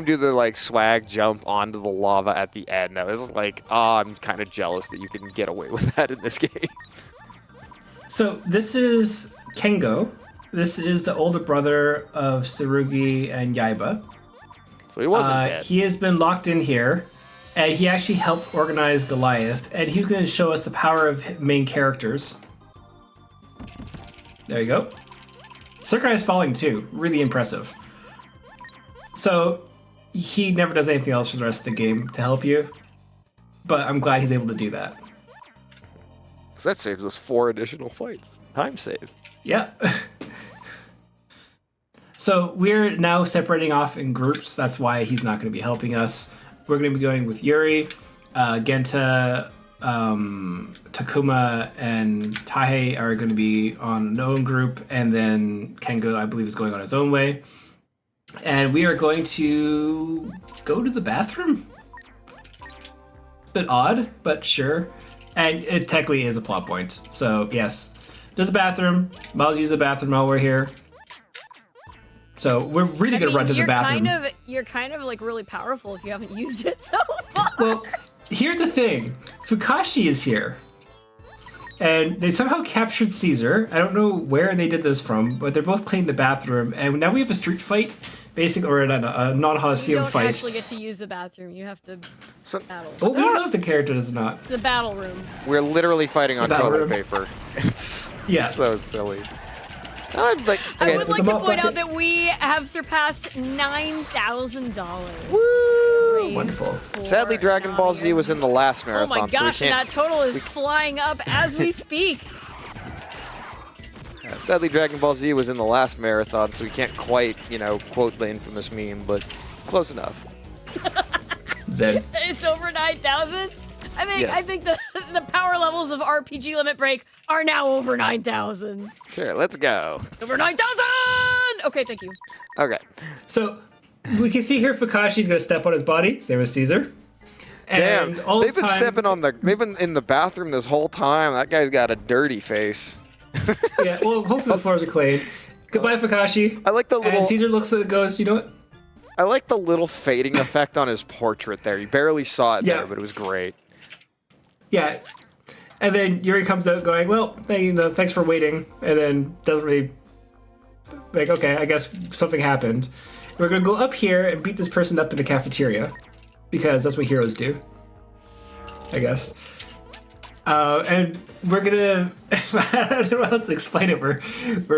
do the like swag jump onto the lava at the end, I was like, oh, I'm kind of jealous that you can get away with that in this game. So this is Kengo. This is the older brother of Tsurugi and Yaiba. So he wasn't dead. He has been locked in here. And he actually helped organize Goliath, and he's going to show us the power of main characters. There you go. Sakurai is falling too. Really impressive. So he never does anything else for the rest of the game to help you, but I'm glad he's able to do that. So that saves us 4 additional fights. Time save. Yeah. So we're now separating off in groups. That's why he's not going to be helping us. We're going to be going with Yuri, Genta, Takuma, and Taihei are going to be on their own group, and then Kengo, I believe, is going on his own way. And we are going to go to the bathroom. Bit odd, but sure. And it technically is a plot point. So, yes. There's a bathroom. Miles use the bathroom while we're here. So we're really gonna run to the bathroom. You're kind of like really powerful if you haven't used it so far. Well, here's the thing. Fukashi is here. And they somehow captured Caesar. I don't know where they did this from, but they're both cleaning the bathroom. And now we have a street fight, or a non-Holocene fight. You don't actually get to use the bathroom. You have to battle. Well, we don't know if the character does not. It's a battle room. We're literally fighting on toilet paper. It's so silly. I would like to point out that we have surpassed $9,000. Woo! Wonderful. Sadly, Dragon Ball Z was in the last marathon. Oh my gosh, so and that total is flying up as we speak. Sadly, Dragon Ball Z was in the last marathon, so we can't quite, quote the infamous meme, but close enough. Zed. It's over 9,000? Yes. I think the power levels of RPG Limit Break are now over 9,000. Sure, let's go. Over 9,000! Okay, thank you. Okay. So we can see here Fukashi's gonna step on his body. There was Caesar. Damn, they've been in the bathroom this whole time. That guy's got a dirty face. Yeah, well, hopefully the floors are clean. Goodbye, Fukashi. I like the little. And Caesar looks at it, goes, you know what? I like the little fading effect on his portrait there. You barely saw it there, but it was great. Yeah, and then Yuri comes out going, well, thanks for waiting, and then doesn't really like, okay, I guess something happened. We're gonna go up here and beat this person up in the cafeteria, because that's what heroes do, I guess. And we're gonna, I don't know how to explain it, we're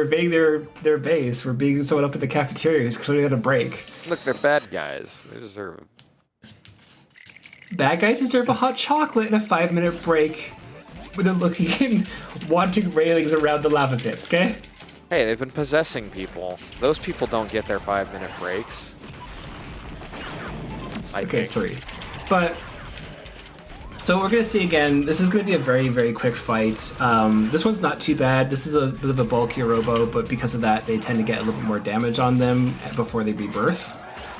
invading their base, we're beating someone up in the cafeteria who's clearly on a break. Look, they're bad guys. They deserve it. Bad guys deserve a hot chocolate and a 5-minute break where they're looking and wanting railings around the lava pits, okay? Hey, they've been possessing people. Those people don't get their 5-minute breaks. Okay, 3. But, so we're going to see again, this is going to be a very, very quick fight. This one's not too bad. This is a bit of a bulkier Robo, but because of that, they tend to get a little bit more damage on them before they rebirth.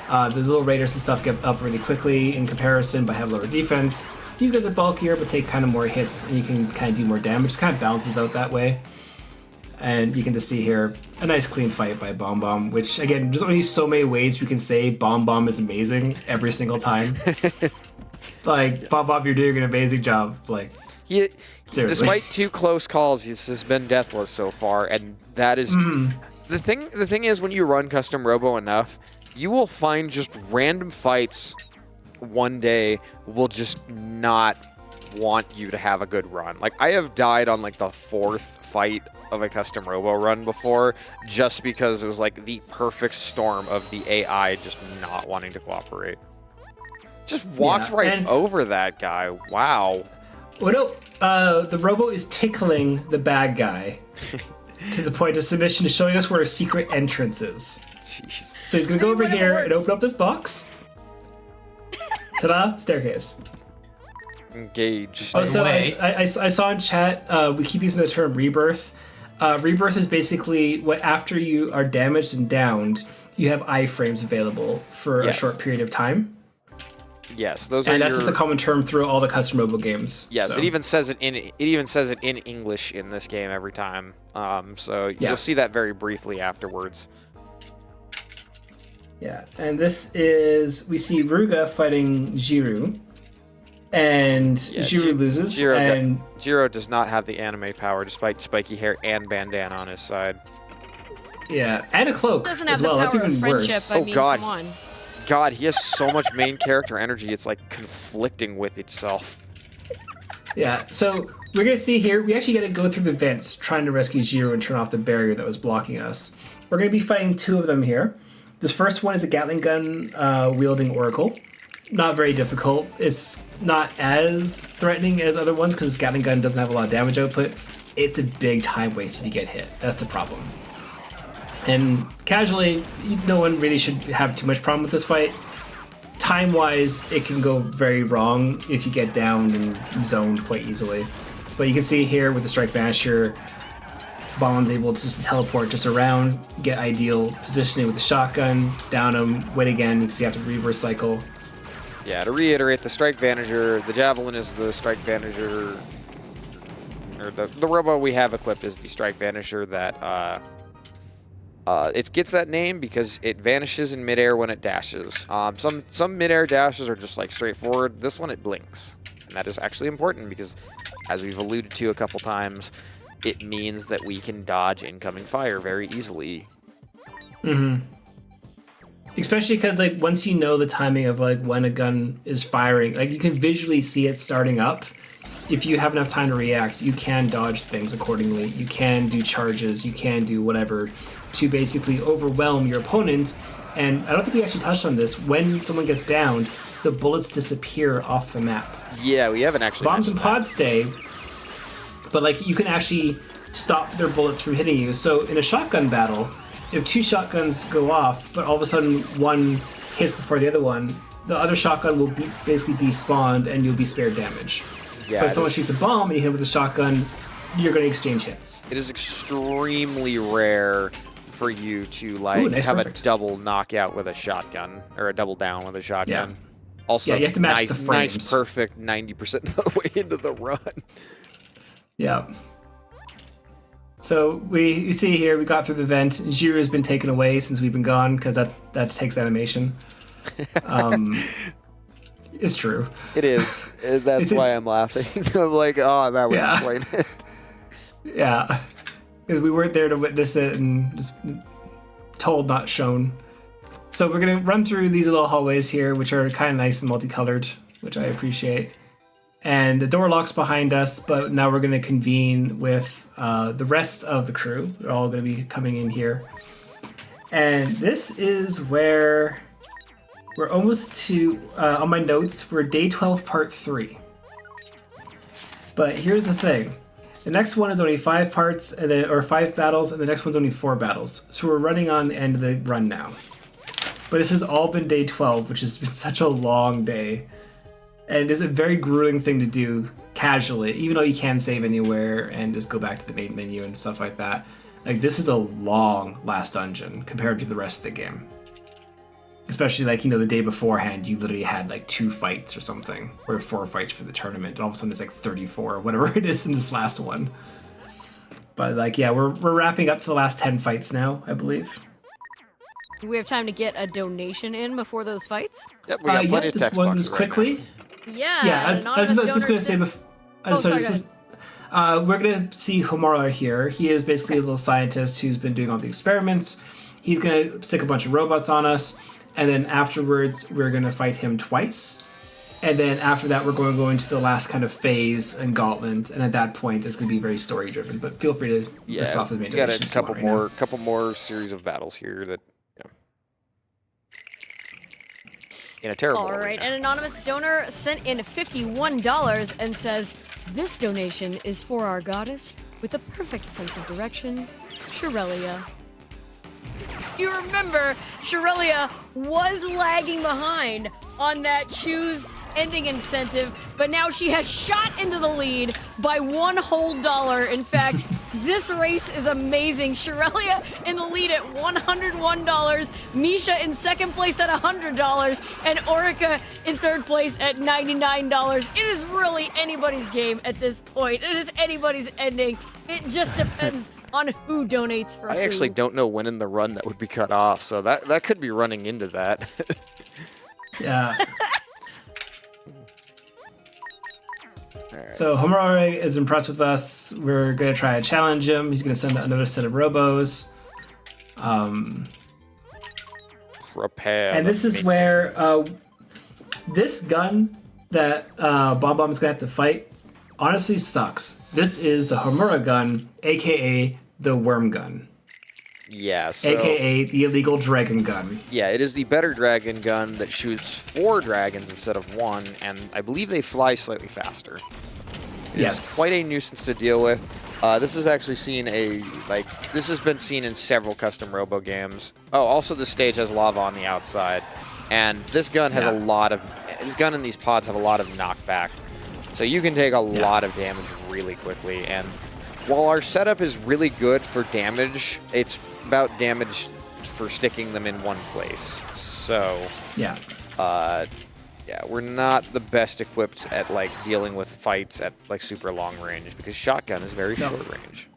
The little raiders and stuff get up really quickly in comparison, but have lower defense. These guys are bulkier, but take kind of more hits, and you can kind of do more damage. It kind of balances out that way. And you can just see here a nice clean fight by Bomb, which again, there's only so many ways we can say Bomb is amazing every single time. Like, Bomb, you're doing an amazing job. Like, seriously. Despite 2 close calls, he's been deathless so far, and that is the thing. The thing is, when you run custom Robo enough, you will find just random fights one day will just not want you to have a good run. Like, I have died on like the 4th fight of a custom Robo run before, just because it was like the perfect storm of the AI just not wanting to cooperate. Just walked right over that guy. Wow. Well, no, the Robo is tickling the bad guy to the point of submission, to showing us where a secret entrance is. Jeez. So he's gonna go over here and open up this box. Ta-da! Staircase. Engaged. Oh, so I saw in chat, we keep using the term rebirth. Rebirth is basically what, after you are damaged and downed, you have iframes available for a short period of time. Yes, those and are. And that's just a common term through all the custom mobile games. Yes, so. it even says it in English in this game every time. So you'll see that very briefly afterwards. Yeah, and this is, we see Ruga fighting Jiru, and Jiru loses. Jiro does not have the anime power, despite spiky hair and bandana on his side. Yeah, and a cloak Doesn't as have well. the That's power even of friendship. worse. I mean, God. Come on. God, he has so much main character energy, it's like conflicting with itself. Yeah, so we're gonna see here, we actually gotta go through the vents trying to rescue Jiru and turn off the barrier that was blocking us. We're gonna be fighting 2 of them here. This first one is a Gatling gun wielding Oracle. Not very difficult. It's not as threatening as other ones because this Gatling gun doesn't have a lot of damage output. It's a big time waste if you get hit. That's the problem. And casually, no one really should have too much problem with this fight. Time-wise, it can go very wrong if you get downed and zoned quite easily. But you can see here with the Strike Vanisher, Bomb's able to just teleport just around, get ideal positioning with the shotgun, down him, wait again, you can see after the reverse cycle. Yeah, to reiterate, the Strike Vanisher, the Javelin is the Strike Vanisher, or the Robo we have equipped is the Strike Vanisher that, it gets that name because it vanishes in midair when it dashes. Some midair dashes are just like straightforward. This one, it blinks. And that is actually important because, as we've alluded to a couple times, it means that we can dodge incoming fire very easily. Mm-hmm. Especially because, like, once you know the timing of, like, when a gun is firing, like, you can visually see it starting up. If you have enough time to react, you can dodge things accordingly. You can do charges, you can do whatever to basically overwhelm your opponent. And I don't think we actually touched on this. When someone gets downed, the bullets disappear off the map. Yeah, we haven't actually Bombs and mentioned pods stay, but, like, you can actually stop their bullets from hitting you. So in a shotgun battle, if 2 shotguns go off, but all of a sudden one hits before the other one, the other shotgun will be basically despawned and you'll be spared damage. Yeah, but if someone shoots a bomb and you hit with a shotgun, you're going to exchange hits. It is extremely rare for you to, like, Ooh, nice, have perfect. a double knockout with a shotgun, or a double down with a shotgun. Yeah. Also, Yeah, you have to match the frames. nice, perfect 90% of the way into the run. Yeah. So we see here, we got through the vent. Jiru has been taken away since we've been gone, because that takes animation. It's true. It is. That's why I'm laughing. I'm like, oh, that would explain it. Yeah. We weren't there to witness it, and just told, not shown. So we're gonna run through these little hallways here, which are kind of nice and multicolored, which I appreciate. And the door locks behind us, but now we're gonna convene with the rest of the crew. They're all gonna be coming in here. And this is where we're almost to, on my notes, we're day 12, part 3. But here's the thing. The next one is only 5 parts, and then, or 5 battles, and the next one's only 4 battles. So we're running on the end of the run now. But this has all been day 12, which has been such a long day. And it's a very grueling thing to do casually, even though you can save anywhere and just go back to the main menu and stuff like that. Like, this is a long last dungeon compared to the rest of the game. Especially, like, you know, the day beforehand, you literally had, like, 2 fights or something, or 4 fights for the tournament, and all of a sudden it's, like, 34, or whatever it is in this last one. But, like, yeah, we're wrapping up to the last 10 fights now, I believe. Do we have time to get a donation in before those fights? Yep, we got plenty of just text one boxes just quickly. Right Yeah. I was just going to say before. Sorry, We're going to see Homura here. He is basically a little scientist who's been doing all the experiments. He's going to stick a bunch of robots on us, and then afterwards we're going to fight him twice. And then after that, we're going to go into the last kind of phase and gauntlet, and at that point, it's going to be very story driven. But feel free to list off as many got donations a couple you want couple more series of battles here that. In a terrible All right, arena. an anonymous donor sent in $51 and says, "This donation is for our goddess with a perfect sense of direction, Shirelia." You remember, Shirelia was lagging behind on that choose ending incentive, but now she has shot into the lead by $1 whole. In fact, this race is amazing. Shirelia in the lead at $101, Misha in second place at $100, and Orica in third place at $99. It is really anybody's game at this point. It is anybody's ending. It just depends on who donates for I actually don't know when in the run that would be cut off, so that could be running into that. Yeah. Alright, So Homura is impressed with us. We're going to try to challenge him. He's going to send another set of robos. prepare. And this is where this gun that Bomb is going to have to fight honestly sucks. This is the Homura gun, aka the worm gun. Yeah, so AKA the illegal dragon gun. yeah, it is the better dragon gun that shoots 4 dragons instead of 1, and I believe they fly slightly faster. It Yes. is quite a nuisance to deal with. This is actually this has been seen in several custom Robo games. Oh, also the stage has lava on the outside, and this gun has this gun and these pods have a lot of knockback, so you can take a lot of damage really quickly. And while our setup is really good for damage, it's about damage for sticking them in one place. So Yeah. yeah, we're not the best equipped at like dealing with fights at like super long range because shotgun is very short range.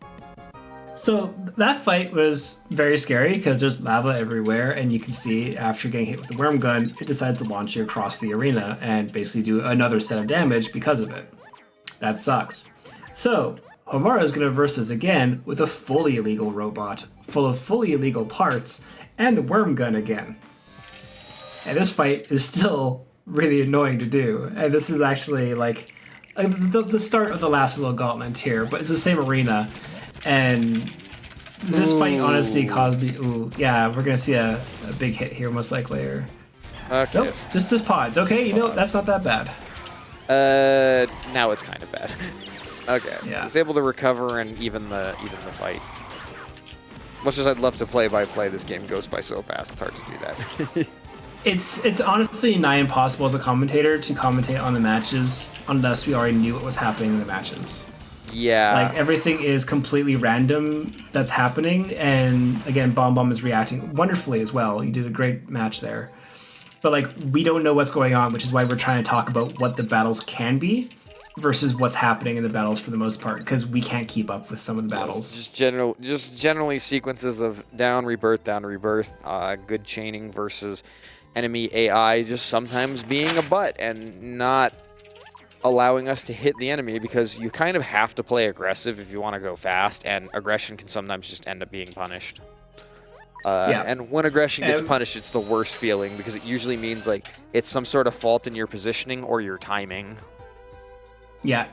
So that fight was very scary because there's lava everywhere, and you can see after getting hit with the worm gun, it decides to launch you across the arena and basically do another set of damage because of it. That sucks. So Homura is going to versus again with a fully illegal robot, full of fully illegal parts, and the worm gun again. And this fight is still really annoying to do. And this is actually like the start of the last little gauntlet here, but it's the same arena. And this fight honestly caused me. Ooh, yeah, we're gonna see a big hit here most likely. Or Okay. nope, just pods. Okay, you know pods. that's not that bad. Now it's kind of bad. Okay. Yeah. So it's able to recover and even the fight. Much as I'd love to play by play, this game goes by so fast. It's hard to do that. It's honestly nigh impossible as a commentator to commentate on the matches unless we already knew what was happening in the matches. Yeah. Like everything is completely random that's happening, and again, Bomb is reacting wonderfully as well. You did a great match there, but like we don't know what's going on, which is why we're trying to talk about what the battles can be versus what's happening in the battles for the most part, because we can't keep up with some of the battles. Just generally sequences of down, rebirth, good chaining versus enemy AI just sometimes being a butt and not allowing us to hit the enemy, because you kind of have to play aggressive if you want to go fast, and aggression can sometimes just end up being punished. And when aggression gets And- punished, it's the worst feeling because it usually means like it's some sort of fault in your positioning or your timing. Yeah,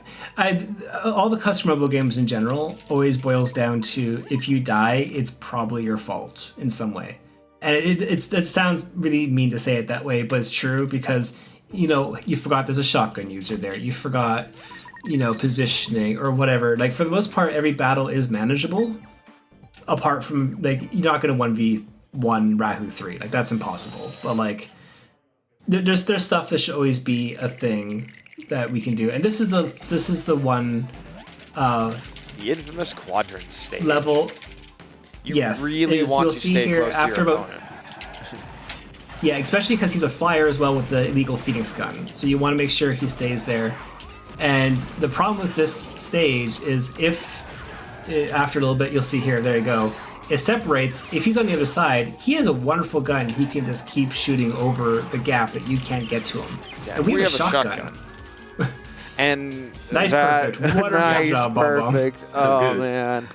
all the custom Robo games in general always boils down to if you die, it's probably your fault in some way. And it sounds really mean to say it that way, but it's true because, you forgot there's a shotgun user there. You forgot, positioning or whatever. Like, for the most part, every battle is manageable. Apart from, like, you're not going to 1v1 Rahu 3. Like, that's impossible. But, like, there's stuff that should always be a thing that we can do. And this is the one The infamous quadrant stage. level. You yes, really want you'll to see stay here close to after your about- opponent. Yeah, especially because he's a flyer as well with the illegal Phoenix gun. So you want to make sure he stays there. And the problem with this stage is if, after a little bit, you'll see here, there you go, it separates. If he's on the other side, he has a wonderful gun. He can just keep shooting over the gap that you can't get to him. Yeah, and we have a shotgun. And Nice, that, perfect. Wonderful nice, job, Bob-omb. perfect. Oh good. man.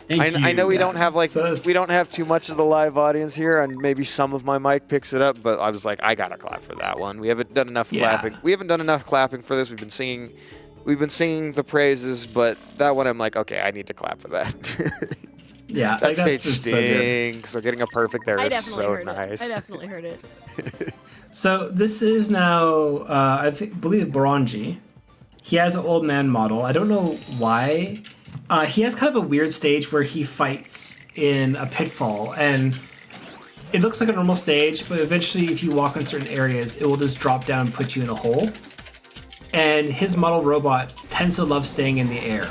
Thank you. I know we don't have So- we don't have too much of the live audience here, and maybe some of my mic picks it up. But I was like, I gotta clap for that one. We haven't done enough Yeah. clapping. We haven't done enough clapping for this. We've been singing the praises, but that one I'm like, okay, I need to clap for that. Yeah, That like, stage that's just so good. stinks. So getting a perfect there I is definitely so heard nice. it. I definitely heard it. So this is now, believe Boranji. He has an old man model. I don't know why. He has kind of a weird stage where he fights in a pitfall, and it looks like a normal stage, but eventually if you walk in certain areas, it will just drop down and put you in a hole. And his model robot tends to love staying in the air.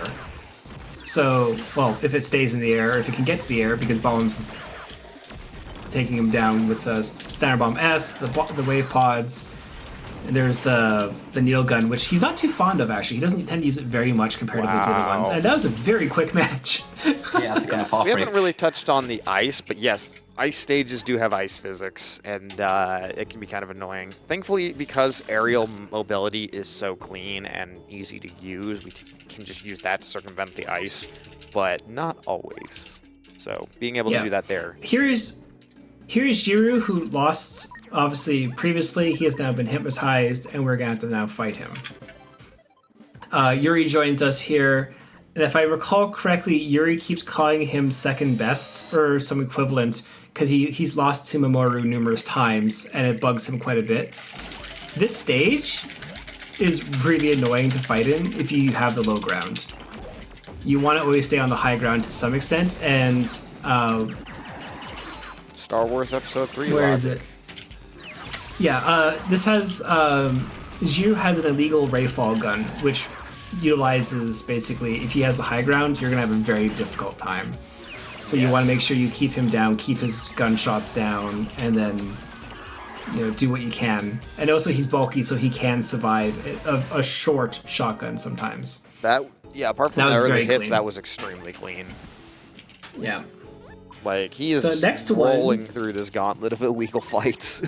So, well, if it stays in the air, or if it can get to the air, because Bombs is taking him down with the Standard Bomb S, the Wave Pods, and there's the needle gun, which he's not too fond of, actually. He doesn't tend to use it very much comparatively to the other ones. Wow. And that was a very quick match. Yeah, it's kind of off We haven't really touched on the ice, but yes, ice stages do have ice physics, and it can be kind of annoying. Thankfully, because aerial mobility is so clean and easy to use, we can just use that to circumvent the ice, but not always. So being able to do that there. Here's Jiru, who lost, obviously, previously. He has now been hypnotized, and we're going to have to now fight him. Yuri joins us here. And if I recall correctly, Yuri keeps calling him second best, or some equivalent, because he's lost to Mamoru numerous times, and it bugs him quite a bit. This stage is really annoying to fight in if you have the low ground. You want to always stay on the high ground to some extent, and Star Wars Episode 3 where is logic. it? Yeah, this has Jiru has an illegal rayfall gun, which utilizes basically if he has the high ground, you're gonna have a very difficult time. So you want to make sure you keep him down, keep his gunshots down, and then do what you can. And also he's bulky, so he can survive a short shotgun sometimes. Apart from That the was early very hits, clean. that was extremely clean. Yeah. Like, he is So next one- rolling through this gauntlet of illegal fights.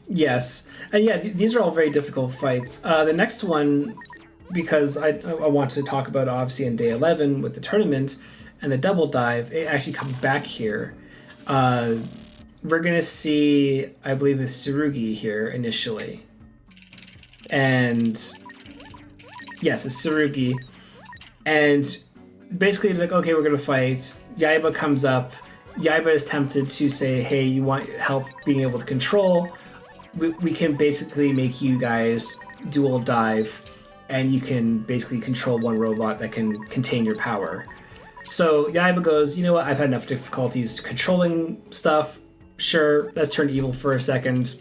Yes, and yeah, these are all very difficult fights. The next one, because I want to talk about obviously in day 11 with the tournament and the double dive, it actually comes back here. We're gonna see, I believe, the Tsurugi here initially, and yes, it's Tsurugi, and basically like, okay, we're gonna fight. Yaiba comes up. Yaiba is tempted to say, hey, you want help being able to control? We can basically make you guys dual dive, and you can basically control one robot that can contain your power. So Yaiba goes, you know what, I've had enough difficulties controlling stuff. Sure, let's turn evil for a second.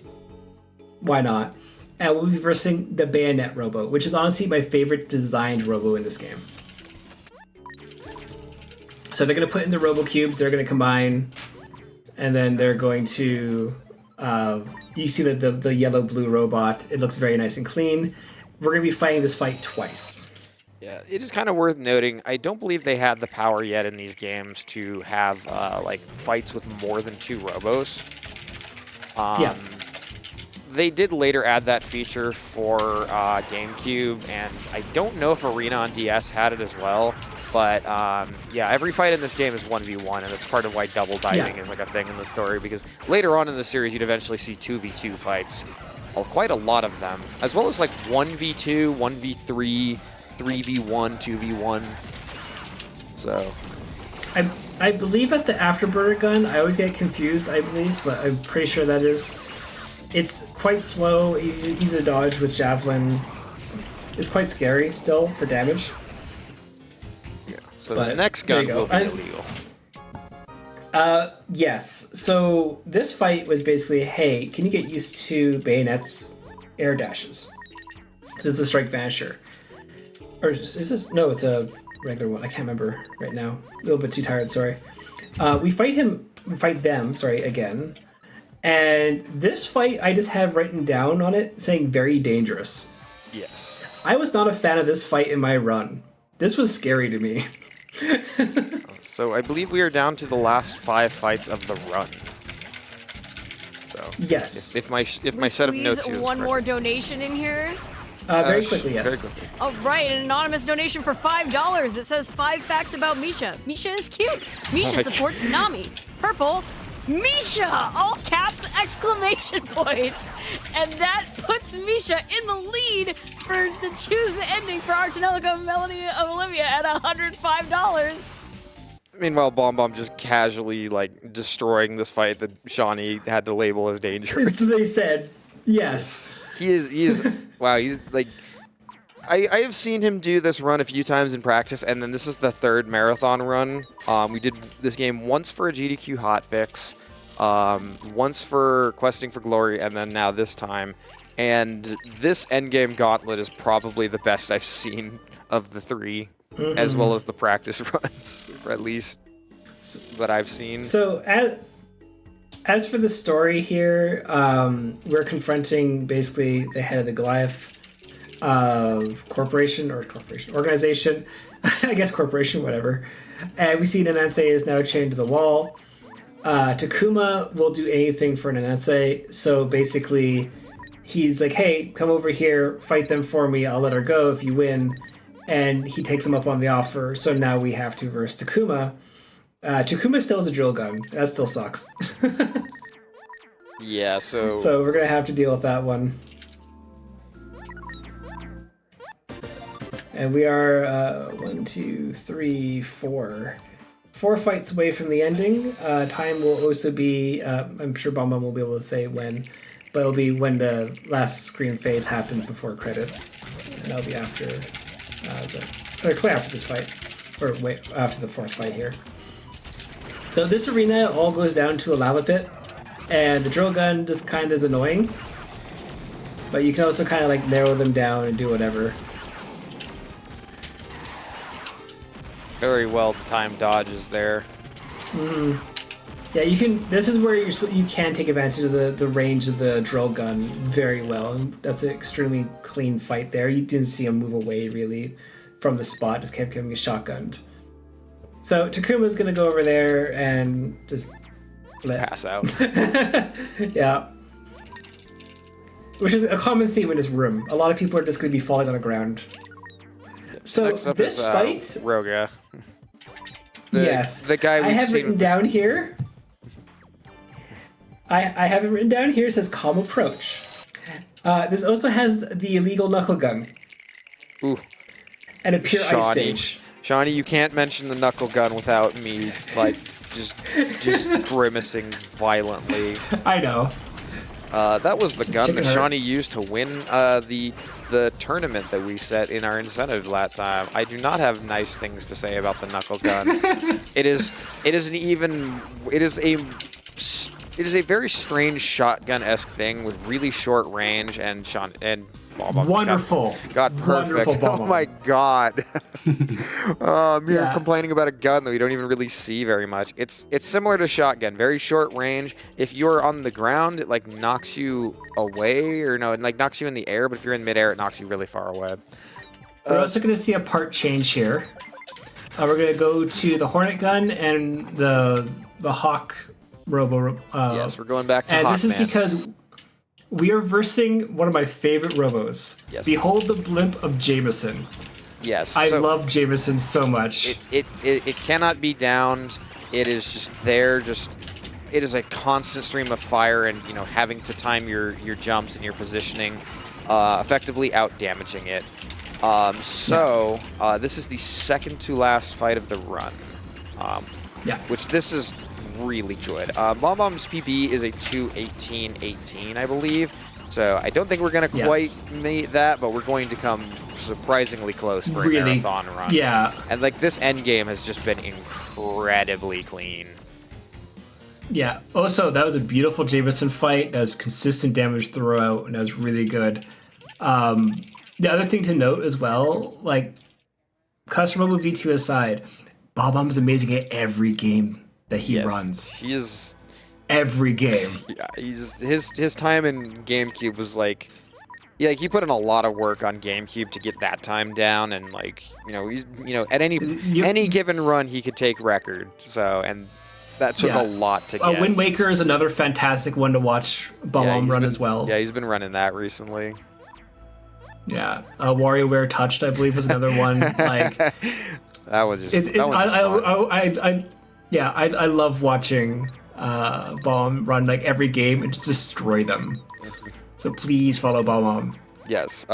Why not? And we'll be versing the Bayonet Robo, which is honestly my favorite designed Robo in this game. So they're going to put in the Robo Cubes, they're going to combine, and then they're going to... you see the yellow-blue robot. It looks very nice and clean. We're going to be fighting this fight twice. Yeah, it is kind of worth noting, I don't believe they had the power yet in these games to have like fights with more than 2 robos. Yeah. They did later add that feature for GameCube, and I don't know if Arena on DS had it as well, But yeah, every fight in this game is 1v1, and that's part of why double diving is like a thing in the story, because later on in the series you'd eventually see 2v2 fights. Well, quite a lot of them, as well as like 1v2, 1v3, 3v1, 2v1. So I believe that's the afterburner gun. I always get confused, I believe, but I'm pretty sure that is. It's quite slow, easy to dodge with javelin. It's quite scary still for damage. Yeah. So the next gun will be illegal. Yes. So this fight was basically, hey, can you get used to Bayonet's air dashes? This is a strike vanisher. Or is this? No, it's a regular one. I can't remember right now. A little bit too tired, sorry. We fight them, again. And this fight, I just have written down on it saying very dangerous. Yes. I was not a fan of this fight in my run. This was scary to me. So I believe we are down to the last 5 fights of the run. So yes. If my set of notes here is one correct. more donation in here. Very quickly, yes. Very quickly. All right, an anonymous donation for $5. It says 5 facts about Misha. Misha is cute. Misha supports Nami. Purple. Misha! All caps, exclamation point. And that puts Misha in the lead for the choose the ending for Archanelica Melody of Olivia at $105. Meanwhile, Bomb just casually like destroying this fight that Shawnee had to label as dangerous. As they said, yes. He is wow, he's like I have seen him do this run a few times in practice, and then this is the 3rd marathon run. We did this game once for a GDQ hotfix, once for Questing for Glory, and then now this time. And this endgame gauntlet is probably the best I've seen of the 3, as well as the practice runs, or at least that I've seen. So as for the story here, we're confronting basically the head of the Goliath organization, I guess corporation, whatever. And we see Nanase is now chained to the wall. Takuma will do anything for Nanase, so basically he's like, hey, come over here, fight them for me, I'll let her go if you win. And he takes him up on the offer, so now we have to verse Takuma. Takuma still has a drill gun. That still sucks. Yeah, so we're gonna have to deal with that one. And we are 1, 2, 3, 4 fights away from the ending. Time will also be, I'm sure Bombomb will be able to say when, but it'll be when the last screen phase happens before credits. And that'll be after, quite after this fight, or wait, after the 4th fight here. So this arena all goes down to a lava pit, and the drill gun just kind of is annoying, but you can also kind of like narrow them down and do whatever. very well timed dodges there. Yeah, you can. This is where you can take advantage of the range of the drill gun very well. That's an extremely clean fight there. You didn't see him move away really from the spot. Just kept getting shotgunned. So Takuma's gonna go over there and just Pass out. Yeah. Which is a common theme in this room. A lot of people are just gonna be falling on the ground. So Next up this is, fight. Roga. Yes. The guy I we've have seen written with the down here. I have it written down here. It says calm approach. This also has the illegal knuckle gun. Ooh. And a pure ice Shawnee. stage. Shawnee, you can't mention the knuckle gun without me, like, just grimacing violently. I know. That was the gun Chicken that heart. Shawnee used to win the tournament that we set in our incentive that time. I do not have nice things to say about the knuckle gun. It is a very strange shotgun-esque thing with really short range, and Bob Wonderful. got perfect. Wonderful Oh bomb. my god. You're Yeah. complaining about a gun that we don't even really see very much. It's similar to shotgun, very short range. If you're on the ground, it like knocks you away, or no, it like knocks you in the air, but if you're in midair, it knocks you really far away. We're also going to see a part change here. We're going to go to the Hornet gun and the Hawk Robo. Yes, we're going back to and this is Hawkman. because we are versing one of my favorite Robos. Yes. Behold the blimp of Jameson. Yes. I so love Jameson so much. it cannot be downed. It is just there. It is a constant stream of fire, and having to time your jumps and your positioning, effectively out damaging it. This is the second to last fight of the run. Which this is really good. Bombomb's PB is a 2:18:18, I believe. So I don't think we're going to quite meet that, but we're going to come surprisingly close for a marathon run. Yeah. And like this end game has just been incredibly clean. Yeah. Also, that was a beautiful Jameson fight. That was consistent damage throughout, and that was really good. The other thing to note as well, like Custom Robo V2 aside, Bob-omb is amazing at every game that he runs. He is every game. Yeah, his time in GameCube was like, he put in a lot of work on GameCube to get that time down, and he's at any given run he could take record. So and that took a lot to get. Wind Waker is another fantastic one to watch Bob-omb run as well. Yeah, he's been running that recently. Yeah, WarioWare Touched, I believe, was another one. Like that was just. Fun. I love watching Bob-omb run like every game and just destroy them. So please follow Bob-omb. Yes,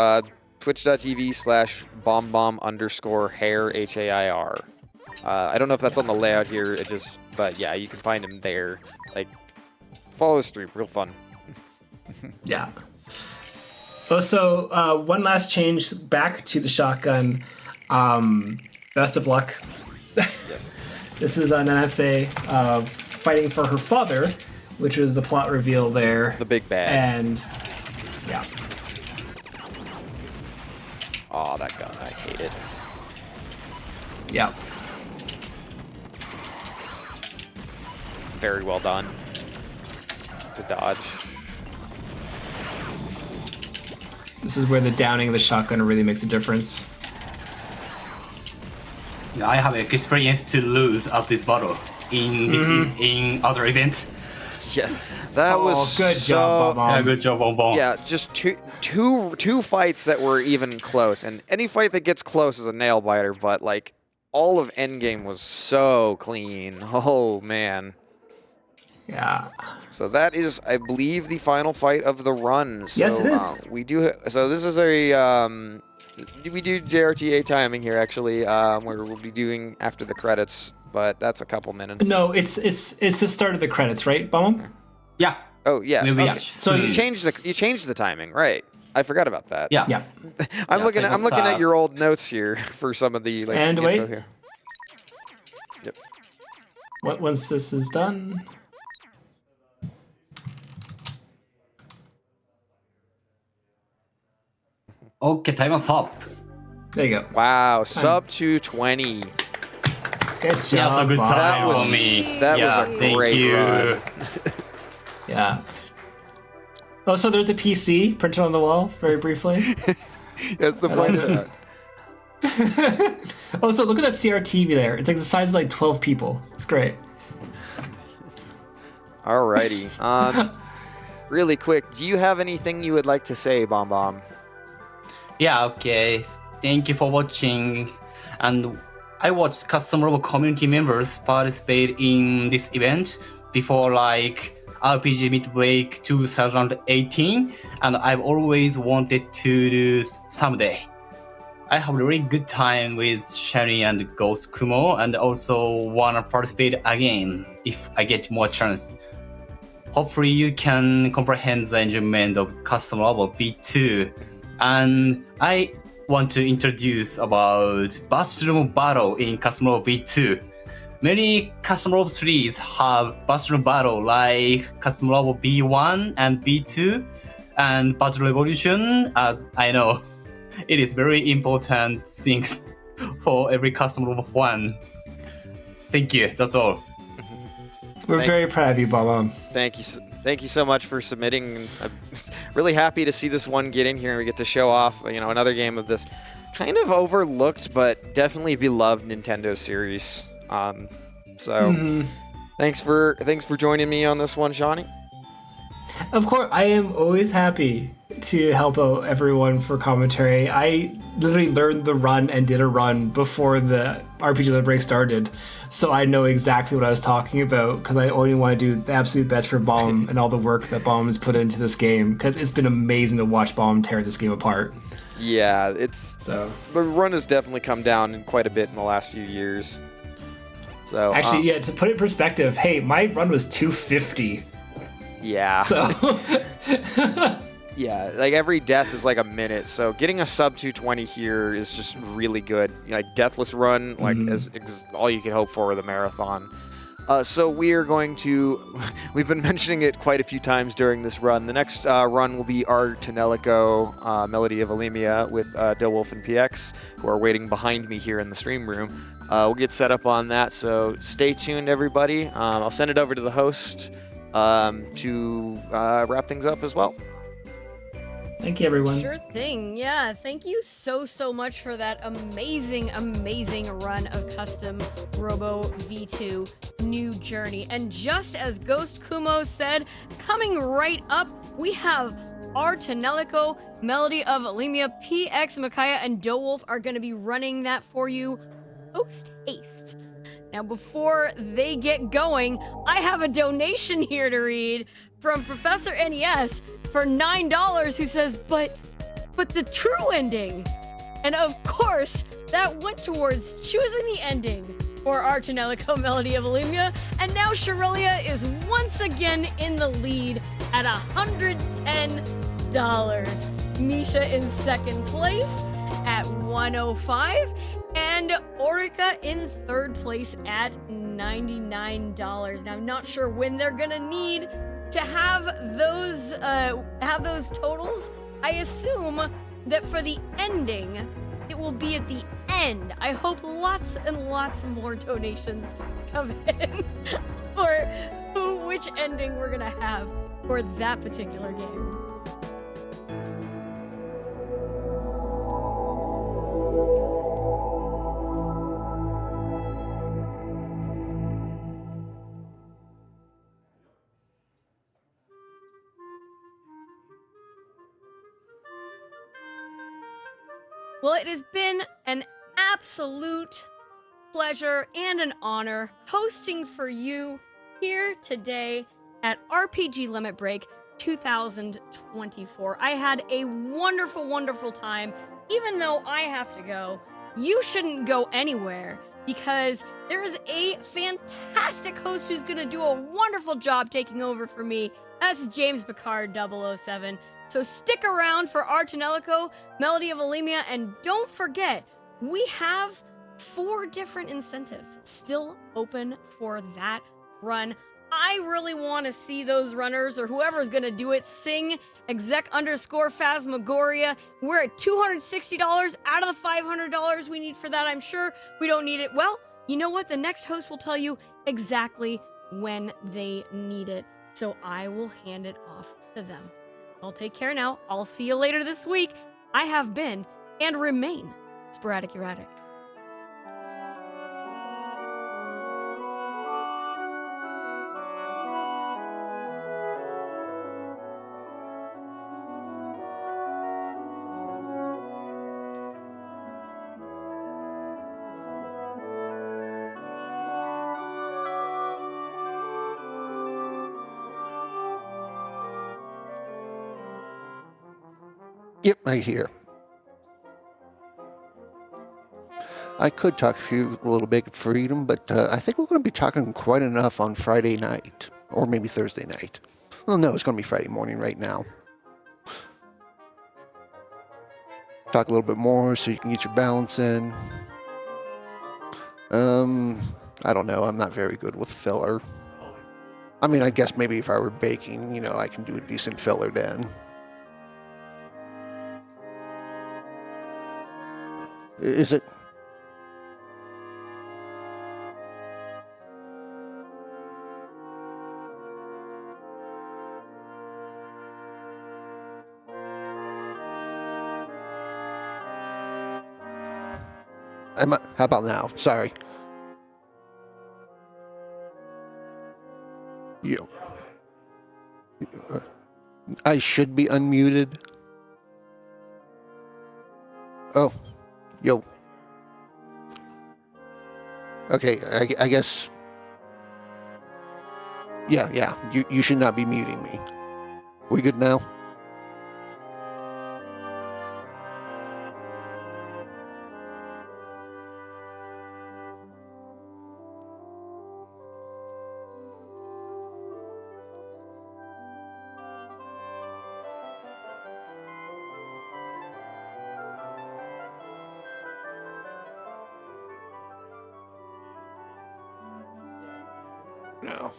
twitch.tv/bombomb_hair HAIR. I don't know if that's on the layout here. But yeah, you can find him there. Like, follow the stream, real fun. Yeah. Also, one last change back to the shotgun. Best of luck. Yes. This is Nanase fighting for her father, which was the plot reveal there. The big bad. And, yeah. Oh, that gun. I hate it. Yeah. Very well done. To dodge. This is where the downing of the shotgun really makes a difference. I have experience to lose at this battle in this in other events. Yeah, that was good job, Bob-omb. Yeah, good job, Bob-omb. Yeah, just two fights that were even close, and any fight that gets close is a nail biter. But like all of Endgame was so clean. Oh man. Yeah. So that is, I believe, the final fight of the run. So, yes, it is. We do. So this is a. We do JRTA timing here, actually, where we'll be doing after the credits, but that's a couple minutes. No, it's the start of the credits, right, Bob-omb? Yeah. Oh yeah. Maybe Okay. So you changed the timing, right? I forgot about that. Yeah. Yeah. I'm looking at your old notes here for some of the and info wait. here. Yep. Once this is done. Okay, time is up. There you go. Wow, sub 220. Good job. Yeah, so good Bob. time was- for me. that yeah, was a thank great you. run. Yeah. Oh, so there's a PC printed on the wall, very briefly. That's the point of that. Oh, so look at that CRTV there. It's like the size of like 12 people. It's great. Alrighty. Really quick, do you have anything you would like to say, Bomb? Yeah, okay. Thank you for watching. And I watched Custom Robo community members participate in this event before like RPG Mid Break 2018, and I've always wanted to do someday. I have a really good time with Shani and GhostKumo, and also wanna participate again if I get more chance. Hopefully you can comprehend the enjoyment of Custom Robo V2. And I want to introduce about bathroom battle in Custom Robo V2. Many Custom Robo 3s have bathroom battle like Custom Robo B1 and B2 and Battle Revolution, as I know. It is very important things for every Custom Robo 1. Thank you, that's all. We're very proud of you, Bob. Thank you so much for submitting. I'm really happy to see this one get in here and we get to show off, another game of this kind of overlooked but definitely beloved Nintendo series. Thanks for joining me on this one, Shawnee. Of course, I am always happy to help out everyone for commentary. I literally learned the run and did a run before the RPG Limit Break started, so I know exactly what I was talking about because I only want to do the absolute best for Bomb and all the work that Bomb has put into this game because it's been amazing to watch Bomb tear this game apart. Yeah, So the run has definitely come down quite a bit in the last few years. So actually, yeah, to put it in perspective, hey, my run was 250. Yeah. So Yeah, like every death is like a minute, so getting a sub 220 here is just really good. Like deathless run, like as all you could hope for with a marathon. So we are going to, we've been mentioning it quite a few times during this run. The next run will be our Tonelico Melody of Alemia with Dilwolf and PX, who are waiting behind me here in the stream room. We'll get set up on that, so stay tuned, everybody. I'll send it over to the host to wrap things up as well. thank you, everyone. Sure thing. Yeah, thank you so much for that amazing run of custom Robo V2 New Journey. And just as GhostKumo said, coming right up, we have our Tonelico Melody of Alemia. PX, Micaiah, and Dilwolf are going to be running that for you post haste. Now, before they get going, I have a donation here to read from Professor NES for $9 who says, but the true ending. And of course, that went towards choosing the ending for our Tonelico Melody of Alemia. And now Shirelia is once again in the lead at $110. Misha in second place at 105. And Orica in third place at $99. Now, I'm not sure when they're gonna need to have those totals. I assume that for the ending, it will be at the end. I hope lots and lots more donations come in for which ending we're gonna have for that particular game. Well, it has been an absolute pleasure and an honor hosting for you here today at RPG Limit Break 2024. I had a wonderful time. Even though I have to go, you shouldn't go anywhere because there is a fantastic host who's going to do a wonderful job taking over for me. That's James Picard 007. So stick around for our Tonelico Melody of Alemia, and don't forget, we have 4 different incentives still open for that run. I really want to see those runners, or whoever's going to do it, sing exec_Phasmagoria. We're at $260 out of the $500 we need for that. I'm sure we don't need it. Well, you know what? The next host will tell you exactly when they need it. So I will hand it off to them. I'll take care now. I'll see you later this week. I have been and remain Sporadic Erratic. Yep, right here. I could talk to you a little bit of freedom, but I think we're going to be talking quite enough on Friday night, or maybe Thursday night. Well, no, it's going to be Friday morning right now. Talk a little bit more so you can get your balance in. I don't know. I'm not very good with filler. I mean, I guess maybe if I were baking, you know, I can do a decent filler then. Is it? How about now? Sorry. I should be unmuted. Oh, yo. Okay, I guess. Yeah. You should not be muting me. We good now? No.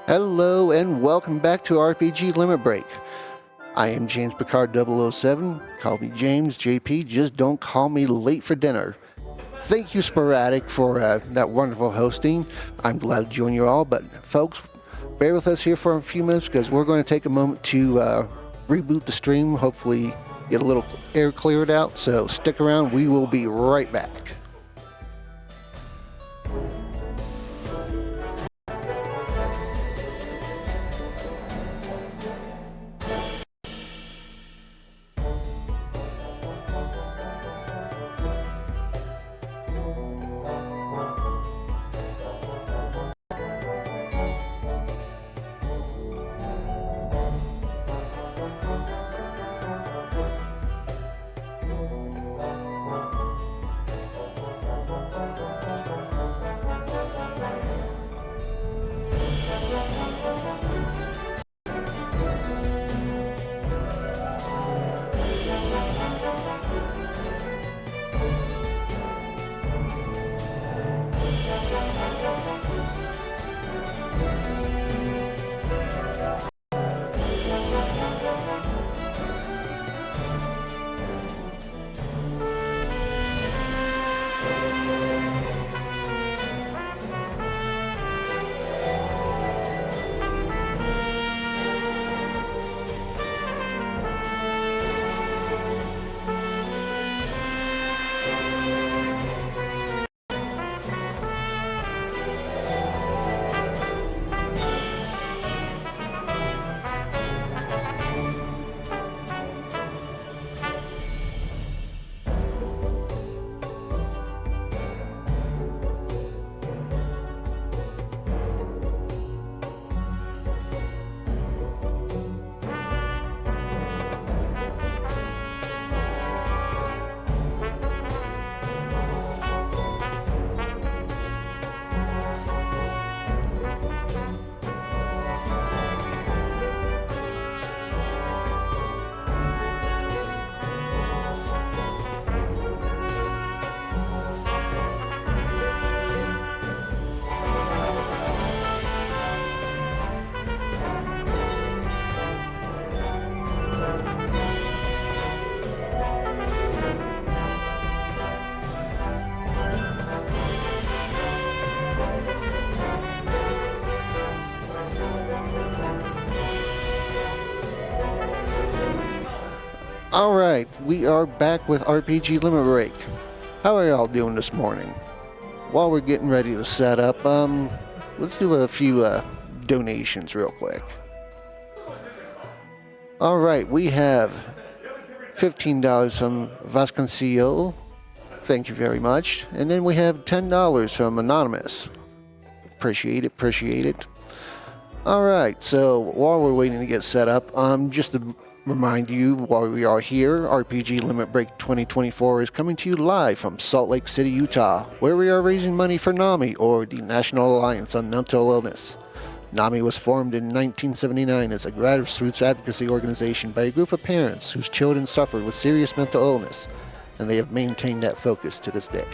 Hello and welcome back to RPG Limit Break. I am James Picard 007. Call me James, JP, just don't call me late for dinner. Thank you, Sporadic, for that wonderful hosting. I'm glad to join you all, but folks, bear with us here for a few minutes because we're going to take a moment to reboot the stream, hopefully get a little air cleared out, so stick around, we will be right back. Alright, we are back with RPG Limit Break. How are y'all doing this morning? While we're getting ready to set up, let's do a few donations real quick. Alright, we have $15 from Vasconcelos. Thank you very much. And then we have $10 from Anonymous. Appreciate it. Alright, so while we're waiting to get set up, just a Remind you while we are here, RPG Limit Break 2024 is coming to you live from Salt Lake City, Utah, where we are raising money for NAMI, or the National Alliance on Mental Illness. NAMI was formed in 1979 as a grassroots advocacy organization by a group of parents whose children suffered with serious mental illness, and they have maintained that focus to this day.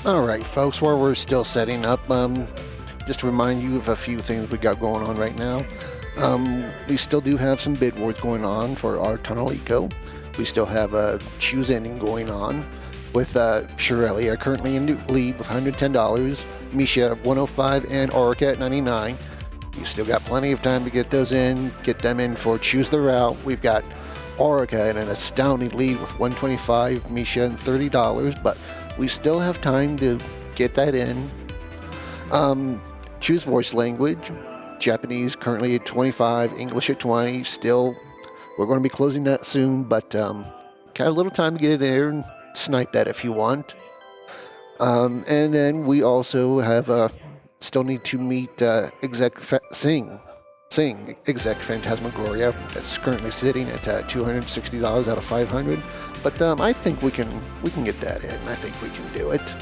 Alright folks, while we're still setting up, just to remind you of a few things we got going on right now. We still do have some bid wars going on for our Tunnel Eco. We still have a Choose Ending going on with Shirelli are currently in the lead with $110, Misha at $105, and Orica at $99. You still got plenty of time to get those in, get them in for Choose the Route. We've got Orica in an astounding lead with $125, Misha and $30, but we still have time to get that in. Choose voice language. Japanese currently at 25, English at 20. Still, we're going to be closing that soon, but got a little time to get it there and snipe that if you want. And then we also have still need to meet Sing Exec Phantasmagoria. That's currently sitting at $260 out of $500. But I think we can get that in. I think we can do it.